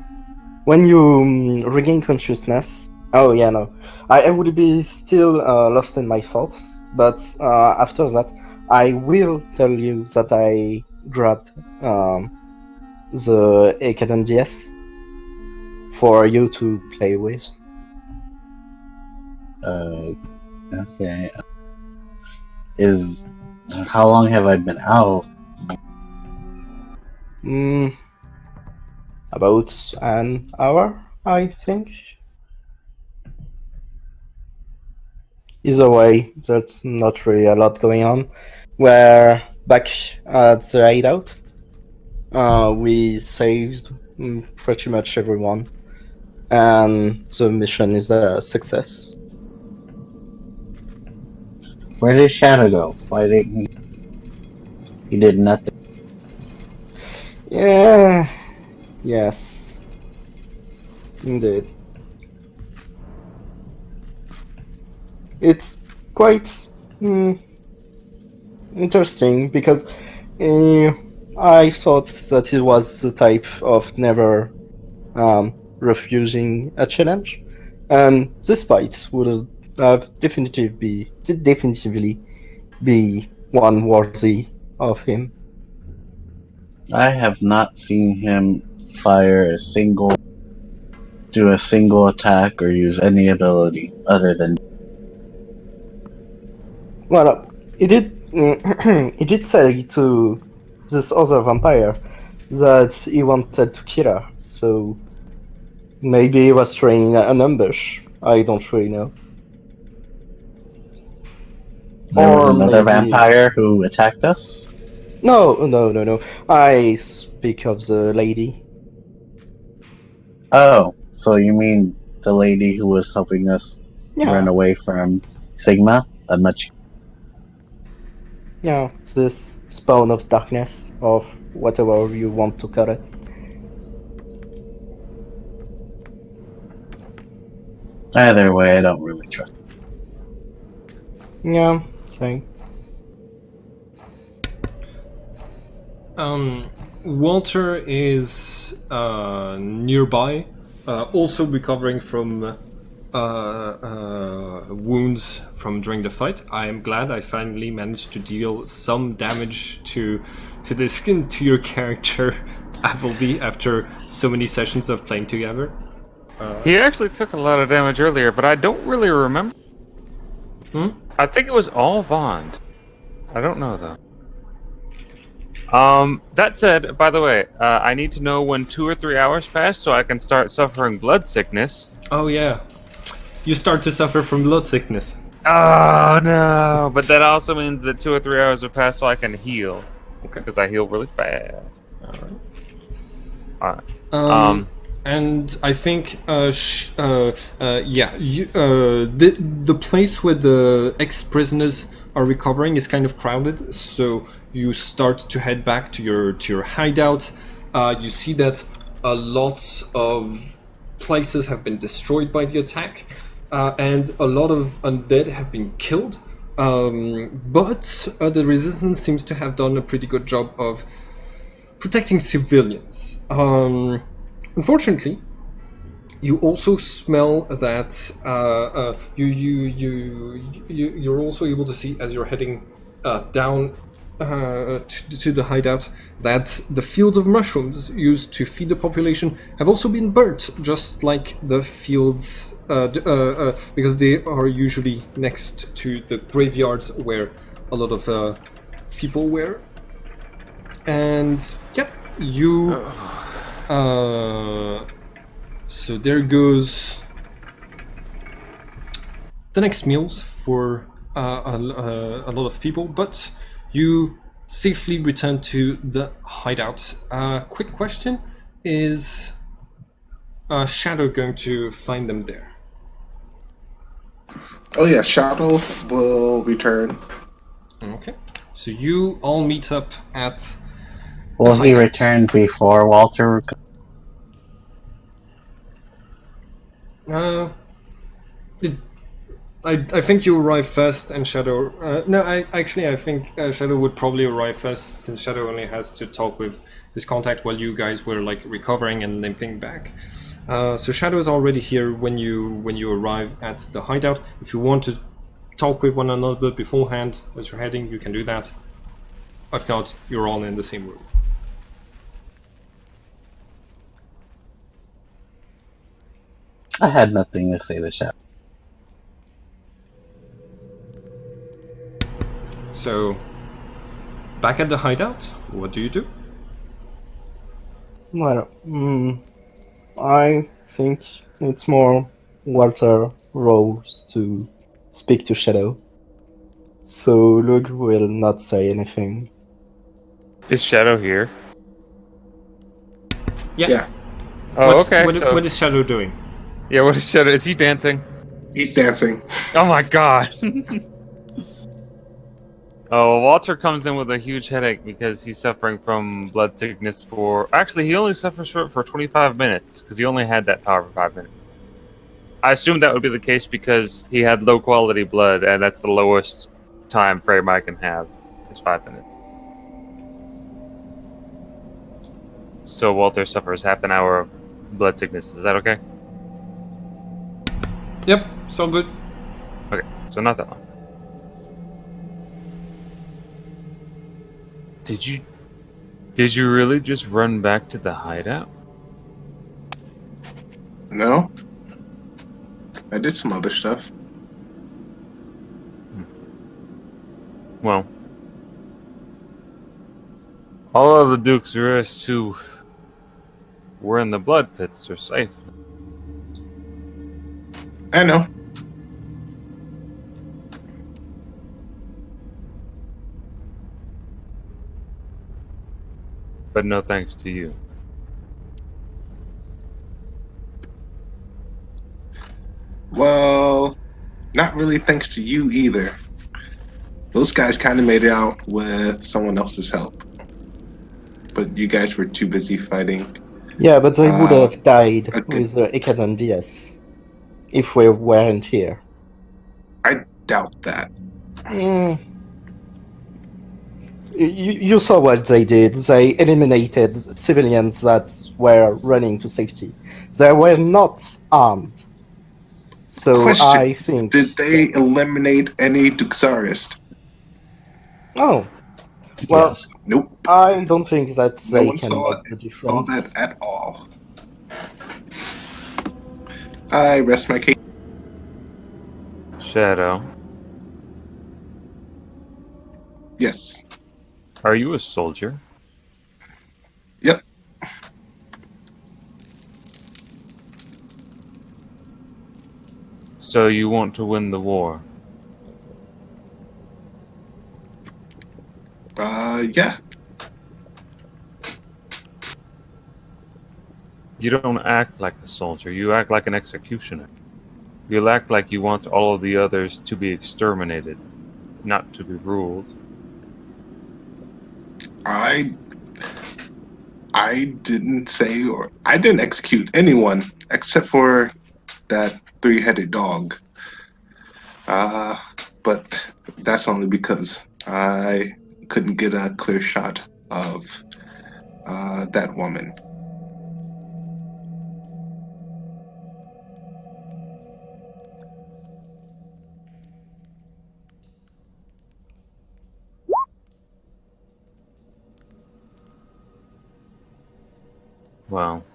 when you regain consciousness... Oh, yeah, no. I would be still lost in my thoughts, but after that, I will tell you that I grabbed the E11 DS for you to play with. Okay. How long have I been out? About an hour, I think. Either way, that's not really a lot going on. We're back at the hideout. We saved pretty much everyone, and the mission is a success. Where did Shadow go? Why didn't he? He did nothing. Yeah. Yes. Indeed. It's quite interesting because I thought that it was the type of never refusing a challenge, and this fight would have definitively be one worthy of him. I have not seen him do a single attack or use any ability other than. Well, he did. He did say to this other vampire that he wanted to kill her. So maybe he was trying an ambush. I don't really know. There was Or another maybe- vampire who attacked us? No. I speak of the lady. Oh, so you mean the lady who was helping us run away from Sigma? Yeah, this spawn of darkness, of whatever you want to call it. Either way, I don't really trust. Yeah, same. Walter is nearby, also recovering from wounds from during the fight. I am glad I finally managed to deal some damage to the skin to your character, Appleby, after so many sessions of playing together. He actually took a lot of damage earlier, but I don't really remember. I think it was all Vond. I don't know though. That said, by the way, I need to know when 2 or 3 hours pass so I can start suffering blood sickness. Oh yeah, you start to suffer from blood sickness. Oh no! But that also means that 2 or 3 hours have passed so I can heal. Okay. Because I heal really fast. Alright. And I think, the place where the ex-prisoners are recovering is kind of crowded, so you start to head back to your hideout. You see that a lot of places have been destroyed by the attack. and a lot of undead have been killed. But the resistance seems to have done a pretty good job of protecting civilians. Unfortunately, you also smell that you're also able to see as you're heading down to the hideout that the fields of mushrooms used to feed the population have also been burnt, just like the fields, because they are usually next to the graveyards where a lot of people were. And yeah, you. So there goes the next meals for a lot of people, but you safely return to the hideout. Quick question, is Shadow going to find them there? Oh yeah, Shadow will return. Okay, so you all meet up at Will the he hideout. return before Walter? I think you arrive first, and Shadow. I think Shadow would probably arrive first, since Shadow only has to talk with his contact while you guys were like recovering and limping back. So Shadow is already here when you arrive at the hideout. If you want to talk with one another beforehand as you're heading, you can do that. If not, you're all in the same room. I had nothing to say to Shadow. So, back at the hideout, what do you do? Well, I think it's more Walter roles to speak to Shadow. So Lug will not say anything. Is Shadow here? Yeah, Oh, okay. What is Shadow doing? Yeah, what is Shadow? Is he dancing? he's dancing. Oh my god. Oh, Walter comes in with a huge headache because he's suffering from blood sickness for... Actually, he only suffers for 25 minutes because he only had that power for 5 minutes. I assume that would be the case because he had low quality blood, and that's the lowest time frame I can have. It's 5 minutes. So Walter suffers half an hour of blood sickness. Is that okay? Yep, so good. Okay, so not that long. Did you really just run back to the hideout? No, I did some other stuff. Well, all of the Duke's rest who were in the blood pits are safe. I know. But no thanks to you. Well, not really thanks to you either. Those guys kind of made it out with someone else's help. But you guys were too busy fighting. Yeah, but they would have died okay. with the Ecadon DS if we weren't here. I doubt that. You saw what they did. They eliminated civilians that were running to safety. They were not armed. So Question, I think... did they eliminate any Duxarist? Oh. Well, Yes. Nope. I don't think that No they one can saw make the difference. that at all. I rest my case. Shadow, Yes. are you a soldier? Yep. So you want to win the war? Yeah. You don't act like a soldier, you act like an executioner. You act like you want all of the others to be exterminated, not to be ruled. I didn't say, or I didn't execute anyone except for that three-headed dog. But that's only because I couldn't get a clear shot of that woman. Well,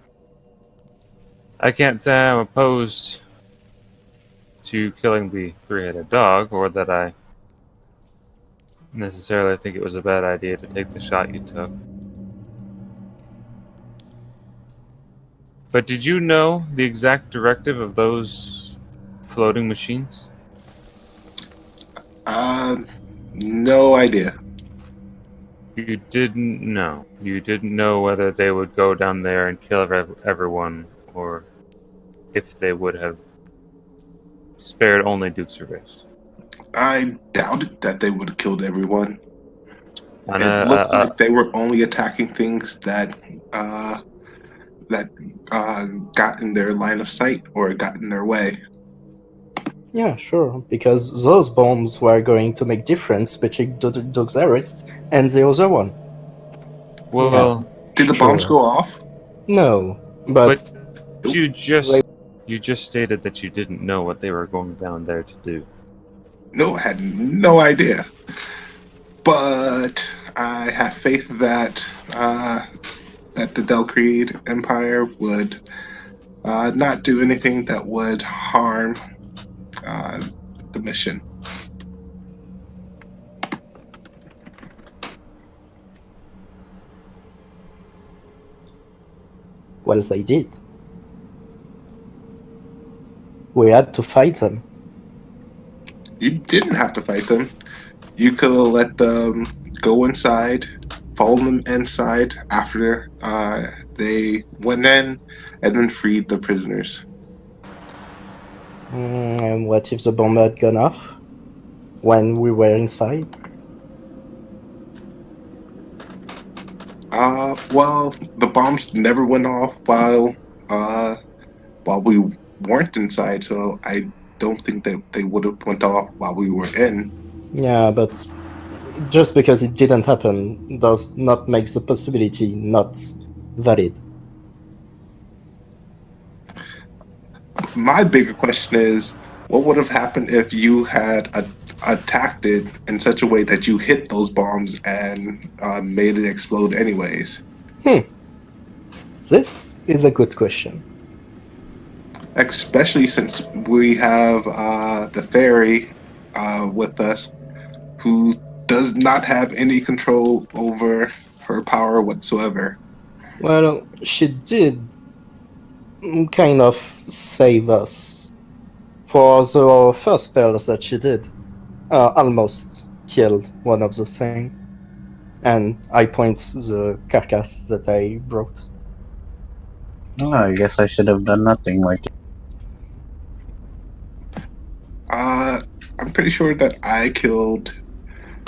I can't say I'm opposed to killing the three-headed dog, or that I necessarily think it was a bad idea to take the shot you took. But did you know the exact directive of those floating machines? No idea. You didn't know. You didn't know whether they would go down there and kill everyone, or if they would have spared only Duke Gervais. I doubted that they would have killed everyone. And, It looked like they were only attacking things that got in their line of sight or got in their way. Yeah, sure, because those bombs were going to make difference between Doug's arrest and the other one. well, Did the bombs Sure. go off? No, but you just stated that you didn't know what they were going down there to do. No, I had no idea. But I have faith that that the Del Creed Empire would not do anything that would harm the mission. well, they did. We had to fight them. You didn't have to fight them. You could have let them go inside, follow them inside after they went in, and then freed the prisoners. And what if the bomb had gone off when we were inside? Well, the bombs never went off while we weren't inside, so I don't think that they would have went off while we were in. Yeah, but just because it didn't happen does not make the possibility not valid. My bigger question is, what would have happened if you had attacked it in such a way that you hit those bombs and made it explode anyways? This is a good question. Especially since we have the fairy with us, who does not have any control over her power whatsoever. Well, she did kind of save us. For the first spells that she did, almost killed one of those things. And I point the carcass that I brought. Oh, I guess I should have done nothing like it. I'm pretty sure that I killed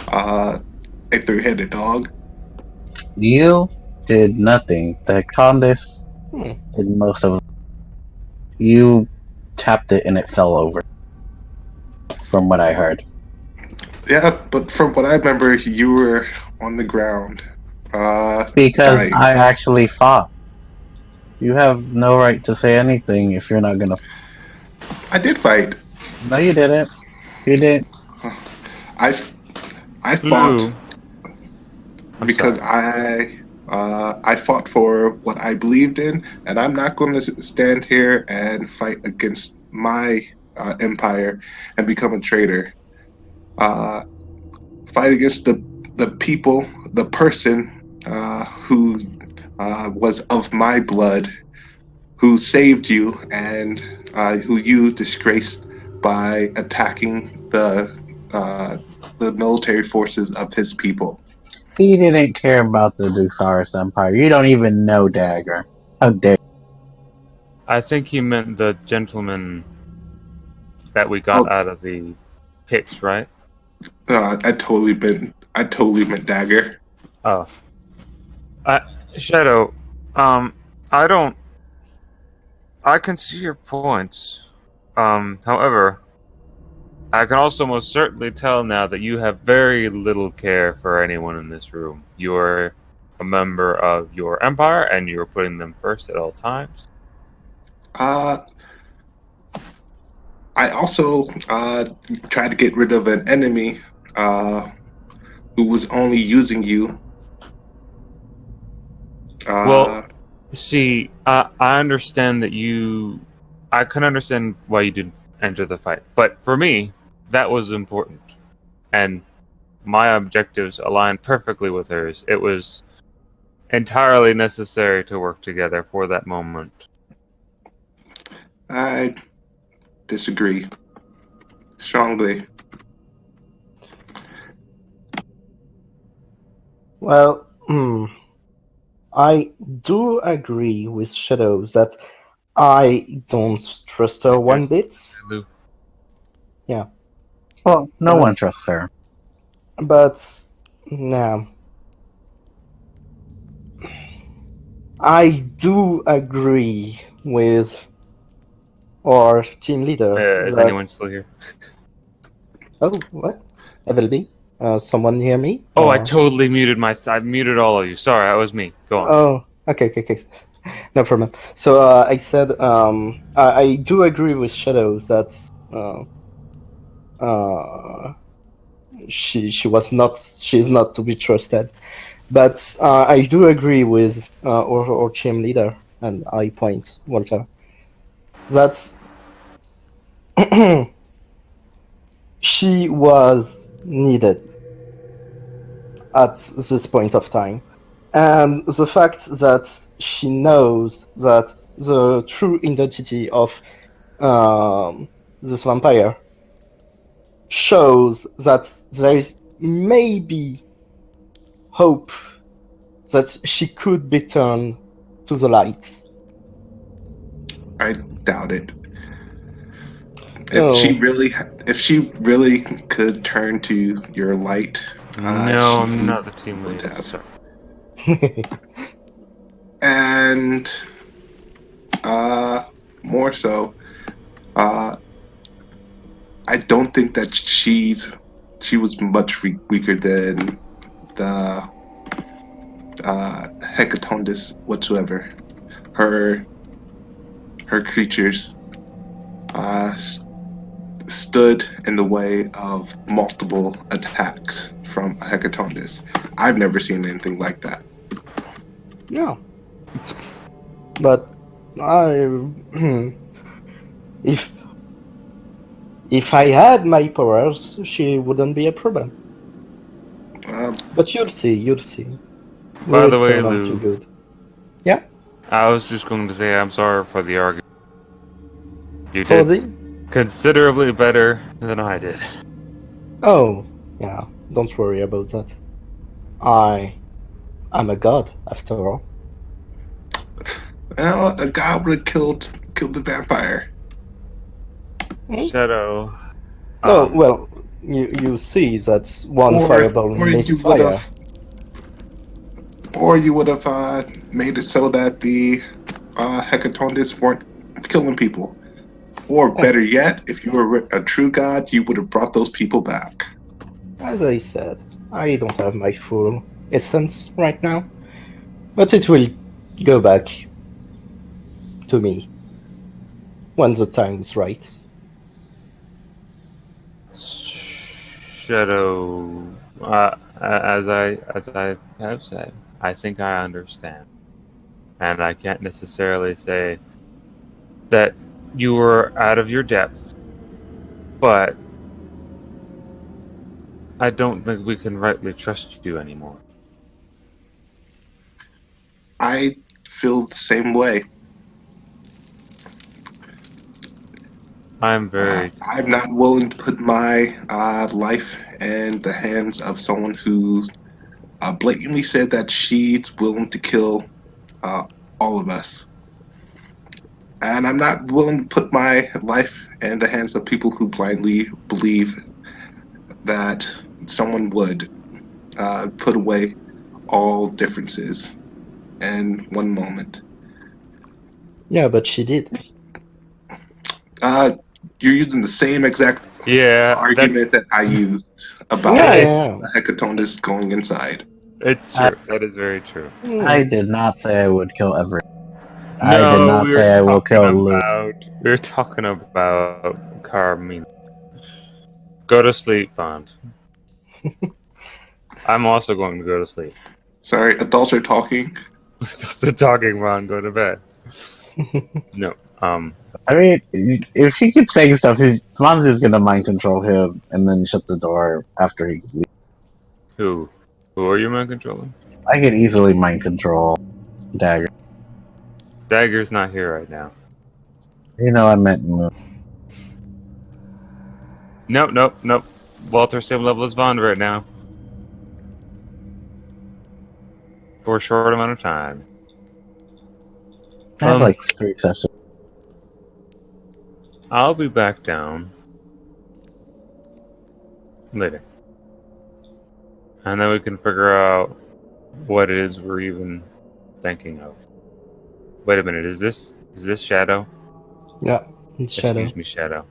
a three-headed dog. You did nothing. The Condis did most of it. You tapped it and it fell over. From what I heard. Yeah, but from what I remember, you were on the ground. Because dying. I actually fought. You have no right to say anything if you're not gonna. I did fight. No, you didn't. You didn't. I fought because sorry. I fought for what I believed in, and I'm not going to stand here and fight against my empire and become a traitor. Fight against the people, the person who was of my blood, who saved you, and who you disgraced by attacking the military forces of his people. He didn't care about the Dusaris Empire. You don't even know Dagger. How dare I think he meant the gentleman that we got out of the pits, right? I totally meant Dagger. Oh. Shadow, I can see your points. However, I can also most certainly tell now that you have very little care for anyone in this room. You are a member of your empire, and you are putting them first at all times. I also tried to get rid of an enemy who was only using you. Well, see, I understand that you. I can understand why you didn't enter the fight, but for me, that was important, and my objectives aligned perfectly with hers. It was entirely necessary to work together for that moment. I disagree strongly. Well, I do agree with Shadow that I don't trust her one bit. Lou. Yeah, Well, no Uh, one trusts her. but no. I do agree with our team leader. Is that- anyone still here? Oh, what? Evelby? Someone hear me? Oh, I Or- totally muted I muted all of you. Sorry, that was me. Go on. Oh, okay. No problem. So I said I do agree with Shadow that she's not to be trusted. But I do agree with our team leader, and I point Walter, that she was needed at this point of time. And the fact that she knows that the true identity of this vampire shows that there is maybe hope that she could be turned to the light. I doubt it. Oh. If she really could turn to your light, No, I'm she not the team would leader. have. Sorry. And more so, I don't think that she was much weaker than the Hecatondus whatsoever. Her creatures stood in the way of multiple attacks from Hecatondus. I've never seen anything like that. Yeah. But if I had my powers, she wouldn't be a problem. But you'll see. By the We'll way, turn out to Lou, good. Yeah. I was just going to say I'm sorry for the argument. You For did the considerably better than I did. Oh, yeah. Don't worry about that. I'm a god after all. Well, a god would have killed the vampire. Shadow. Oh well, you see that's one fireball missed fire. Or you would have made it so that the Hecatondus weren't killing people. Or better yet, if you were a true god, you would have brought those people back. As I said, I don't have my full essence right now, but it will go back to me when the time is right. Shadow. As I have said, I think I understand, and I can't necessarily say that you were out of your depth, but I don't think we can rightly trust you anymore. I feel the same way. I'm very. I'm not willing to put my life in the hands of someone who blatantly said that she's willing to kill all of us. And I'm not willing to put my life in the hands of people who blindly believe that someone would put away all differences in one moment. Yeah, but she did. You're using the same exact Yeah, argument that I used about Yeah. the hecatonus going inside. it's true. That is very true. I did not say I would kill everyone. I did No, not say I will kill Luke. we're talking about Carmine. Go to sleep, Font. I'm also going to go to sleep. Sorry, adults are talking. Just talking, Ron. Go to bed. No. I mean, if he keeps saying stuff, Fonz is gonna mind control him and then shut the door after he leaves. Who? Who are you mind controlling? I could easily mind control Dagger. Dagger's not here right now. You know, I meant Moon. Nope. Walter's same level as Bond right now. For a short amount of time. I have like 3 sessions. I'll be back down later. And then we can figure out what it is we're even thinking of. Wait a minute, is this Shadow? Yeah, it's Shadow. Excuse me, Shadow.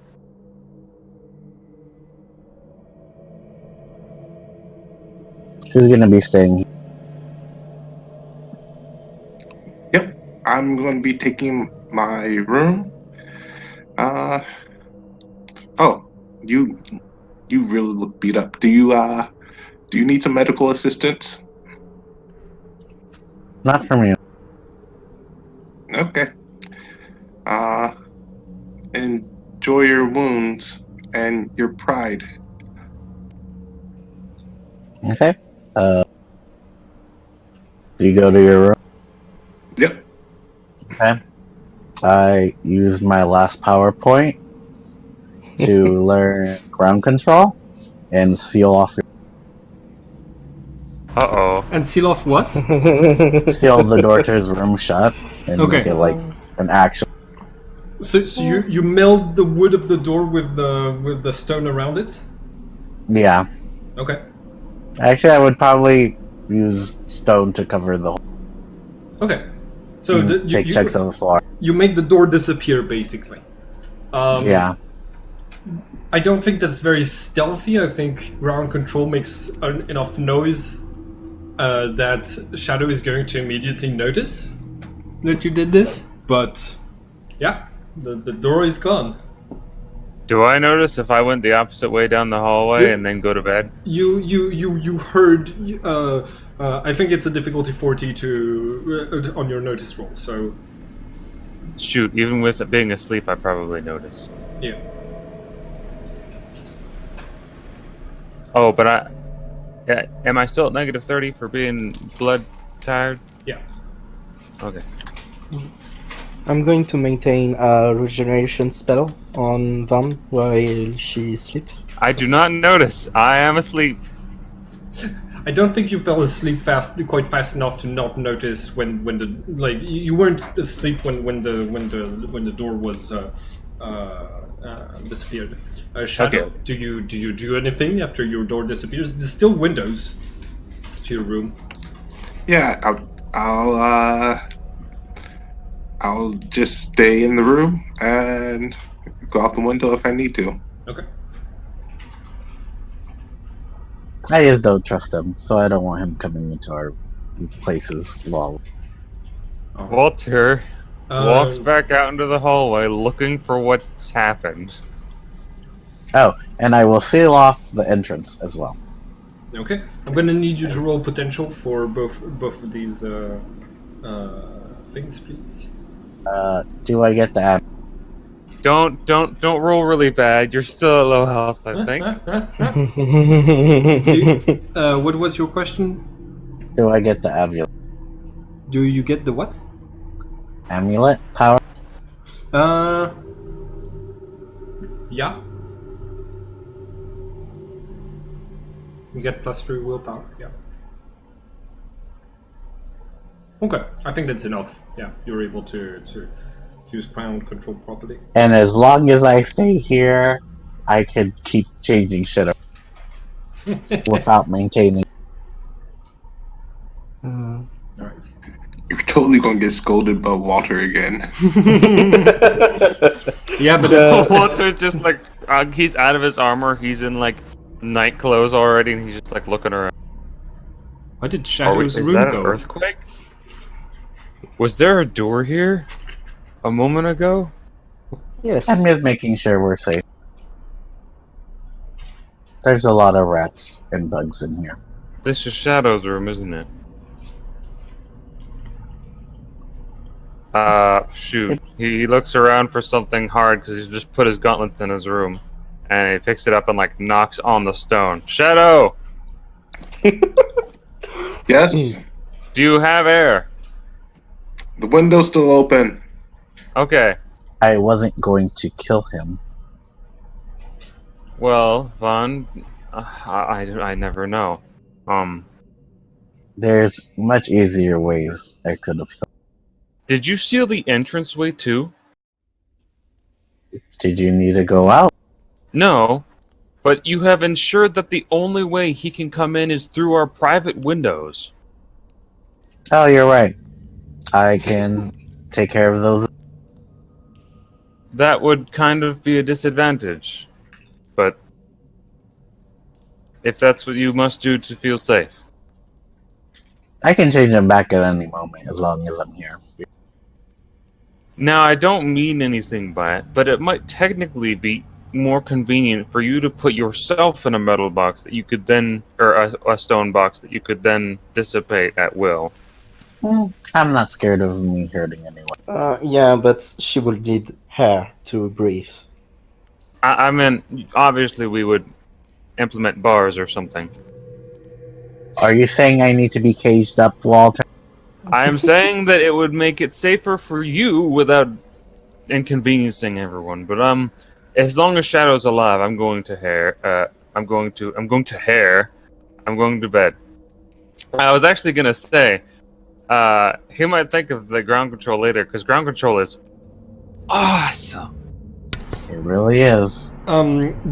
Who's gonna be staying here? Yep, I'm going to be taking my room. Oh, you really look beat up. Do you need some medical assistance? Not from you. Okay. Enjoy your wounds and your pride. Okay. Do you go to your room? Yep. Okay. I use my last PowerPoint to learn ground control and seal off Uh-oh. And seal off what? seal the door to his room shut and Okay. make it like an action. So you meld the wood of the door with the stone around it? Yeah. Okay. Actually, I would probably use stone to cover the hole. Okay. So and take checks on the floor. you make the door disappear, basically. Yeah. I don't think that's very stealthy. I think ground control makes enough noise that Shadow is going to immediately notice that you did this. But yeah, the door is gone. Do I notice if I went the opposite way down the hallway and then go to bed? You heard. I think it's a difficulty 40 to on your notice roll. So Shoot, even with it being asleep, I probably notice. yeah. Oh, but am I still at negative 30 for being blood tired? Yeah. Okay. I'm going to maintain a regeneration spell on Van while she sleeps. I do not notice. I am asleep. I don't think you fell asleep quite fast enough to not notice when the you weren't asleep when the door was disappeared. Shadow, Okay. do you do anything after your door disappears? There's still windows to your room. Yeah, I'll just stay in the room and go out the window if I need to. Okay. I just don't trust him, so I don't want him coming into our places. Lol. Walter walks back out into the hallway looking for what's happened. Oh, and I will seal off the entrance as well. Okay. I'm gonna need you to roll potential for both of these things, please. Do I get the Don't roll really bad. You're still at low health, I think. What was your question? Do I get the amulet? Do you get the what? Amulet power? Yeah. You get +3 willpower, yeah. Okay, I think that's enough. Yeah, you're able to use ground control properly. And as long as I stay here, I can keep changing shit up without maintaining. Alright. You're totally gonna get scolded by Walter again. Yeah, but Walter's just like He's out of his armor. He's in like night clothes already, and he's just like looking around. Why did Shadow's is room that an go? earthquake? Was there a door here a moment ago? Yes. I'm just making sure we're safe. There's a lot of rats and bugs in here. This is Shadow's room, isn't it? Shoot. He looks around for something hard because he's just put his gauntlets in his room. And he picks it up and, like, knocks on the stone. Shadow! Yes, Do you have air? the window's still open. Okay. I wasn't going to kill him. Well, Vaughn, I never know. There's much easier ways I could have killed. Did you steal the entranceway too? Did you need to go out? No, but you have ensured that the only way he can come in is through our private windows. Oh, you're right. I can take care of those. That would kind of be a disadvantage. But if that's what you must do to feel safe. I can change them back at any moment as long as I'm here. Now, I don't mean anything by it, but it might technically be more convenient for you to put yourself in a metal box that you could then, or a stone box that you could then dissipate at will. I'm not scared of me hurting anyone. Yeah, but she will need hair to breathe. I mean, obviously we would implement bars or something. Are you saying I need to be caged up, Walter? I am saying that it would make it safer for you without inconveniencing everyone. But as long as Shadow's alive, I'm going to bed. I was actually gonna say, he might think of the ground control later because ground control is awesome. It really is.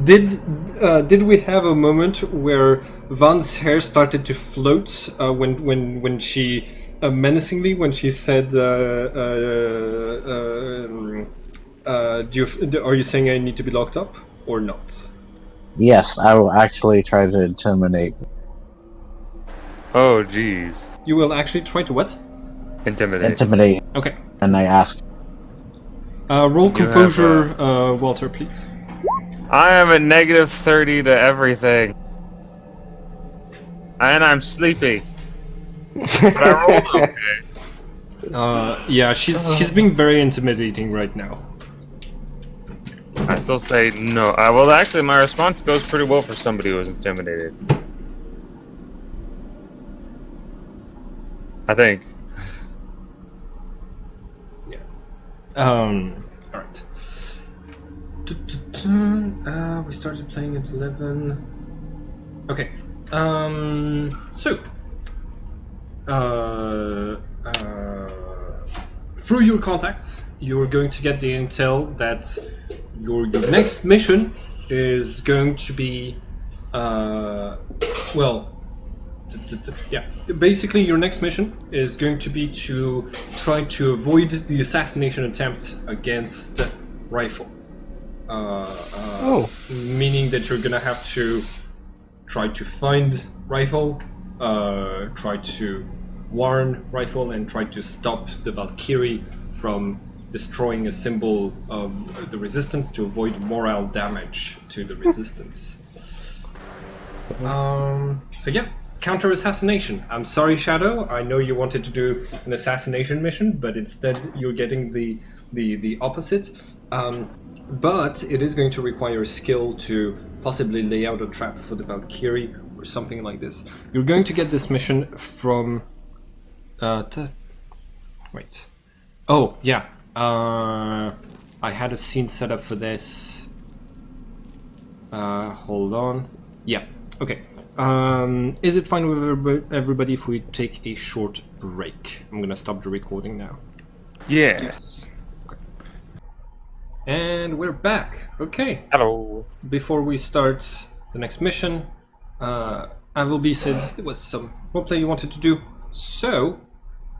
Did we have a moment where Van's hair started to float when she menacingly when she said, "Are you saying I need to be locked up or not?" Yes, I will actually try to intimidate. Oh, jeez. You will actually try to what? Intimidate. Okay. And I ask, Roll You have, composure, Walter, please. I am at negative 30 to everything. And I'm sleepy. But I rolled okay. Yeah, she's being very intimidating right now. I still say no. Well, actually, my response goes pretty well for somebody who was intimidated. I think. Alright. We started playing at 11. Okay. Through your contacts, you're going to get the intel that your next mission is going to be, yeah. Basically, your next mission is going to be to try to avoid the assassination attempt against Rifle. Meaning that you're gonna have to try to find Rifle, try to warn Rifle, and try to stop the Valkyrie from destroying a symbol of the Resistance to avoid moral damage to the Resistance. So yeah. Counter-assassination. I'm sorry, Shadow. I know you wanted to do an assassination mission, but instead you're getting the opposite. But it is going to require skill to possibly lay out a trap for the Valkyrie or something like this. You're going to get this mission from... Wait. Oh, yeah. I had a scene set up for this. Hold on. Yeah, okay. Is it fine with everybody if we take a short break? I'm gonna stop the recording now. Yes. Okay. And we're back. Okay. Hello. Before we start the next mission, Avilby said there was some roleplay you wanted to do. So,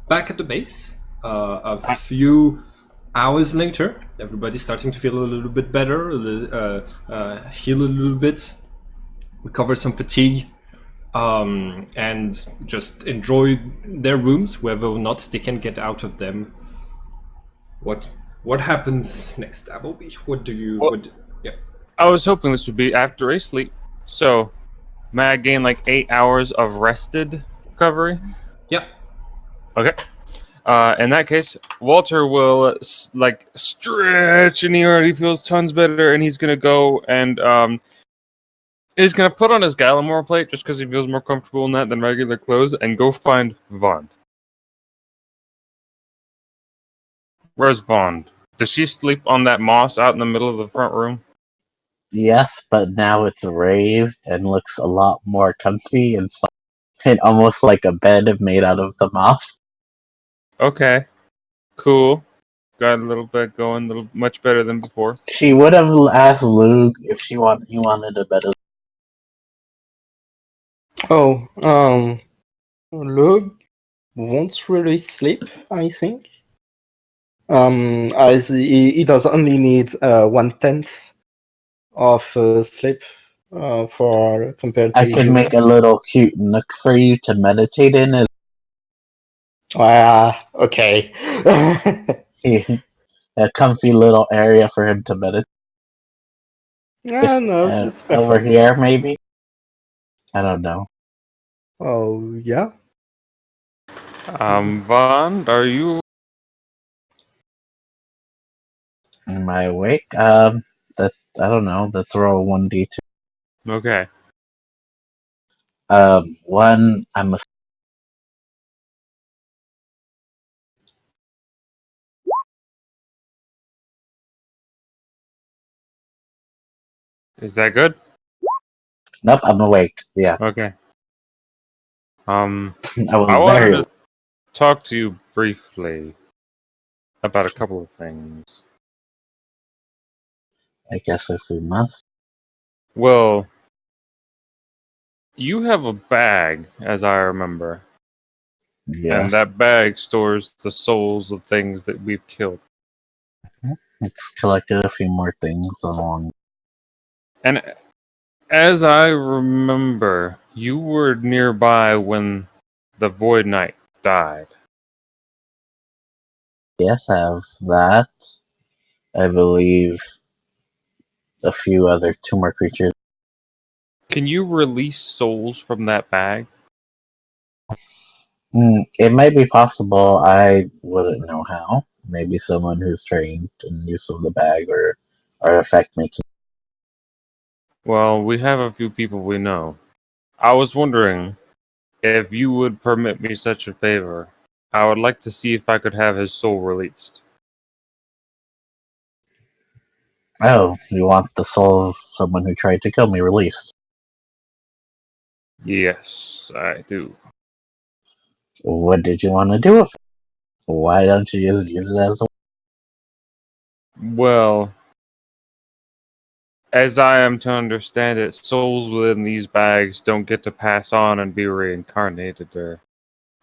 back at the base, a few hours later, everybody's starting to feel a little bit better, heal a little bit, recover some fatigue, and just enjoy their rooms, whether or not they can get out of them. What happens next, Appleby? What do you? Well- Yeah. I was hoping this would be after a sleep. So, may I gain like 8 hours of rested recovery? Yeah. Okay. In that case, Walter will stretch, and he already feels tons better. And he's gonna go and he's gonna put on his Gallimore plate just because he feels more comfortable in that than regular clothes, and go find Vaughn. Where's Vaughn? Does she sleep on that moss out in the middle of the front room? Yes, but now it's raised and looks a lot more comfy and soft, and almost like a bed made out of the moss. Okay, cool. Got a little bit going, much better than before. She would have asked Luke if he wanted a bed. Oh, Lug won't really sleep, I think. As he does only need 1/10 of sleep for compared to I can you. make a little cute nook for you to meditate in. Okay. A comfy little area for him to meditate. No, it's Over perfect. here, maybe? I don't know. Oh, yeah? Vaughn, are you? Am I awake? That's, I don't know. Let's roll 1d2. Okay. One, I'm a. Is that good? Nope, I'm awake. Yeah. Okay. I I was wanted very. to talk to you briefly about a couple of things. I guess if we must. Well, you have a bag, as I remember, Yeah. and that bag stores the souls of things that we've killed. It's collected a few more things along. And as I remember, you were nearby when the Void Knight died. Yes, I have that. I believe a few other tumor creatures. Can you release souls from that bag? It might be possible. I wouldn't know how. Maybe someone who's trained in use of the bag or artifact making. Well, we have a few people we know. I was wondering if you would permit me such a favor. I would like to see if I could have his soul released. Oh, you want the soul of someone who tried to kill me released? Yes, I do. What did you want to do with it? Why don't you just use it as a... Well, as I am to understand it, souls within these bags don't get to pass on and be reincarnated or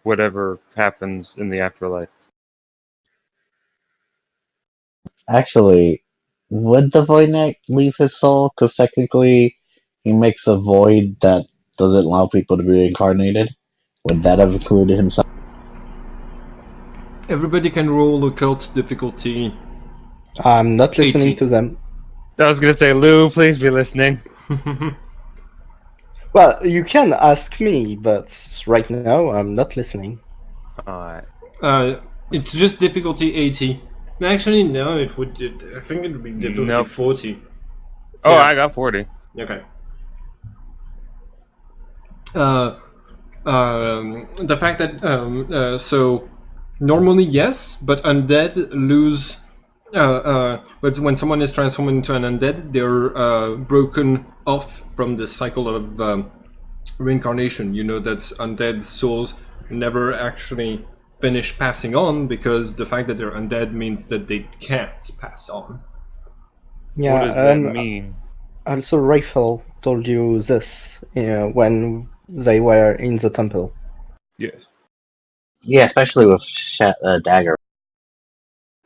whatever happens in the afterlife. Actually, would the Void Knight leave his soul? Because technically, he makes a void that doesn't allow people to be reincarnated. Would that have included himself? Everybody can roll occult difficulty. I'm not listening 80. to them. I was gonna say, Lou, please be listening. Well, you can ask me, but right now I'm not listening. Alright. It's just difficulty 80. Actually, no, I think it would be difficulty Nope. 40. Oh, Yeah. I got 40. Okay. The fact that so normally yes, but undead lose. But when someone is transformed into an undead, they're broken off from the cycle of reincarnation. You know that undead souls never actually finish passing on because the fact that they're undead means that they can't pass on. Yeah, What does that and mean? also Rifle told you this when they were in the temple. Yes. Yeah, especially with Dagger.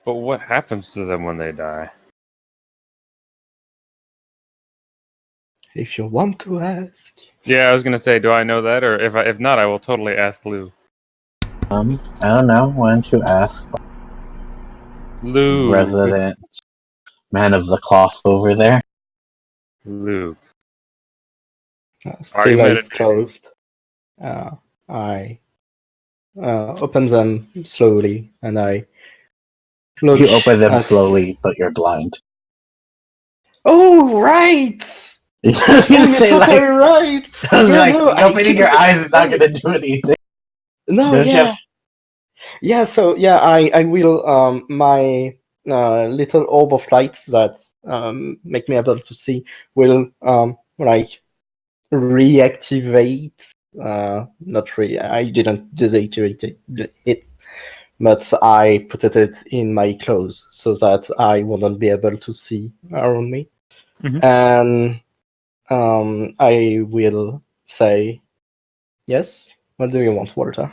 But what happens to them when they die? If you want to ask. Yeah, I was gonna say, do I know that, or if not, I will totally ask Lou. I don't know. Why don't you ask Lou. resident man of the cloth over there? Lou. Are you Still eyes meditating? closed. I open them slowly, and I look You open them at... slowly, but you're blind. Oh, right! You Oh, you're say totally like, right! I was Yeah, like, no, I opening keep your it- eyes is not gonna do anything. No, Don't you yeah. have- Yeah, so, yeah, I will, my little orb of light that make me able to see will, like, reactivate. Not really, I didn't deactivate it, but I put it in my clothes so that I wouldn't be able to see around me. Mhm. And I will say, yes, what do you want, Walter?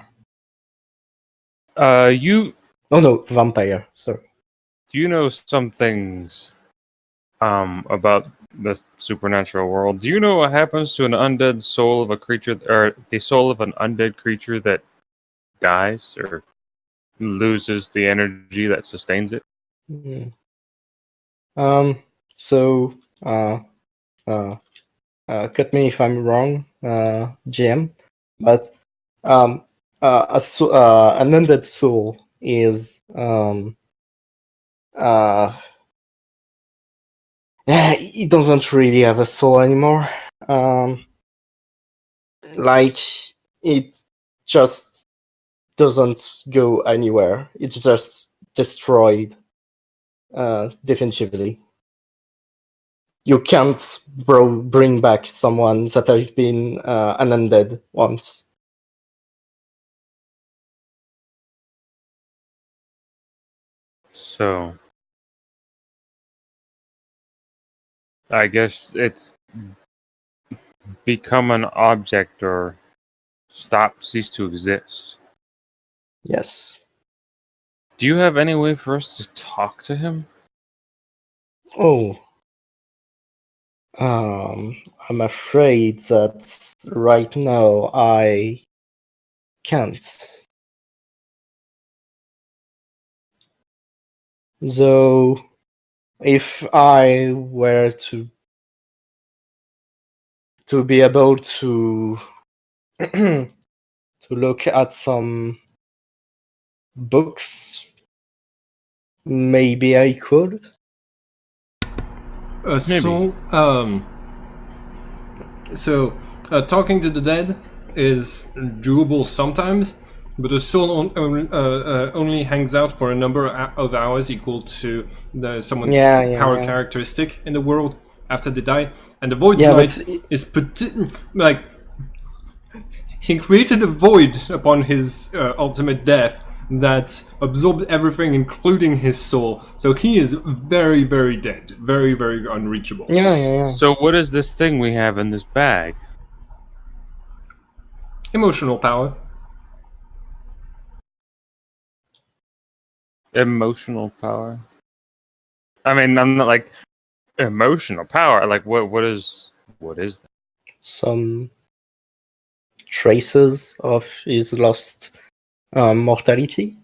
You Oh no, vampire, sorry. do you know some things about the supernatural world? Do you know what happens to an undead soul of a creature, or the soul of an undead creature that dies or loses the energy that sustains it? Hmm. So, cut me if I'm wrong, GM, but an undead soul is it doesn't really have a soul anymore. Like it just doesn't go anywhere. It's just destroyed definitively. You can't bring back someone that have been an undead once. So, I guess it's become an object or cease to exist. Yes. Do you have any way for us to talk to him? Oh. I'm afraid that right now I can't. Though, if I were to be able to to look at some books, maybe I could. So, talking to the dead is doable sometimes, but the soul only hangs out for a number of hours equal to someone's power Yeah. characteristic in the world after they die. And the void's Yeah, light but is like he created a void upon his ultimate death that absorbed everything, including his soul. So he is very, very dead, very, very unreachable. yeah. So what is this thing we have in this bag? Emotional power. Emotional power? I mean, I'm not like emotional power. Like what is that? Some traces of his lost mortality.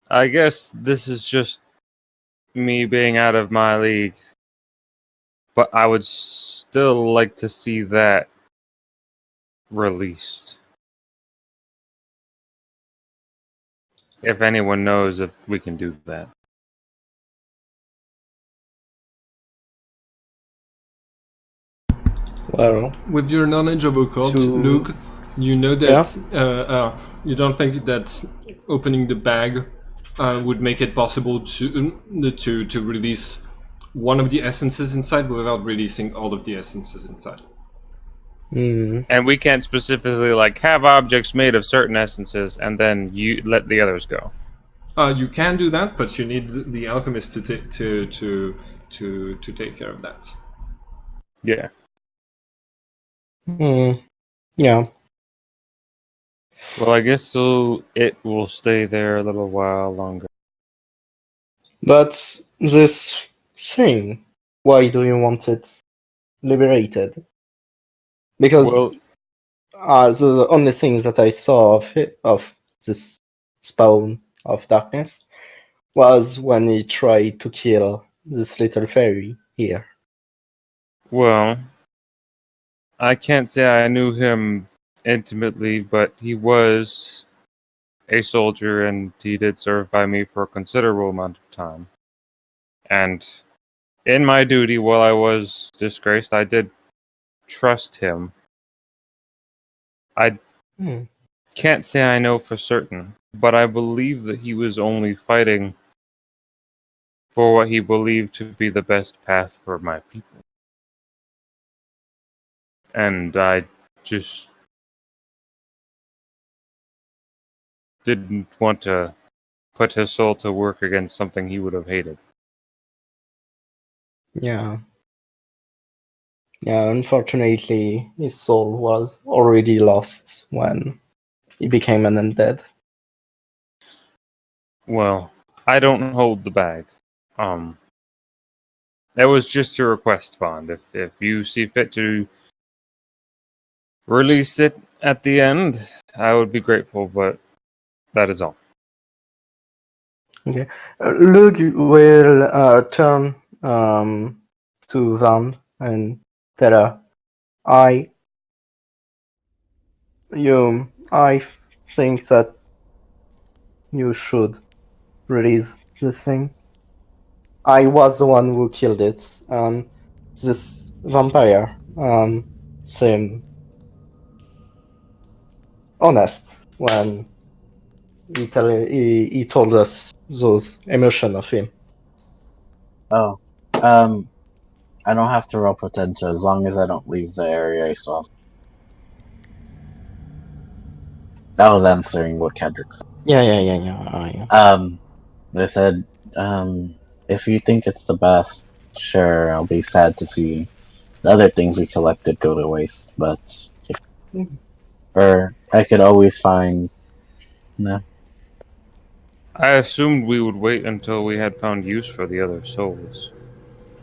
I guess this is just me being out of my league. But I would still like to see that released. If anyone knows if we can do that. Well, With your knowledge of occult, Luke, you know that you don't think that opening the bag would make it possible to release one of the essences inside without releasing all of the essences inside. And we can't specifically like have objects made of certain essences and then you let the others go. You can do that, but you need the alchemist to take care of that. Yeah. Yeah. Well, I guess so. It will stay there a little while longer. But this thing, why do you want it liberated? Because Well, the only thing that I saw of this spawn of darkness was when he tried to kill this little fairy here. well, I can't say I knew him intimately, but he was a soldier and he did serve by me for a considerable amount of time. And in my duty, while I was disgraced, I did trust him. I can't say I know for certain, but I believe that he was only fighting for what he believed to be the best path for my people. And I just didn't want to put his soul to work against something he would have hated. Yeah. Yeah, unfortunately, his soul was already lost when he became an undead. Well, I don't hold the bag. That was just a request, Bond. If you see fit to release it at the end, I would be grateful, but that is all. Okay. Lug will turn to Van and tell her, I think that you should release this thing. I was the one who killed it, and this vampire seemed honest when he told us those emotions of him. Oh, I don't have to roll potential as long as I don't leave the area I saw. That was answering what Kendrick said. Yeah. They said, if you think it's the best, sure, I'll be sad to see the other things we collected go to waste, but or I could always find. No. I assumed we would wait until we had found use for the other souls.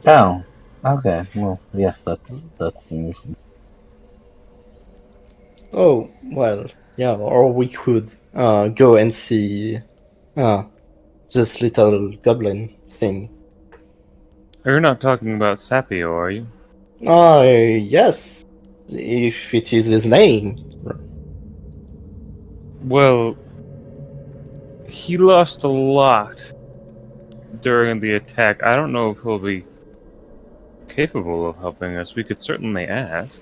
Oh, okay. Well, yes, that seems. Oh, well, yeah, or we could go and see this little goblin thing. You're not talking about Sapio, are you? Yes, if it is his name. Well, he lost a lot during the attack. I don't know if he'll be capable of helping us. We could certainly ask.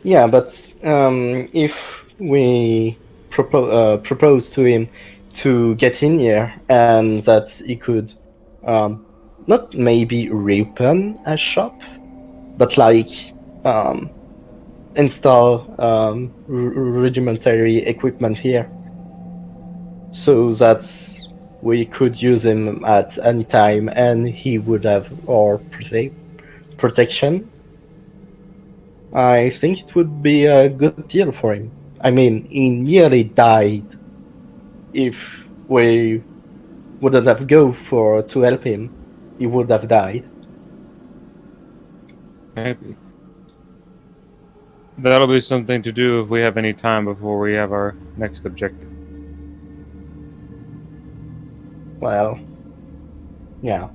Yeah, but if we propose to him to get in here and that he could not maybe reopen a shop, but like install rudimentary equipment here so that we could use him at any time and he would have our protection. I think it would be a good deal for him. I mean, he nearly died. If we wouldn't have go for to help him, he would have died. Maybe. That'll be something to do if we have any time before we have our next objective. Well, yeah.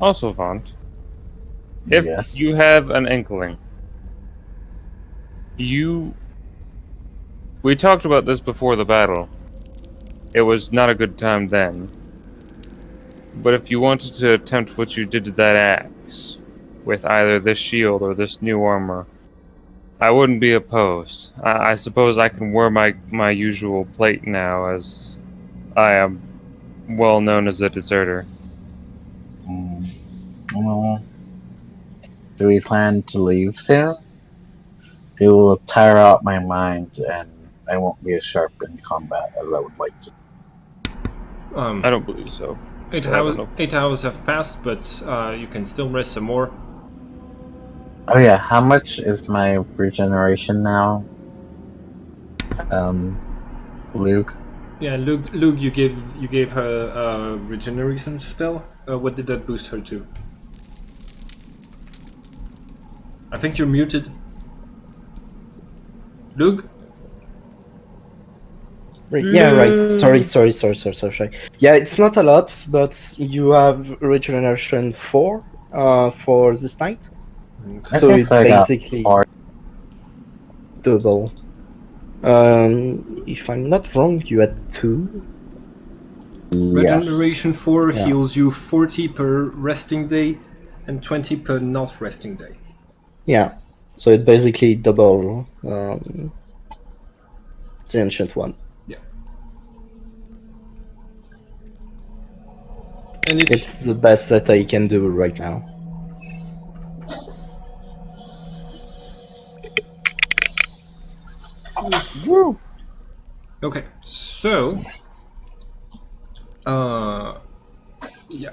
Also, Vaunt, if Yes. you have an inkling, we talked about this before the battle. It was not a good time then. But if you wanted to attempt what you did to that axe, with either this shield or this new armor, I wouldn't be opposed. I suppose I can wear my usual plate now, as I am well known as a deserter. Well, do we plan to leave soon? It will tire out my mind, and I won't be as sharp in combat as I would like to. I don't believe so. 8 hours have passed, but you can still rest some more. Oh yeah, how much is my regeneration now? Luke? Yeah, Luke, you gave her a regeneration spell. What did that boost her to? I think you're muted. Luke? Right. Yeah, right. Sorry. Yeah, it's not a lot, but you have regeneration 4 for this night. Okay. So Okay, it's so I got basically 4. double. If I'm not wrong, you had 2. Yes. Regeneration 4 Yeah. heals you 40 per resting day and 20 per not resting day. Yeah. So it's basically double the ancient one. Yeah. And if It's the best that I can do right now. Woo! okay, so yeah.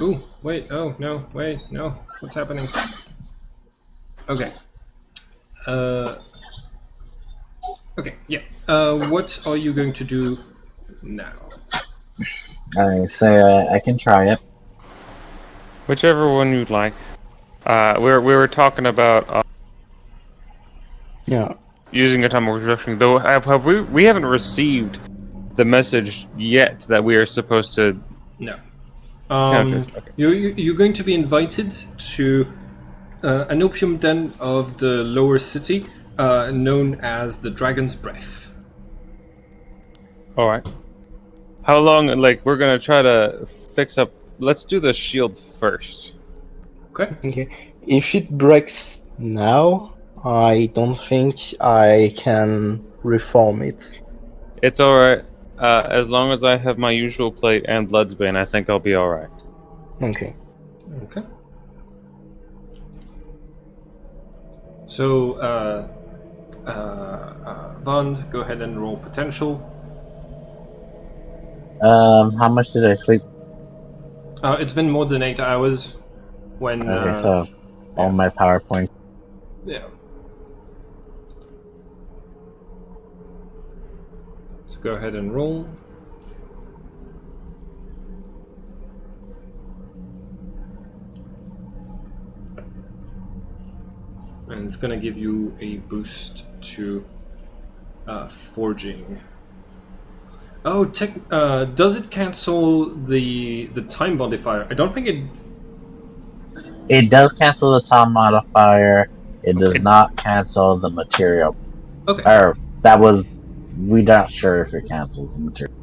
Ooh, wait, oh no, wait, no. What's happening? Okay. Okay, yeah. What are you going to do now? I say I can try it. Whichever one you'd like. We were talking about Yeah. using atomic restructuring, though. Have we haven't received the message yet that we are supposed to No. counter. Okay. You're going to be invited to an opium den of the lower city, known as the Dragon's Breath. All right. How long? Like, we're gonna try to fix up. Let's do the shield first. Okay. Okay. If it breaks now, I don't think I can reform it. It's all right. As long as I have my usual plate and Bloodsbane, I think I'll be all right. Okay. Okay. So, Vaughn, go ahead and roll potential. How much did I sleep? It's been more than 8 hours. When Okay, so all my PowerPoint. yeah. So go ahead and roll. And it's gonna give you a boost to forging. Oh, does it cancel the time modifier? I don't think it. It does cancel the time modifier. It does not cancel the material. Okay. Or that was. We're not sure if it cancels the material.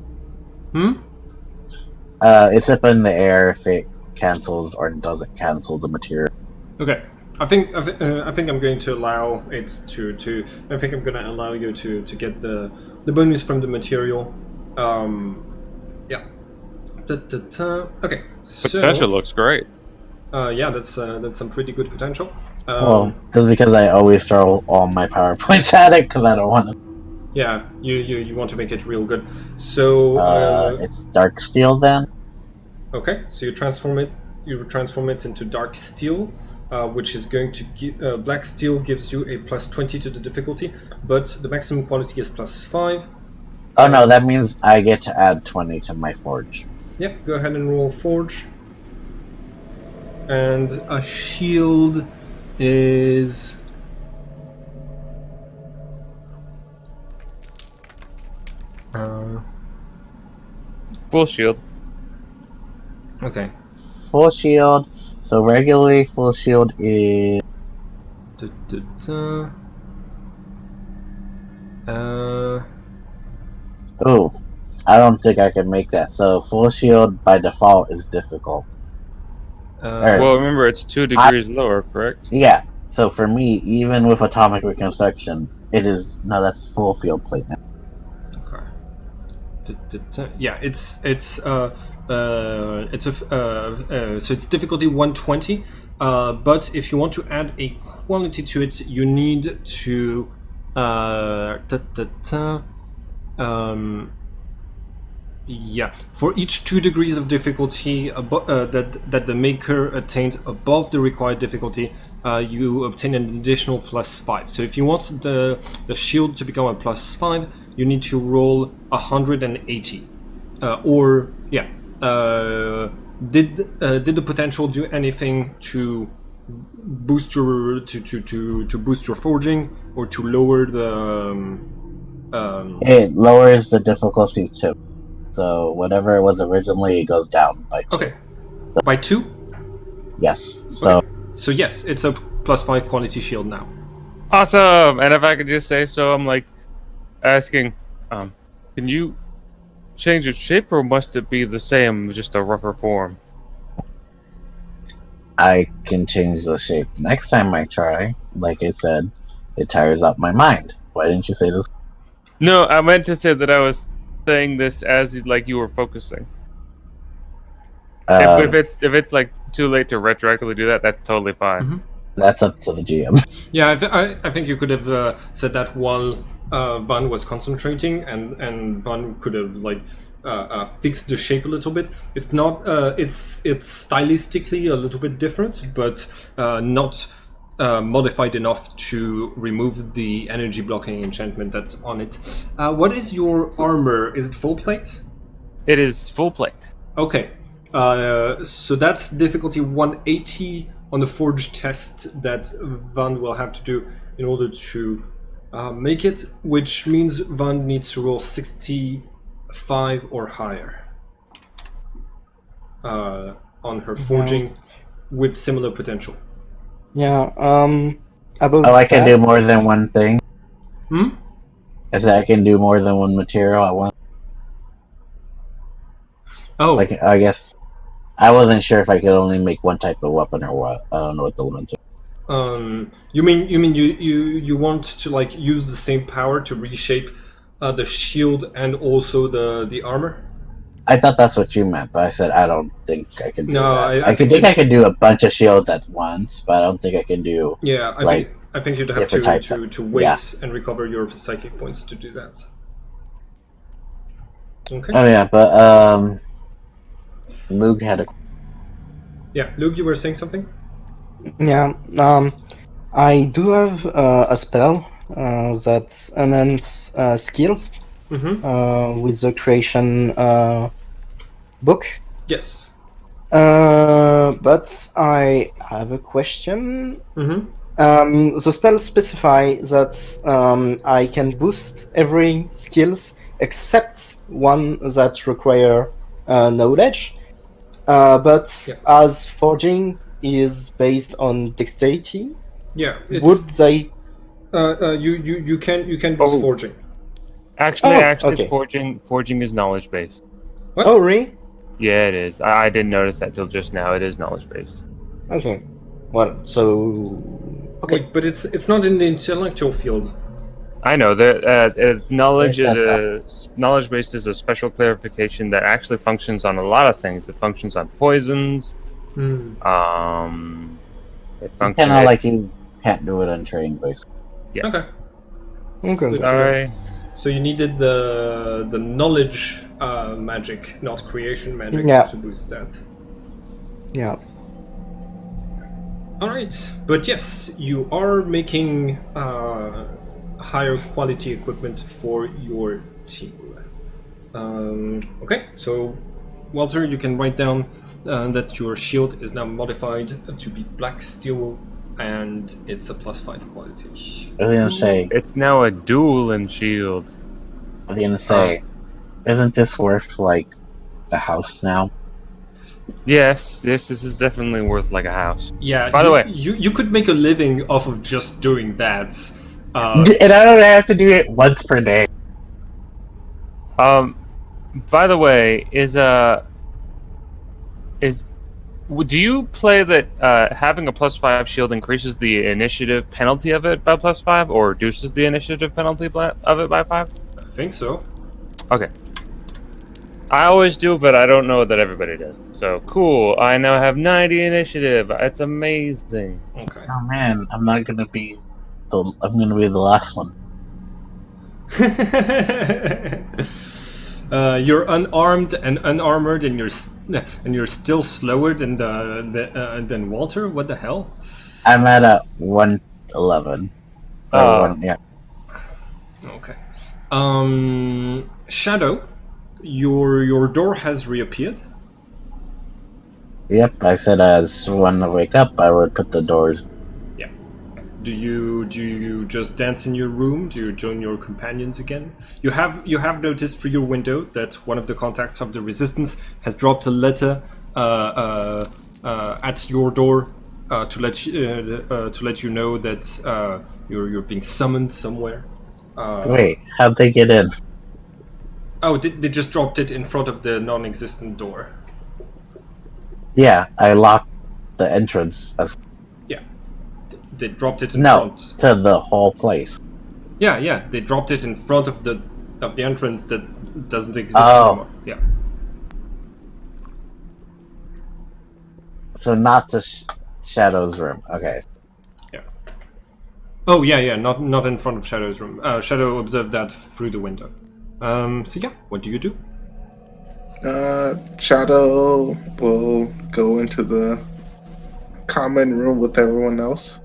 It's up in the air if it cancels or doesn't cancel the material. Okay. I think I'm going to allow it to. I think I'm going to allow you to get the bonus from the material. Yeah. Okay. So, Potential looks great. yeah, that's some pretty good potential. Well, just because I always throw all my PowerPoints at it because I don't want to. Yeah, you want to make it real good. So it's dark steel then. okay, so you transform it into dark steel, which is going to give black steel gives you a plus 20 to the difficulty, but the maximum quality is plus 5. Oh no, that means I get to add 20 to my forge. Yep, go ahead and roll forge. And a shield is Full shield. okay. Full shield. So regularly full shield is. Oh, I don't think I can make that. So full shield by default is difficult. Well, remember it's 2 degrees lower, correct? Yeah. So for me, even with atomic reconstruction, it is no. That's full field plate now. Okay. Yeah, so it's difficulty 120. But if you want to add a quality to it, you need to Yeah, for each 2 degrees of difficulty that the maker attained above the required difficulty, you obtain an additional +5. So if you want the shield to become a +5, you need to roll 180. Did the potential do anything to boost your to boost your forging or to lower the? It lowers the difficulty too. So whatever it was originally, it goes down by 2. Okay, by 2. Yes. So Okay. So yes, it's a +5 quality shield now. Awesome! And if I could just say so, I'm like asking, can you change its shape or must it be the same, just a rougher form? I can change the shape next time I try. Like I said, it tires up my mind. Why didn't you say this? No, I meant to say that I was saying this as like you were focusing. If it's like too late to retroactively do that, that's totally fine. Mm-hmm. That's up to the GM. Yeah, I think you could have said that while Van was concentrating, and Van could have like fixed the shape a little bit. It's not. It's stylistically a little bit different, but not modified enough to remove the energy blocking enchantment that's on it. What is your armor? Is it full plate? It is full plate. Okay. So that's difficulty 180 on the forge test that Van will have to do in order to make it, which means Van needs to roll 65 or higher on her forging with similar potential. Yeah. About I can do that- more than one thing. Hmm? I said I can do more than one material at once. Oh, Like I guess I wasn't sure if I could only make one type of weapon or what. I don't know what the limit is. you mean you want to like use the same power to reshape the shield and also the armor? I thought that's what you meant, but I said I don't think I can do No, that. I think I can do a bunch of shields at once, but I don't think I can do. Yeah, I think you'd have different types to wait and recover your psychic points to do that. Okay. Oh yeah, but Luke had a. Yeah, Luke, you were saying something? Yeah. I do have a spell that enhance skills Mm-hmm. with the creation book. Yes. But I have a question. Mm-hmm. The spell specify that I can boost every skills except one that require knowledge. But as forging is based on dexterity, Yeah. would they? You can boost forging. Actually, okay. forging is knowledge based. What? Oh, really? Yeah, it is. I didn't notice that till just now. It is knowledge based. Okay. Well, so okay. Wait, but it's not in the intellectual field. I know that knowledge Yes, is knowledge based is a special clarification that actually functions on a lot of things. It functions on poisons. Hmm. It It's functions. kind of like you can't do it untrained, basically. Yeah. Okay. Okay. Good. Sorry. So you needed the knowledge magic, not creation magic, Yeah. to boost that. Yeah. All right, but yes, you are making higher quality equipment for your team. Okay, so Walter, you can write down that your shield is now modified to be black steel, and it's a +5 quality. I was gonna say, It's now a dueling shield. isn't this worth like a house now? Yes, this is definitely worth like a house. Yeah. By the way, you could make a living off of just doing that. And I don't have to do it once per day. by the way, do you play that having a +5 shield increases the initiative penalty of it by +5, or reduces the initiative penalty of it by 5? I think so. Okay. I always do, but I don't know that everybody does. So cool! I now have 90 initiative. It's amazing. Okay. Oh man, I'm gonna be the last one. You're unarmed and unarmored, and you're still slower than than Walter. What the hell? I'm at a 111. Or one, yeah. Okay. Shadow, your door has reappeared. Yep, I said as when I wake up, I would put the doors. Yeah. Do you just dance in your room? Do you join your companions again? You have noticed through your window that one of the contacts of the Resistance has dropped a letter at your door to let you know that you're being summoned somewhere. Wait, how'd they get in? Oh, they just dropped it in front of the non-existent door. Yeah, I locked the entrance. Yeah, they dropped it in No, front. to the whole place. Yeah, they dropped it in front of the entrance that doesn't exist anymore. Yeah. So not to Shadow's room. Okay. Yeah. Oh yeah, not in front of Shadow's room. Shadow observed that through the window. So yeah, what do you do? Shadow will go into the common room with everyone else.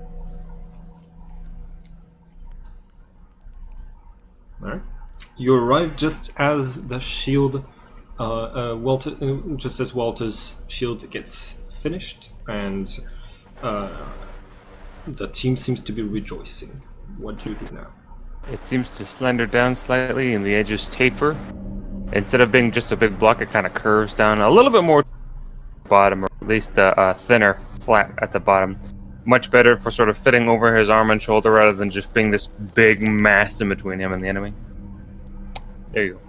Alright. You arrive just as the shield, Walter, just as Walter's shield gets finished, and the team seems to be rejoicing. What do you do now? It seems to slender down slightly, and the edges taper. Instead of being just a big block, it kind of curves down a little bit more to the bottom, or at least thinner, flat at the bottom. Much better for sort of fitting over his arm and shoulder rather than just being this big mass in between him and the enemy. There you go.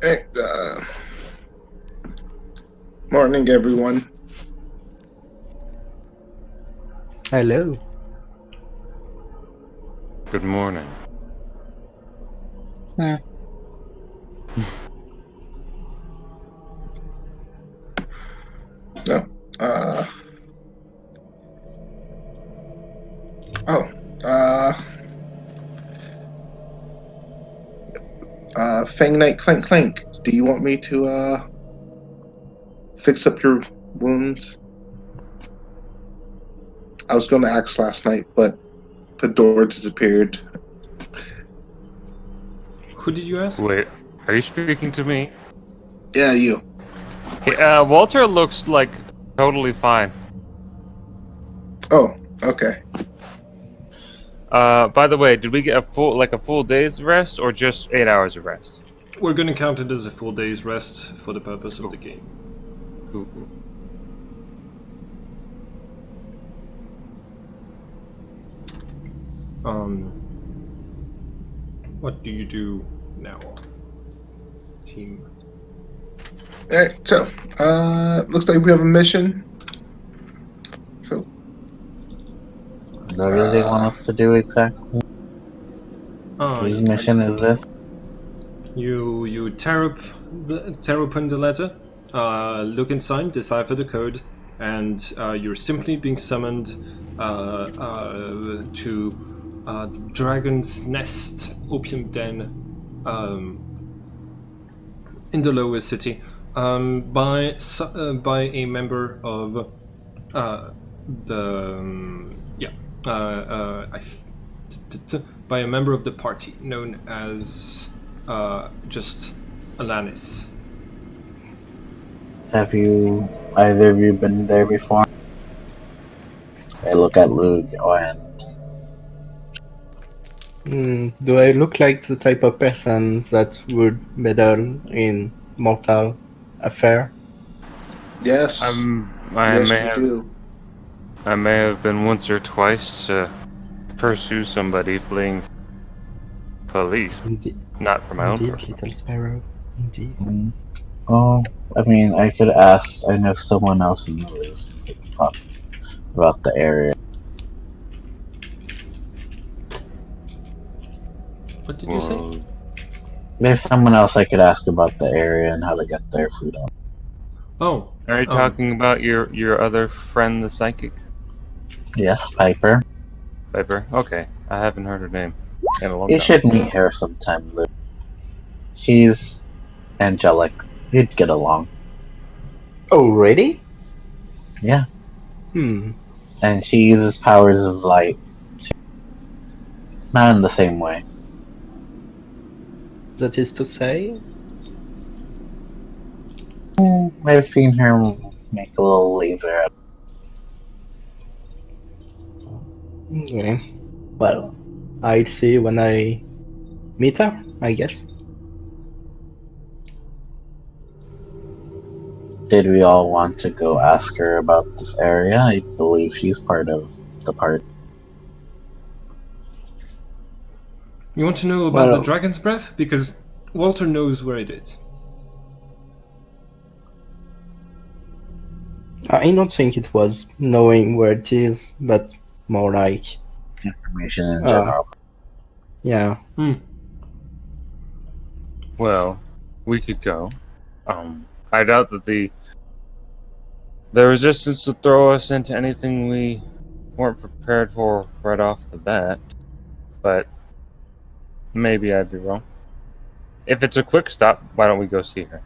Hey, morning, everyone. Hello. Good morning. Hmm. No. Fang Knight Clank Clank. Do you want me to fix up your wounds? I was going to ask last night, but the door disappeared. Who did you ask? Wait, are you speaking to me? Yeah, you. Hey, Walter looks like totally fine. Oh, okay. By the way, did we get a full day's rest or just 8 hours of rest? We're gonna count it as a full day's rest for the purpose of the game. Ooh. What do you do now, team? Alright, so, looks like we have a mission. So, What do they want us to do exactly? Whose mission is this? You tear open the letter, look inside, decipher the code, and you're simply being summoned to the Dragon's Nest Opium Den in the Lower City by a member of by a member of the party known as just Alanis. Have you either of you been there before? I look at Luke and Do I look like the type of person that would meddle in mortal affair? yes. I may have been once or twice to pursue somebody fleeing police, Indeed, not for my own indeed, personal. little sparrow. Indeed. oh, I mean, I could ask. I know someone else in the Resistance about the area. What did you say? There's someone else I could ask about the area and how to get there if we don't. Oh, Are you talking about your other friend, the psychic? Yes, Piper. Piper? Okay, I haven't heard her name. in a long You time. should meet her sometime, Luke. She's angelic. You'd get along. Oh, really? Yeah. Hmm. And she uses powers of light. Not in the same way. That is to say? I've seen her make a little laser. Okay. Well, I'll see when I meet her, I guess. Did we all want to go ask her about this area? I believe she's part of the party. You want to know about the Well, Dragon's Breath? Because Walter knows where it is. I don't think it was knowing where it is, but more like, Information in general. yeah. Well, we could go. I doubt that the resistance would throw us into anything we weren't prepared for right off the bat. But maybe I'd be wrong. If it's a quick stop, why don't we go see her?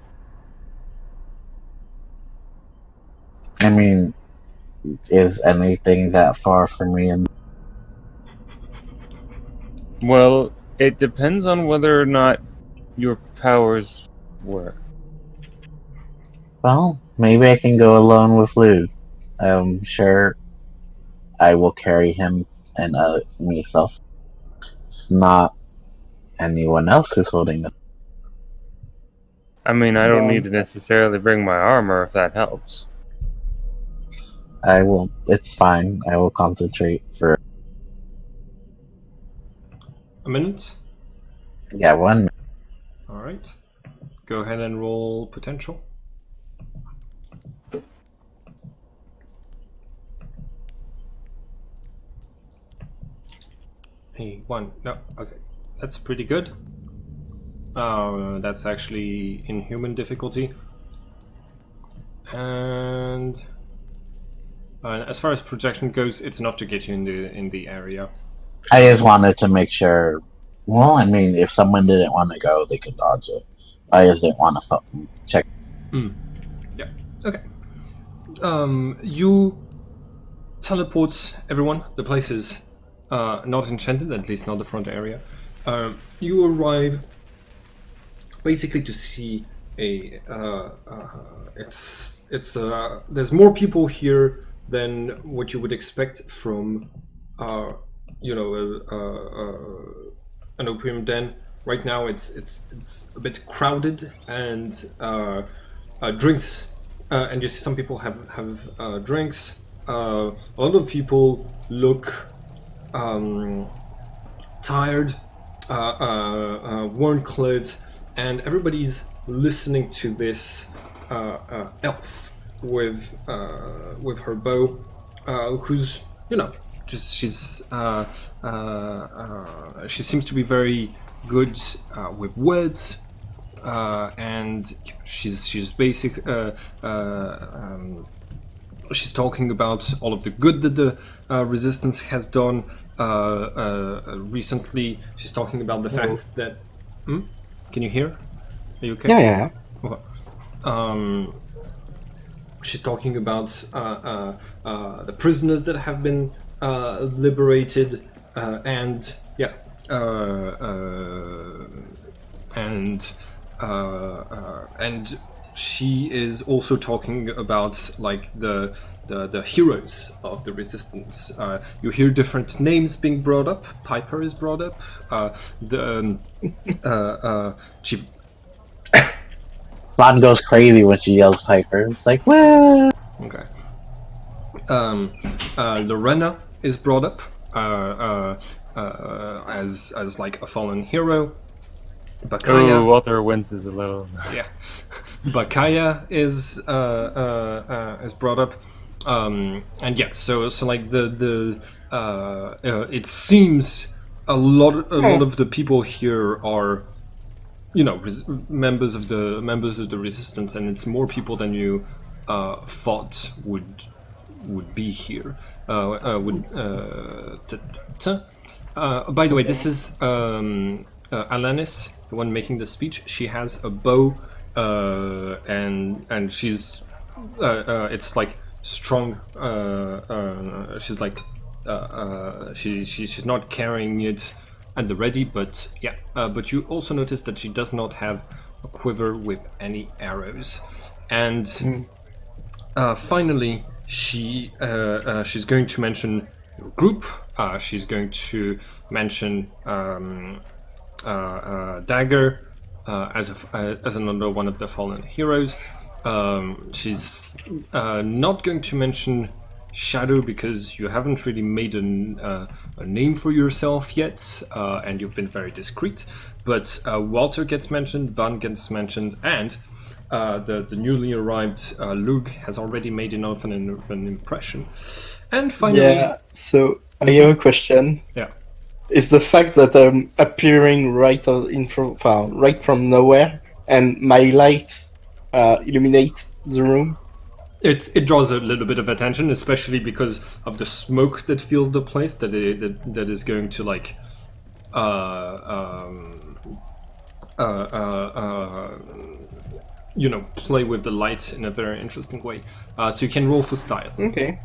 I mean, is anything that far from me? And Well, it depends on whether or not your powers work. well, maybe I can go alone with Luke. I'm sure I will carry him and myself. It's not anyone else who's holding it. I mean, I don't need to necessarily bring my armor if that helps. I will. It's fine. I will concentrate for. A minute? Yeah, 1 minute. Alright. Go ahead and roll potential. Hey, 1. No, okay. That's pretty good. That's actually inhuman difficulty. And as far as projection goes, it's enough to get you in the area. I just wanted to make sure. Well, I mean, if someone didn't want to go, they could dodge it. I just didn't want to check. Yeah. Okay. You teleport everyone. The place is not enchanted, at least not the front area. You arrive basically to see a. There's more people here than what you would expect from, an opium den. Right now, it's a bit crowded, and drinks, and you see some people have drinks. A lot of people look tired, worn clothes, and everybody's listening to this elf with her bow, who's she seems to be very good with words, and she's basic. She's talking about all of the good that the resistance has done recently. She's talking about the fact that. Can you hear? Are you okay? Yeah. Okay. She's talking about the prisoners that have been liberated, and she is also talking about like the heroes of the resistance. You hear different names being brought up. Piper is brought up. Chief. Lon goes crazy when she yells Piper. It's like, well. Okay. Lorena is brought up as like a fallen hero. Bakaya. Oh, Walter winces a little. Yeah. Bakaya is brought up, and yeah. So like it seems a lot of the people here are, members of the resistance, and it's more people than you thought would be here. By the way, this is Alanis, the one making the speech. She has a bow, and she's it's like strong. She's like she's not carrying it at the ready, but yeah. But you also notice that she does not have a quiver with any arrows, and finally she's going to mention group. She's going to mention Dagger as another one of the fallen heroes. She's not going to mention Shadow because you haven't really made a name for yourself yet, and you've been very discreet. But Walter gets mentioned, Van gets mentioned, and the newly arrived Lug has already made enough of an impression. And finally... Yeah, so I have a question. Yeah. Is the fact that I'm appearing right from nowhere and my light illuminates the room? It draws a little bit of attention, especially because of the smoke that fills the place. That is going to like play with the lights in a very interesting way. So you can roll for style. Okay.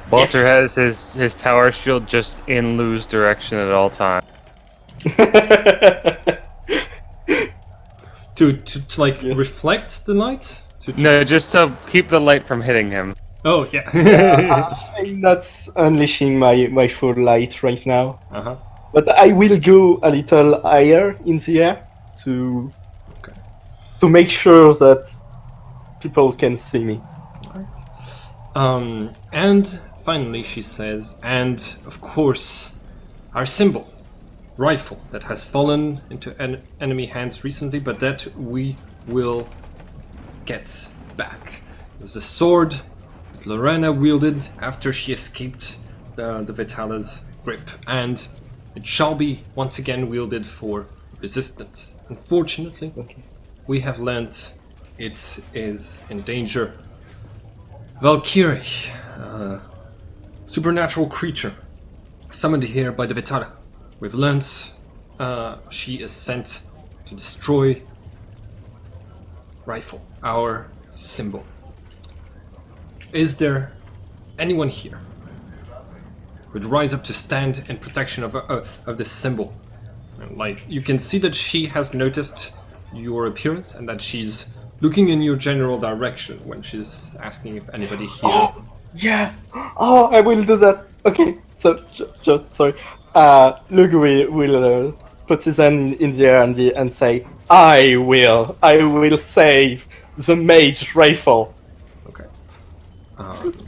Walter has his tower shield just in Lou's direction at all times. to like reflect the light. No, just to keep the light from hitting him. Oh yeah. I'm not unleashing my full light right now. Uh-huh. But I will go a little higher in the air to make sure that people can see me. And finally she says, and of course, our symbol, rifle, that has fallen into enemy hands recently, but that we will get back. It was the sword that Lorena wielded after she escaped the Vitala's grip, and it shall be once again wielded for resistance. Unfortunately, we have learnt it is in danger. Valkyrie, supernatural creature, summoned here by the Vitala. We've learnt she is sent to destroy rifle, our symbol. Is there anyone here who would rise up to stand in protection of this symbol? And, like, you can see that she has noticed your appearance and that she's looking in your general direction when she's asking if anybody here. Oh, yeah. Oh, I will do that. Okay. So just sorry. Lug will put his hand in the air and say, I will save the mage rifle. Okay.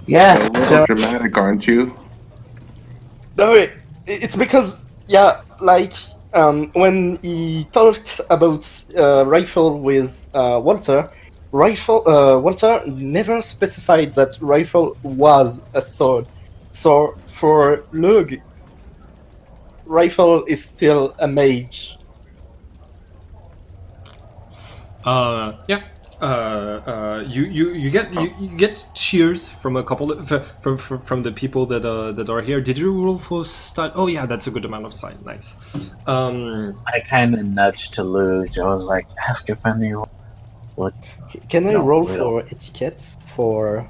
Yes, A little dramatic, aren't you? No, it's because, when he talked about rifle with Walter, Walter never specified that rifle was a sword. So for Lug, rifle is still a mage. Yeah. You get cheers from a couple from the people that are here. Did you roll for style? Oh yeah, that's a good amount of style. Nice. I kind of nudged to Luge. I was like, ask if anyone would. Can I No, roll we for etiquettes for?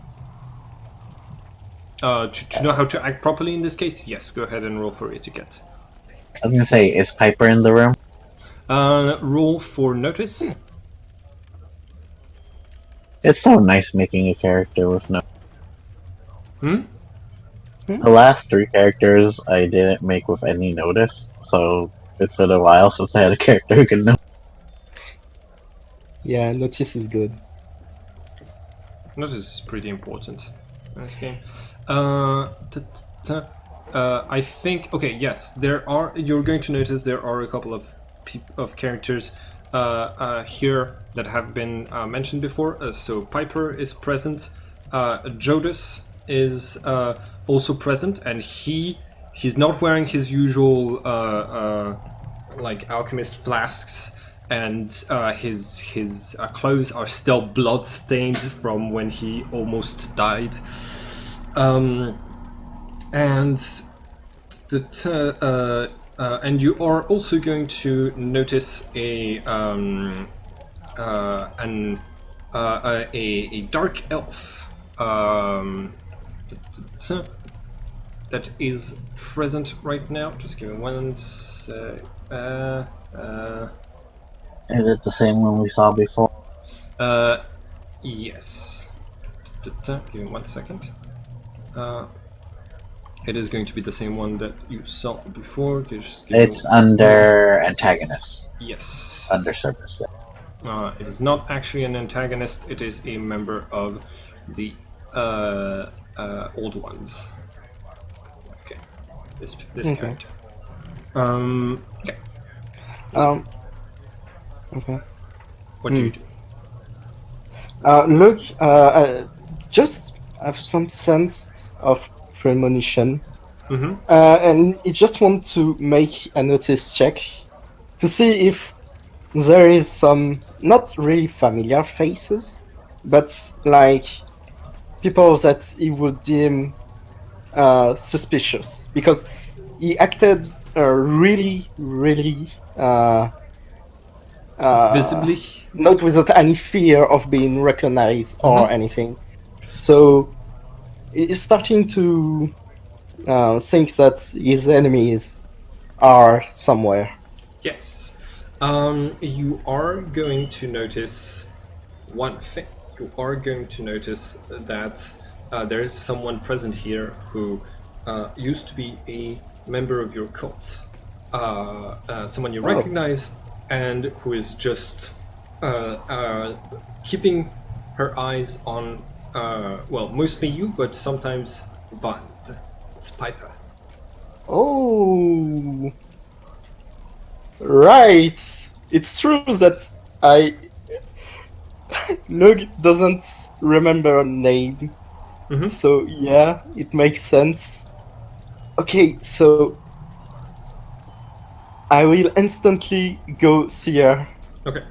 To know how to act properly in this case, yes. Go ahead and roll for etiquette. I was gonna say, is Piper in the room? Roll for notice. It's so nice making a character with no. Hmm? The last 3 characters I didn't make with any notice, so it's been a while since I had a character who can know. Yeah, notice is good. Notice is pretty important in this game. I think. Okay, yes, there are. You're going to notice there are a couple of characters here that have been mentioned before. So Piper is present. Jodis is also present, and he's not wearing his usual like alchemist flasks, and his clothes are still blood stained from when he almost died. And And you are also going to notice a dark elf that is present right now. Just give me one sec. Is it the same one we saw before? Yes. Give me 1 second. It is going to be the same one that you saw before. It's under antagonist. Yes. Under service. It is not actually an antagonist. It is a member of the old ones. Okay. This character. Okay. Okay. What do you do? Look, just have some sense of premonition, and you just want to make a notice check to see if there is some not really familiar faces, but like people that he would deem suspicious, because he acted really visibly, not without any fear of being recognized or anything. So he's starting to think that his enemies are somewhere. Yes. You are going to notice one thing. You are going to notice that there is someone present here who used to be a member of your cult. Someone you recognize, and who is just keeping her eyes on, mostly you, but sometimes Vand. It's Piper. Oh, right. It's true that Lug doesn't remember a name. So yeah, it makes sense. Okay, so I will instantly go see her. Okay.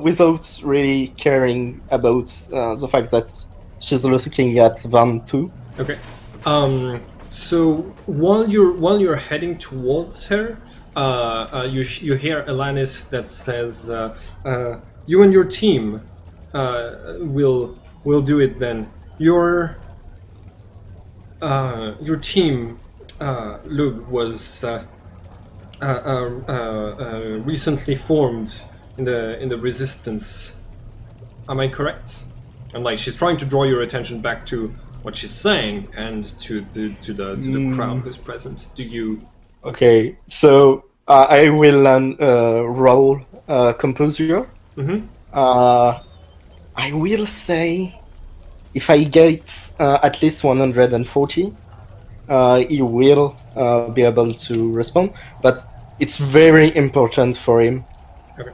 Without really caring about the fact that she's looking at Van too. Okay. So while you're heading towards her, you hear Alanis that says, "You and your team will do it then. Your team, Lug, was recently formed in the Resistance. Am I correct?" And like she's trying to draw your attention back to what she's saying and to the crowd who's present. Do you? Okay, so I will roll composure. I will say if I get at least 140, he will be able to respond. But it's very important for him. Okay.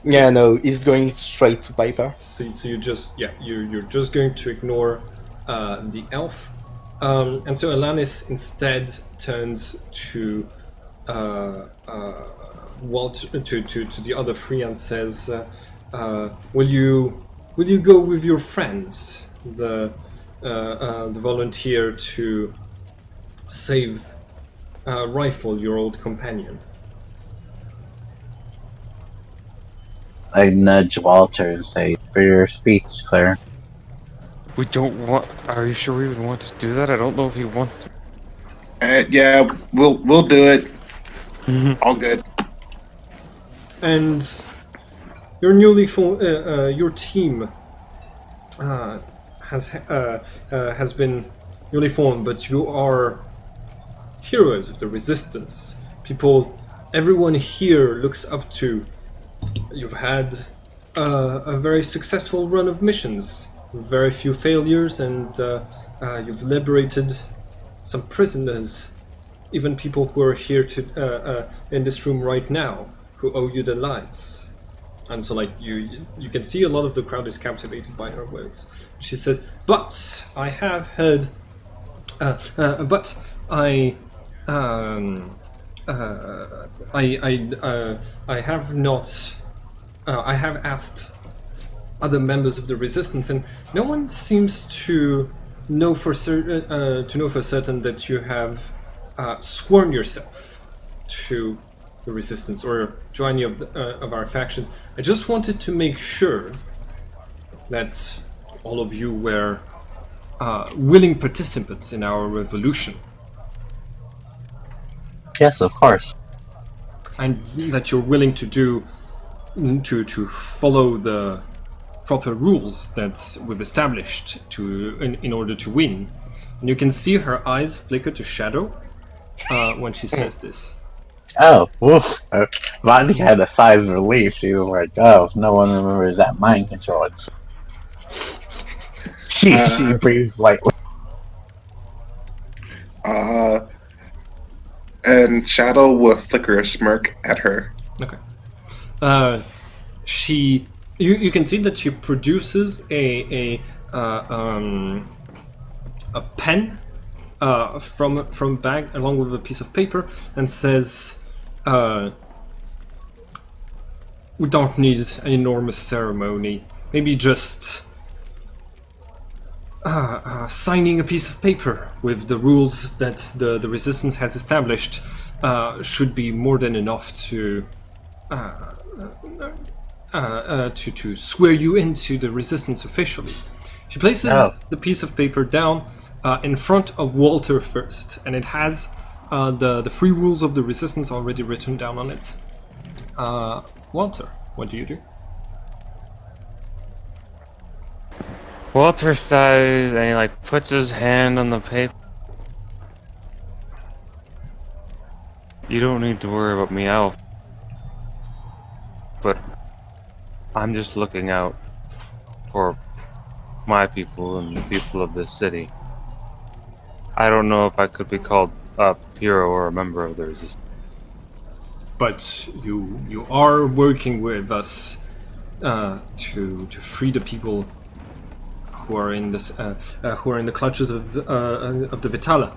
Yeah, no, he's going straight to Piper. So you just you're just going to ignore the elf, and so Alanis instead turns to Walter, to the other three, and says, "Will you go with your friends, the volunteer to save Rifle, your old companion?" I nudge Walter and say, "For your speech, sir." We don't want. Are you sure we would want to do that? I don't know if he wants to. Yeah, we'll do it. All good. And your newly your team has been newly formed, but you are heroes of the Resistance. Everyone here looks up to. You've had a very successful run of missions, very few failures, and you've liberated some prisoners, even people who are here in this room right now, who owe you their lives. And so, like, you can see a lot of the crowd is captivated by her words. She says, "But I have heard, but I have not. I have asked other members of the Resistance, and no one seems to know for certain that you have sworn yourself to the resistance or to any of our factions. I just wanted to make sure that all of you were willing participants in our revolution. Yes, of course. And that you're willing to follow the proper rules that we've established in order to win. And you can see her eyes flicker to shadow when she says this. Oh, woof. Bonnie had a sigh of relief. She was like, oh, no one remembers that mind control. She breathed lightly. And Shadow will flicker a smirk at her. Okay. You can see that she produces a pen from bag along with a piece of paper and says, "We don't need an enormous ceremony. Maybe just signing a piece of paper with the rules that the resistance has established should be more than enough to swear you into the resistance officially." She places the piece of paper down in front of Walter first, and it has the free rules of the resistance already written down on it. Walter, what do you do? Walter sighs and he puts his hand on the paper. You don't need to worry about me, Alf. But I'm just looking out for my people and the people of this city. I don't know if I could be called a hero or a member of the resistance. But you are working with us to free the people who are in this who are in the clutches of the Vitala.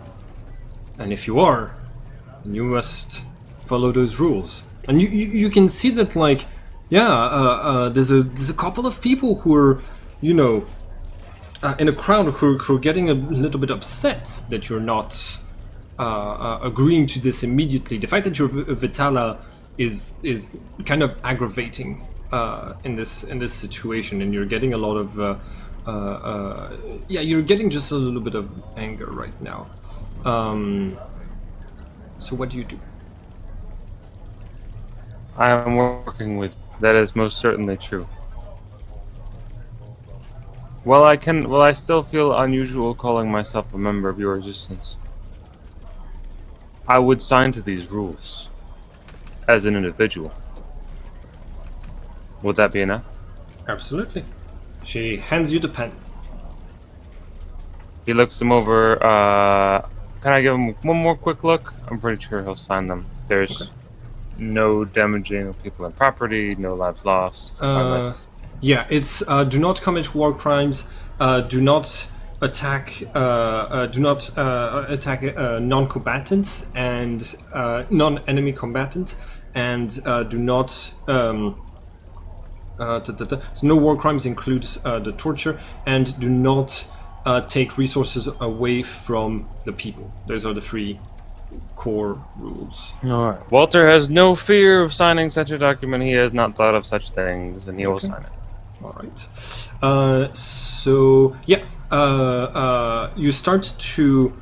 And if you are, then you must follow those rules. And you can see that there's a couple of people who are in a crowd who are getting a little bit upset that you're not agreeing to this immediately. The fact that you're Vitala is kind of aggravating in this situation, and you're getting a lot of you're getting just a little bit of anger right now. So what do you do? I am working with. That is most certainly true. Well, I still feel unusual calling myself a member of your resistance. I would sign to these rules as an individual. Would that be enough? Absolutely. She hands you the pen. He looks them over. Can I give him one more quick look? I'm pretty sure he'll sign them. There's no damaging of people and property, no lives lost. Yeah, it's do not commit war crimes, do not attack non-combatants and non-enemy combatants, and do not. So no war crimes includes the torture, and do not take resources away from the people. Those are the three core rules. Alright. Walter has no fear of signing such a document. He has not thought of such things, and he will sign it. Alright. You start to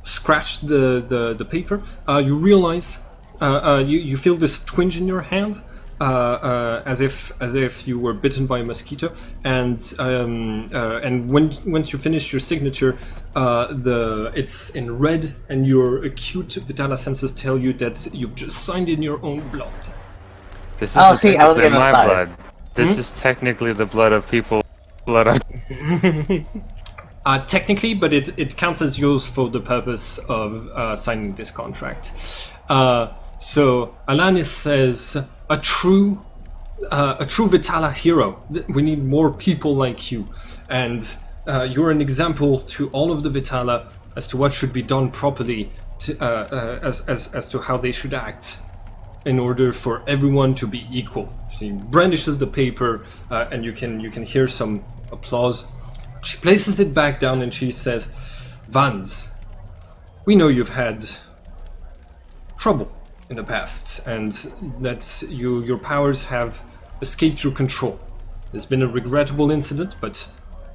scratch the paper. You realize you feel this twinge in your hand, as if you were bitten by a mosquito, and once you finish your signature, it's in red, and your acute Vitala senses tell you that you've just signed in your own blood. This is technically my blood. This is technically the blood of people. Technically, but it counts as yours for the purpose of signing this contract. So Alanis says, a true Vitala hero. We need more people like you, and you're an example to all of the Vitala as to what should be done properly, as to how they should act in order for everyone to be equal. She brandishes the paper, and you can hear some applause. She places it back down and she says, Vans, we know you've had trouble in the past, and that your powers have escaped your control. There's been a regrettable incident, but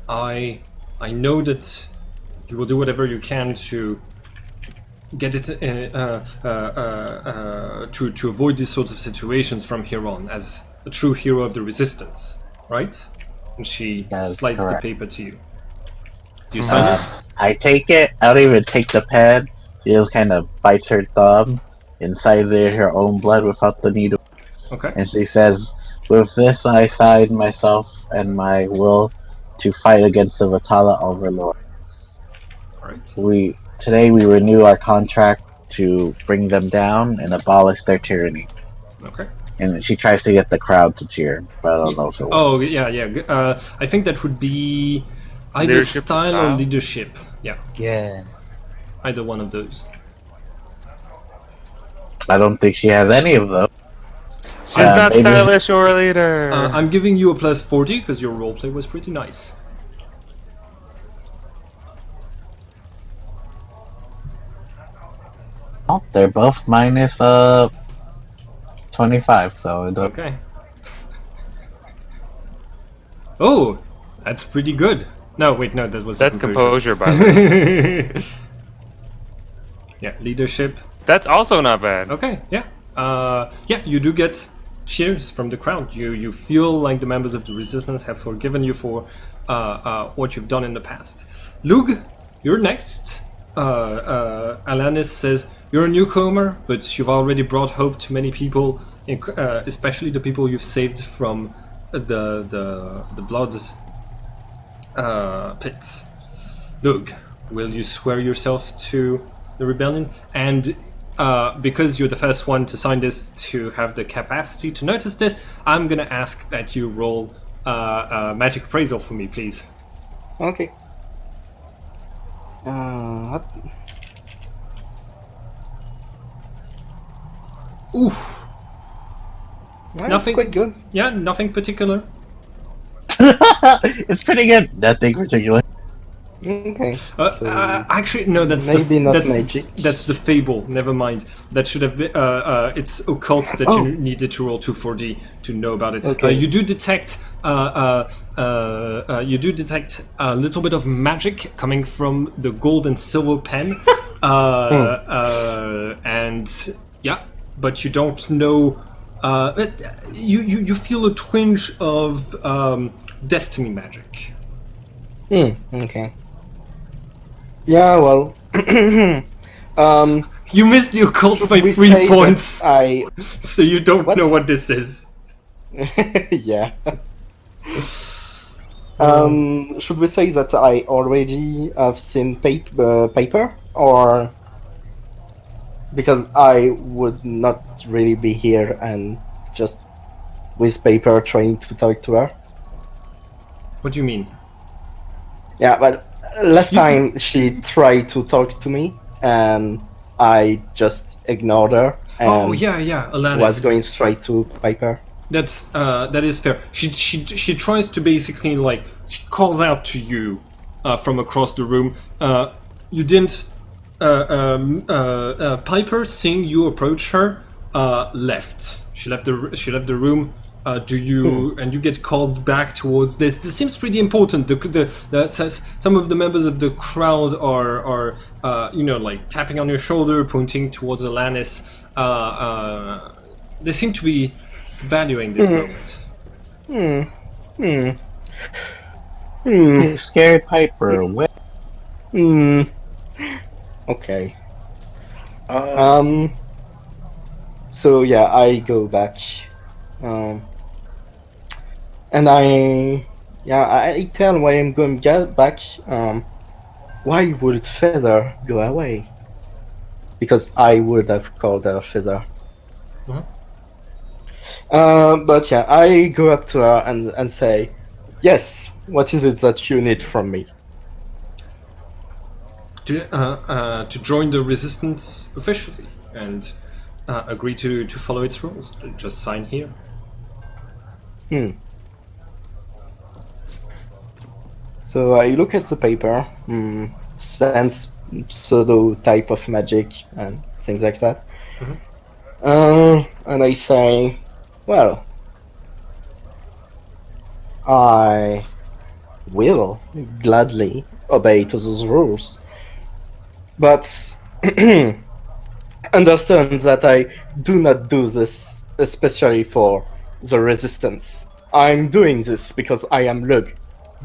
I know that you will do whatever you can to get it to avoid these sorts of situations from here on, as a true hero of the resistance, right? And she slides correct. the paper to you. Do you sign it? I take it. I don't even take the pad. She just kind of bites her thumb inside there her own blood without the needle. Okay. And she says, "With this, I sign myself and my will to fight against the Vitala Overlord. All right. Today we renew our contract to bring them down and abolish their tyranny." Okay. And she tries to get the crowd to cheer, but I don't know if it works. Oh yeah. I think that would be either Leadership or style or style? leadership. Yeah, Yeah. either one of those. I don't think she has any of them. She's not maybe- stylish or a leader. I'm giving you a plus 40 because your roleplay was pretty nice. Oh, they're both minus 25, so it don't... Okay. Oh, that's pretty good. No, wait, no, that was That's composure, by the way. Yeah, leadership. That's also not bad. Okay, yeah. Yeah, you do get cheers from the crowd. You feel like the members of the resistance have forgiven you for what you've done in the past. Lug, you're next. Alanis says, "You're a newcomer, but you've already brought hope to many people, especially the people you've saved from the blood pits. Lug, will you swear yourself to the rebellion? And because you're the first one to sign this, to have the capacity to notice this, I'm gonna ask that you roll magic appraisal for me, please." Okay. Oof. Well, Nothing- It's quite good. Yeah, nothing particular. It's pretty good. Nothing particular. Okay. So Actually, no. That's maybe not that's, magic. That's the fable. Never mind. That should have been. It's occult that Oh. you needed to roll 240 to know about it. Okay. You do detect. You do detect a little bit of magic coming from the gold and silver pen, and yeah, but you don't know. You feel a twinge of destiny magic. Okay. Yeah, well, You missed the occult by we 3 say points, that so you don't What? know what this is. yeah. Should we say that I already have seen paper, or because I would not really be here and just with paper trying to talk to her? What do you mean? Yeah, but last time she tried to talk to me and I just ignored her and Oh yeah, Alanis. was going straight to paper. That is fair. She tries to basically she calls out to you from across the room. You didn't. Piper, seeing you approach her, left. She left the room. Do you and you get called back towards this? This seems pretty important. Some of the members of the crowd are tapping on your shoulder, pointing towards Alanis. They seem to be valuing this moment. You scared Piper away. Okay. So yeah, I go back. And I tell why I'm going back. Why would Feather go away? Because I would have called her Feather. But yeah, I go up to her and say, "Yes, what is it that you need from me?" To join the resistance officially and agree to follow its rules. Just sign here. So I look at the paper, sense pseudo type of magic and things like that, And I say, well, I will gladly obey to those rules, but understand that I do not do this especially for the resistance. I'm doing this because I am Lug,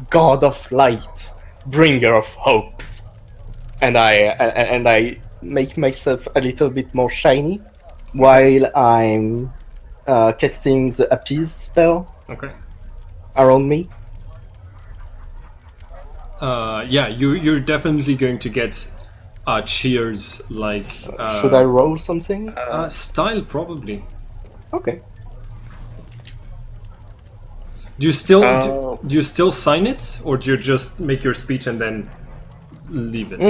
god of light, bringer of hope, and I make myself a little bit more shiny while I'm casting the appease spell Okay. around me. Yeah, you're definitely going to get cheers like Should I roll something? style probably. Okay. Do you still Oh. do you still sign it, or do you just make your speech and then leave it?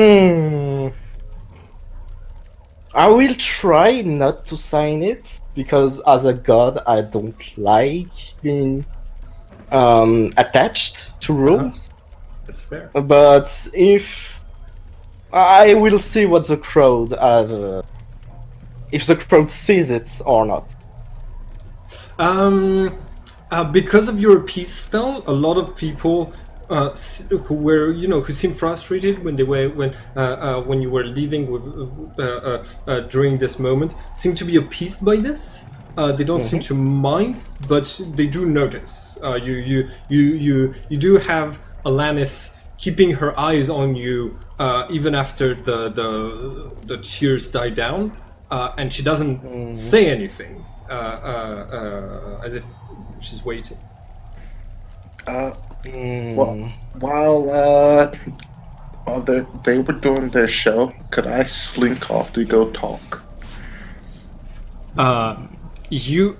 I will try not to sign it because, as a god, I don't like being attached to rules. That's fair. But if I will see what the crowd if the crowd sees it or not. Because of your peace spell, a lot of people who were, who seemed frustrated when when you were leaving with during this moment, seem to be appeased by this. They don't seem to mind, but they do notice. You do have Alanis keeping her eyes on you even after the cheers die down, and she doesn't say anything, as if she's waiting. Well, while they were doing their show, could I slink off to go talk? You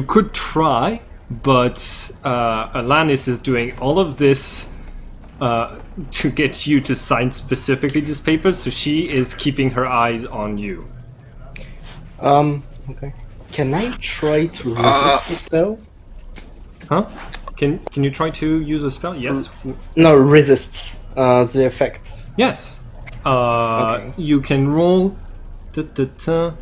could try, but Alanis is doing all of this to get you to sign specifically this paper, so she is keeping her eyes on you. Okay. Can I try to resist the spell? Huh? Can you try to use a spell? Yes. No, resist the effect. Yes. Okay. You can roll. Da-da-da.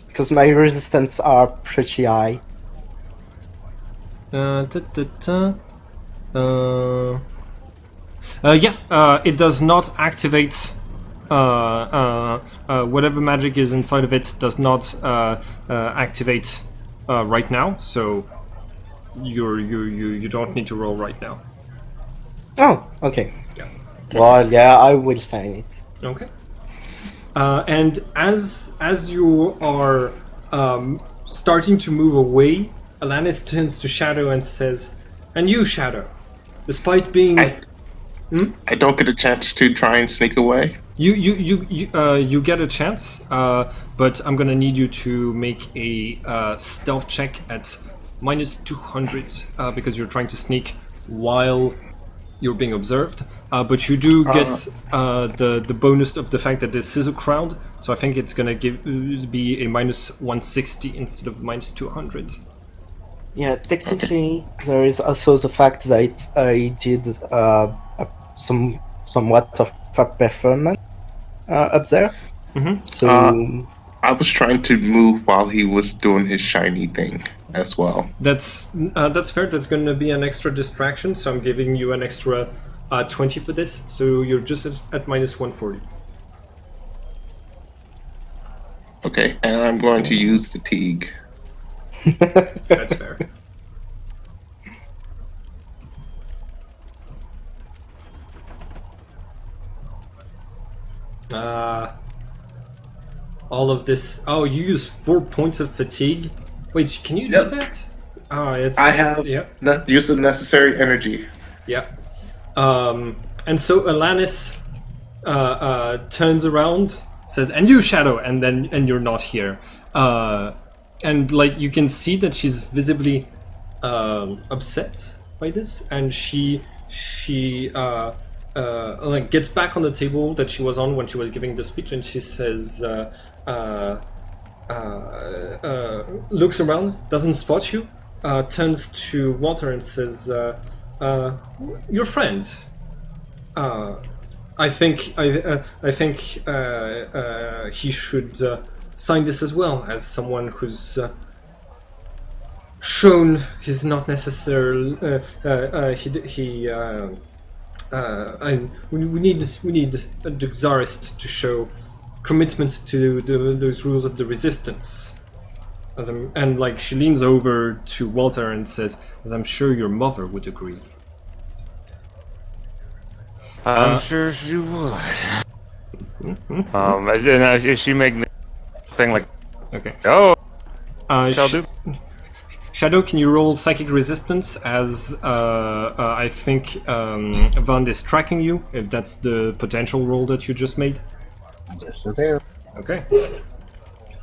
Because my resistance are pretty high. Da-da-da. It does not activate. Whatever magic is inside of it does not activate right now, so you don't need to roll right now. Oh, okay. Yeah. Well, yeah, I will sign it. Okay. And as you are starting to move away, Alanis turns to Shadow and says, "And you, Shadow, despite being I don't get a chance to try and sneak away. you get a chance, but I'm gonna need you to make a stealth check at -200 because you're trying to sneak while you're being observed. But you do get the bonus of the fact that this is a crowd, so I think it's gonna be a -160 instead of -200. Yeah, technically, there is also the fact that I did somewhat of a performance up there. So I was trying to move while he was doing his shiny thing as well. That's fair. That's going to be an extra distraction, so I'm giving you an extra 20 for this. So you're just at -140. Okay, and I'm going to use fatigue. That's fair. All of this. Oh, you use 4 points of fatigue. Wait, can you do that? I have used the necessary energy. Yeah. And so Alanis turns around, says, "And you, Shadow," and you're not here. And like you can see that she's visibly upset by this, and she like gets back on the table that she was on when she was giving the speech, and she says, looks around, doesn't spot you, turns to Walter and says, "Your friend, I think he should sign this as well, as someone who's shown he's not necessarily. We need a Duxarist to show commitment to those rules of the resistance. And like she leans over to Walter and says, "As I'm sure your mother would agree." I'm sure she would. Is she making the thing like? Okay. Oh, shall do. Shadow, can you roll psychic resistance as I think Vand is tracking you, if that's the potential roll that you just made? Yes, it is. Okay.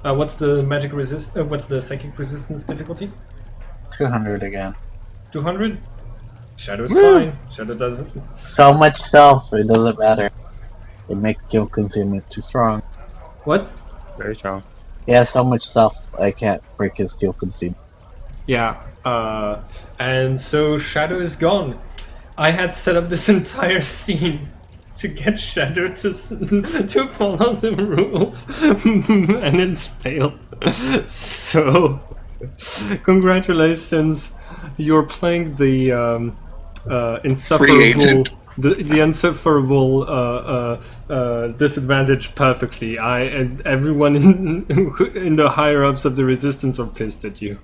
What's the what's the psychic resistance difficulty? 200 again. 200? Shadow's fine. Shadow doesn't. So much self, it doesn't matter. It makes skill consummate too strong. What? Very strong. Yeah, so much self, I can't break his skill consummate. Yeah. And so Shadow is gone. I had set up this entire scene to get Shadow to follow the rules, and it's failed. So, congratulations. You're playing the insufferable, the insufferable disadvantage perfectly. And everyone in the higher ups of the resistance are pissed at you.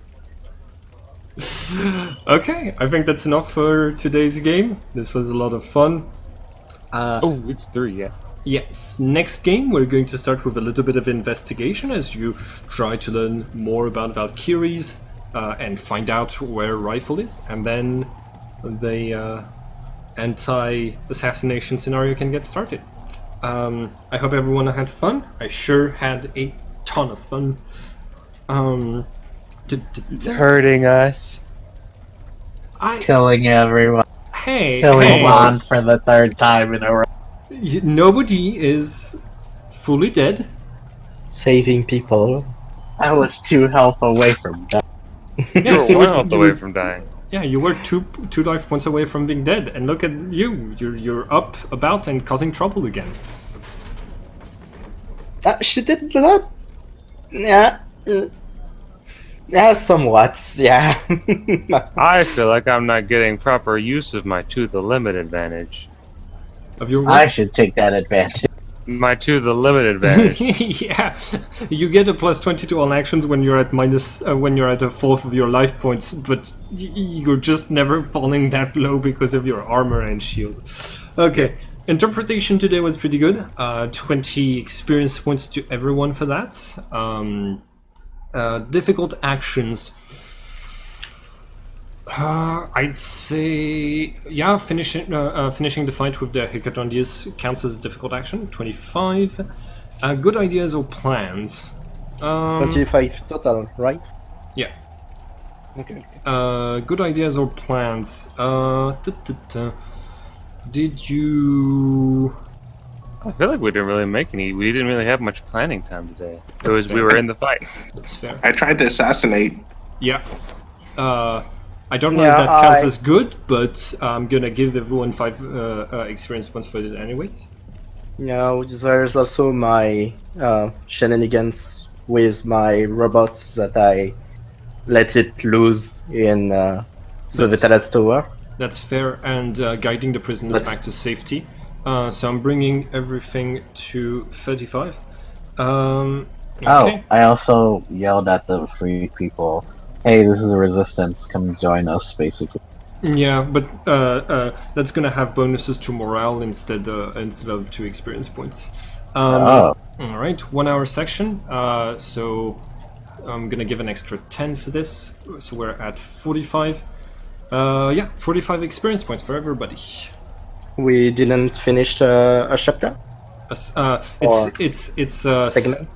Okay, I think that's enough for today's game. This was a lot of fun. It's 3, yeah. Yes, next game we're going to start with a little bit of investigation as you try to learn more about Valkyries and find out where Rifle is, and then the anti-assassination scenario can get started. I hope everyone had fun. I sure had a ton of fun. It's hurting us. Killing everyone. Hey. Killing Juan for the 3rd time in a row. Nobody is fully dead. Saving people. I was 2 health away from death. Yes, You're 1 health away from dying. Yeah, you were two life points away from being dead, and look at you. You're up, about, and causing trouble again. She did not. Yeah. Yeah, somewhat. Yeah. I feel like I'm not getting proper use of my to the limit advantage. Of your I should take that advantage. My to the limit advantage. Yeah, you get a plus 22 on actions when you're at when you're at a fourth of your life points, but you're just never falling that low because of your armor and shield. Okay, interpretation today was pretty good. 20 experience points to everyone for that. Difficult actions. I'd say, yeah, finishing the fight with the Hecatondius counts as a difficult action. 25. Good ideas or plans. 25 total, right? Yeah. Okay. Good ideas or plans. Did you? I feel like we didn't really make any. We didn't really have much planning time today. We were in the fight. That's fair. I tried to assassinate. Yeah. I don't know if that counts as good, but I'm gonna give everyone 5 experience points for it anyways. No, there's also my shenanigans with my robots that I let it loose in the Vitalis Tower. That's fair, and guiding the prisoners back to safety. So I'm bringing everything to 35. Okay. Oh, I also yelled at the free people, hey, this is the resistance, come join us, basically. Yeah, but that's gonna have bonuses to morale instead of 2 experience points. Alright, 1 hour section, so I'm gonna give an extra 10 for this, so we're at 45. 45 experience points for everybody. We didn't finish a chapter? It's segment?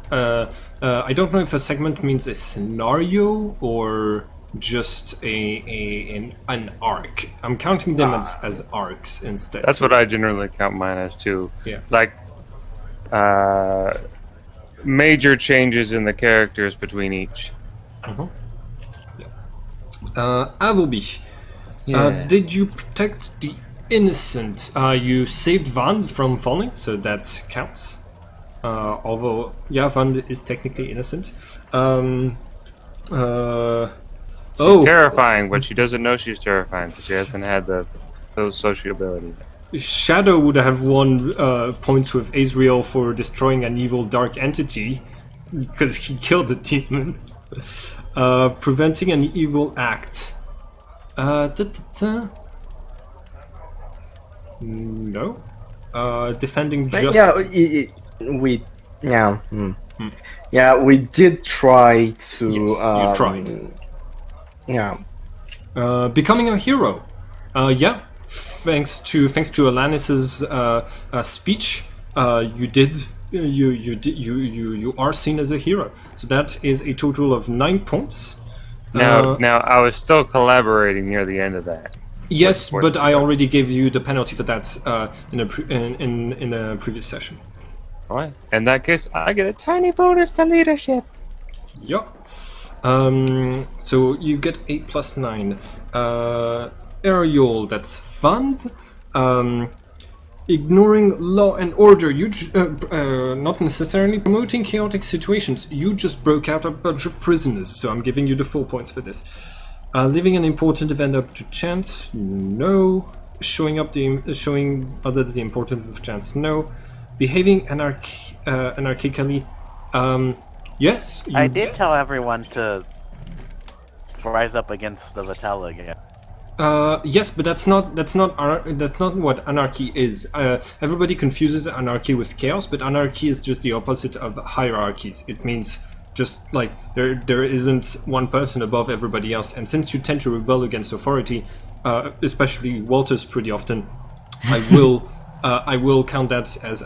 I don't know if a segment means a scenario or just an arc. I'm counting them as arcs instead. That's what I generally count mine as too. Yeah. Like major changes in the characters between each. Avelby, did you protect the innocent. You saved Van from falling, so that counts. Although, yeah, Van is technically innocent. She's terrifying, but she doesn't know she's terrifying because she hasn't had those social abilities. Shadow would have won points with Azrael for destroying an evil dark entity because he killed the demon. Preventing an evil act. No. Defending But just. Yeah, we did try to. Yes, you tried. Yeah. Becoming a hero. Yeah. Thanks to Alanis's speech, you are seen as a hero. So that is a total of 9 points. Now I was still collaborating near the end of that. Yes, but I already gave you the penalty for that in a previous session. All right. In that case, I get a tiny bonus to leadership. Yeah. So you get 8 plus 9. Aerial, that's fund. Ignoring law and order, not necessarily promoting chaotic situations. You just broke out a bunch of prisoners, so I'm giving you the full points for this. Leaving an important event up to chance, no. Showing others the importance of chance, no. Behaving anarchically, yes. I did tell everyone to rise up against the Vitala again. Yes, but that's not what anarchy is. Everybody confuses anarchy with chaos, but anarchy is just the opposite of hierarchies. It means just like there isn't one person above everybody else. And since you tend to rebel against authority, especially Walters pretty often, I will count that as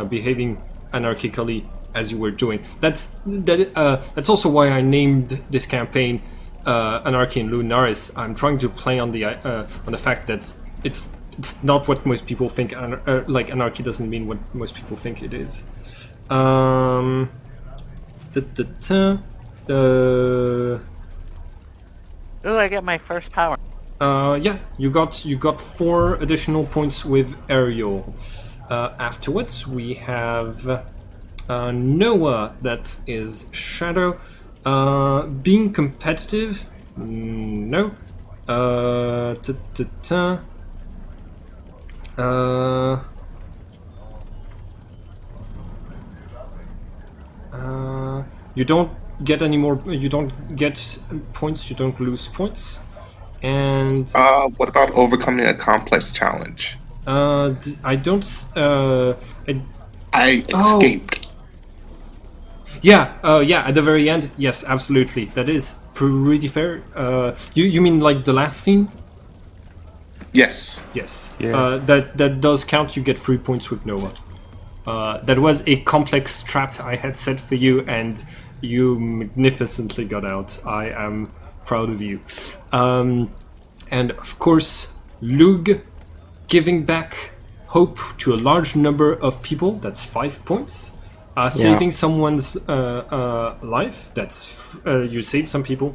behaving anarchically as you were doing. That's also why I named this campaign Anarchy in Lunaris. I'm trying to play on the fact that it's not what most people think. Like anarchy doesn't mean what most people think it is. Oh, I get my first power. Yeah, you got 4 additional points with Ariel. Afterwards, we have Noah. That is Shadow. Being competitive? No. You don't get any more. You don't get points. You don't lose points. And what about overcoming a complex challenge? I don't. I escaped. Yeah, at the very end, yes, absolutely. That is pretty fair. You mean like the last scene? Yes. Yes. Yeah. That does count. You get 3 points with Noah. That was a complex trap I had set for you, and you magnificently got out. I am proud of you. And of course, Lug, giving back hope to a large number of people. That's 5 points. Saving someone's life. That's you saved some people.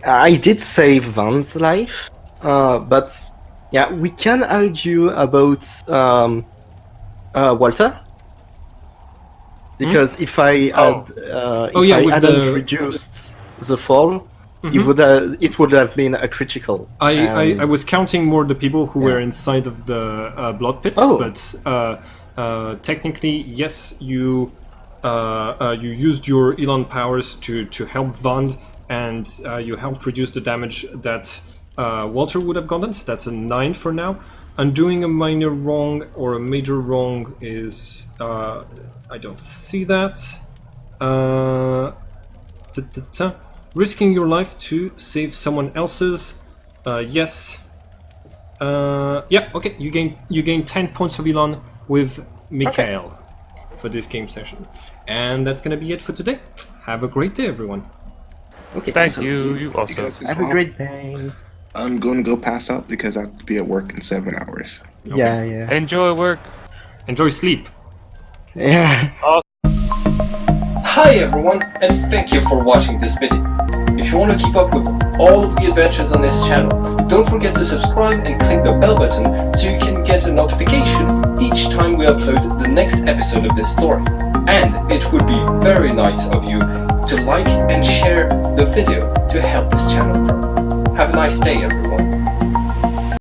I did save Van's life, but yeah, we can argue about Walter, because if I hadn't reduced the fall, it would have been a critical. I was counting more the people who were inside of the blood pits, but technically, yes, you used your Elon powers to help Vand, and you helped reduce the damage that Walter would have gotten. So that's a 9 for now. Undoing a minor wrong or a major wrong is I don't see that. Risking your life to save someone else's. Yes. Yeah. Okay. You gain 10 points of Elon with Mikhail for this game session, and that's gonna be it for today. Have a great day, everyone. Okay. Thank you. You also have a great day. I'm going to go pass out because I have to be at work in 7 hours. Okay. Yeah. enjoy work. Enjoy sleep. Yeah. Hi everyone, and thank you for watching this video. If you want to keep up with all of the adventures on this channel, Don't forget to subscribe and click the bell button so you can get a notification each time we upload the next episode of this story. And it would be very nice of you to like and share the video to help this channel grow. Have a nice day, everyone.